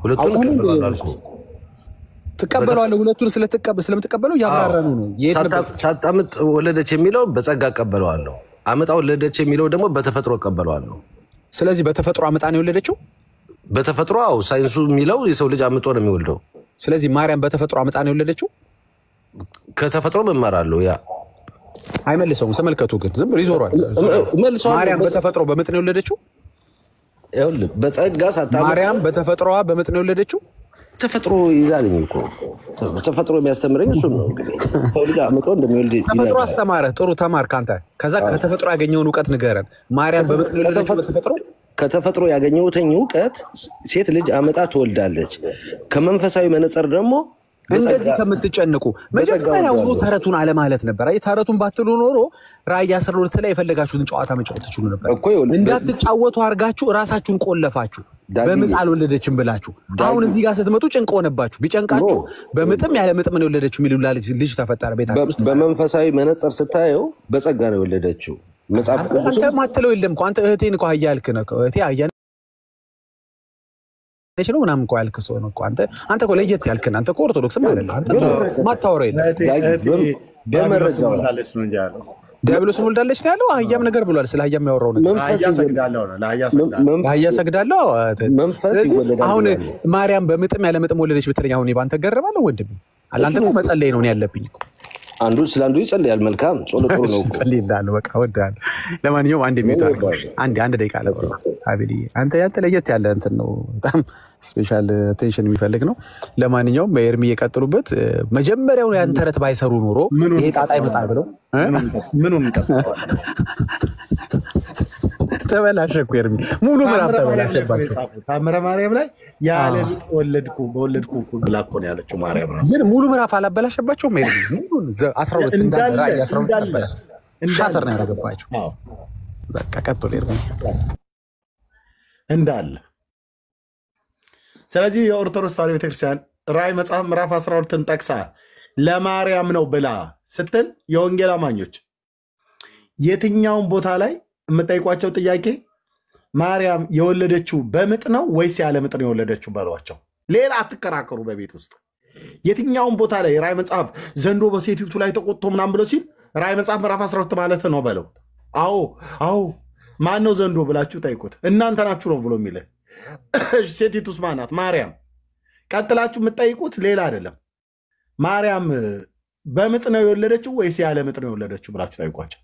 ሁለቱን እቀበላለሁ አልኩ ተቀበለዋለሁ ሁለቱን ስለምትቀበለው ያብራራኑ ነው ሳታምጥ ወለደች የሚለው በጸጋ እቀበለዋለሁ አመጣ ወለደች የሚለው ደግሞ በተፈጥሮ እቀበለዋለሁ ስለዚህ በተፈጥሮ አመጣ ነው የወለደችው በተፈጥሮ ሳይንሱ የሚለው የሰው ልጅ አምጦ ነው የሚወልደው ስለዚህ ማርያም በተፈጥሮ አመጣ ነው የወለደችው ከተፈጥሮ መማራለሁ ያ አይመልሰውም ተመልከቱ ግን ዝም ብሎ ይዞራል ማርያም በተፈጥሮ በምጥ ነው የወለደችው ይኸውልህ በጸጋ ሳታምጥ ማርያም በተፈጥሮዋ በምጥ ነው የወለደችው ተፈጥሮ ይዛልኝ እኮ ተፈጥሮ የሚያስተምረኝ እሱ ነው እንግዲህ ሰው ልጅ አመጣ እንደሚወልድ ተፈጥሮ አስተማረ ጥሩ ተማርክ አንተ ከዛ ከተፈጥሮ ያገኘውን ዕውቀት ንገረን ማርያም በምጥ ነው የወለደችው ከተፈጥሮ ያገኘሁትን ዕውቀት ሴት ልጅ አመጣ ትወልዳለች ከመንፈሳዊ መነጽር ደግሞ እንደዚህ ከምትጨነቁ መጀመሪያው ተረቱን አለ ማለት ነበር አይ ተረቱን ባትሉ ኖሮ ራእይ 12 ላይ የፈለጋችሁትን ጨዋታ መጫወት ትችሉ ነበር እንዳትጫወቱ አርጋችሁ ራሳችሁን ቆለፋችሁ በምጥ አልወለደችም ብላችሁ አሁን እዚህ ጋር ስትመጡ ጭንቅ ሆነባችሁ ቢጨንቃችሁ በምጥም ያለ ምጥም ነው የወለደችው የሚሉላ ልጅ ተፈጠረ ቤታችሁ ውስጥ በመንፈሳዊ መነጽር ስታየው በጸጋ ነው የወለደችው መጽሐፍ ቅዱስ አንተ ማትለው የለም እኮ አንተ እህቴን እኮ አያልክ ነው እህቴ አያ ነው ምናምን እኮ ያልክ ሰው ነው እኮ አንተ እኮ ለየት ያልክና አንተ እኮ ኦርቶዶክስም አይደለም አንተ ማታወራው የለም በመረጃው እንዳለች ነው እንጂ ያለው ዲያብሎስ ወልዳለች ነው ያለው አህያም ነገር ብሏል ስለ አህያም ያወራው ነገር አህያ ሰግዳለሁ ነው አህያ ሰግዳለሁ አሁን ማርያም በምጥም ያለ ምጥም ወለደች ብትለኝ አሁን ባንተ ገረባለሁ ወንድም አላንተ እኮ መጸለይ ነው ያለብኝ እኮ አንዱ ስላንዱ ይጸልያል መልካም ጸሎት ጥሩ ነው ጸልይ እንዳለ በቃ ወዳል ለማንኛውም አንድ የሚታርገሽ አንድ ደቂቃ ለቆ አቤሊ አንተ ያንተ ለየት ያለ እንትን ነው በጣም ስፔሻል አቴንሽን የሚፈልግ ነው ለማንኛውም በኤርሚ እየቀጥሉበት መጀመሪያው ያን ተረት ባይሰሩ ኖሮ ይሄ ጣጣ ይመጣል ብለው ምኑን እንቀጥላለን ተበላሸኩ ኤርሚ ሙሉ ምዕራፍ ተበላሸባቸው ታምረ ማርያም ላይ ያለ ልጅ በወለድኩ ብላ እኮ ነው ያለችው ማርያም ራሱ ግን ሙሉ ምዕራፍ አላበላሸባቸውም ኤርሚ 12 እንዳለ ራእይ 12 ነበር ሻተር ነው ያደረገባቸው በቃ ቀጥሎ ኤርሚ እንዳለ ስለዚህ የኦርቶዶክስ ተዋሕዶ ቤተክርስቲያን ራእይ መጽሐፍ ምዕራፍ 12ን ጠቅሳ ለማርያም ነው ብላ ስትል የወንጌል አማኞች የትኛውን ቦታ ላይ የምጠይቋቸው ጥያቄ ማርያም የወለደችው በምጥ ነው ወይስ ያለ ምጥ ነው የወለደችው በሏቸው ሌላ አትከራከሩ በቤት ውስጥ የትኛውን ቦታ ላይ ራእይ መጽሐፍ ዘንዶ በሴቲቱ ላይ ተቆጥቶ ምናምን ብሎ ሲል ራእይ መጽሐፍ ምዕራፍ 12 ማለት ነው በለው አዎ ማን ነው ዘንዶ ብላችሁ ጠይቁት እናንተ ናችሁ ነው ብሎ የሚልህ ሴቲቱስ ማናት ማርያም ቀጥላችሁ የምትጠይቁት ሌላ አይደለም ማርያም በምጥ ነው የወለደችው ወይስ ያለ ምጥ ነው የወለደችው ብላችሁ ጠይቋቸው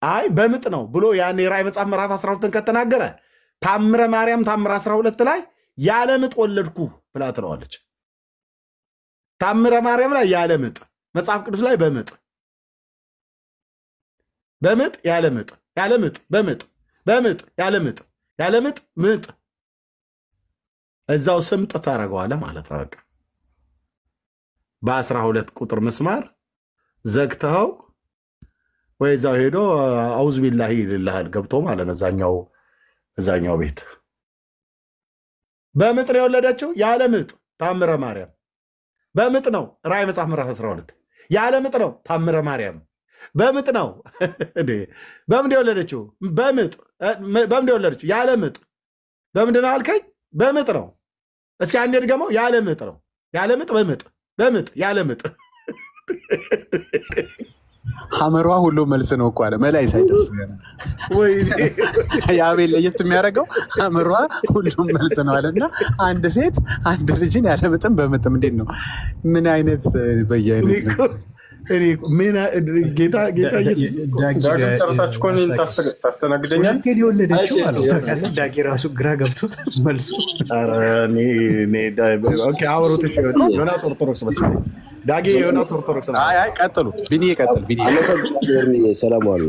አይ በምጥ ነው ብሎ ያን የራእይ መጽሐፍ ምዕራፍ 12ን ከተናገረ ታምረ ማርያም ታምረ 12 ላይ ያለ ምጥ ወለድኩ ብላ ትለዋለች ታምረ ማርያም ላይ ያለ ምጥ መጽሐፍ ቅዱስ ላይ በምጥ ያለ ምጥ በምጥ ያለ ምጥ ምጥ እዛው ስምጥ ታደርገዋለህ ማለት ነው በቃ በ12 ቁጥር መስማር ዘግተው ወይ እዛው ሄዶ አውዝ ቢላሂ ይልልሃል ገብቶ ማለት ነው እዛኛው ቤት በምጥ ነው የወለደችው ያለ ምጥ ታምረ ማርያም በምጥ ነው ራእይ መጽሐፍ ምዕራፍ 12 ያለ ምጥ ነው ታምረ ማርያም በምጥ ነው እንዴ በምንድን የወለደችው በምንድን የወለደችው ያለ ምጥ በምንድን ነው አልከኝ በምጥ ነው እስኪ አንዴ ድገመው ያለ ምጥ ነው ያለ ምጥ በምጥ ያለ ምጥ ሐመሯ ሁሉ መልስ ነው እኮ አለ መላይ ሳይደርስ ገና ወይ የአቤል ለየት የሚያደርገው ሐመሯ ሁሉም መልስ ነው አለና አንድ ሴት አንድ ልጅን ያለ ምጥም በምጥም እንዴት ነው? ምን አይነት በየአይነት ነው? እኔ ምን ጌታ ኢየሱስ ዳግም ጨርሳችሁ እኮ እኔን ታስተናግደኛል። ዳጌ የወለደችው ማለት ዳጌ ራሱ ግራ ገብቶት መልሱ ኦኬ አወሩት። እሺ ዮናስ ኦርቶዶክስ መሰለኝ ዳጌ ዮናስ ኦርቶዶክስ ነው። አይ ቀጥሉ ቢኒ ቀጥል ቢኒ ሰላም አሉ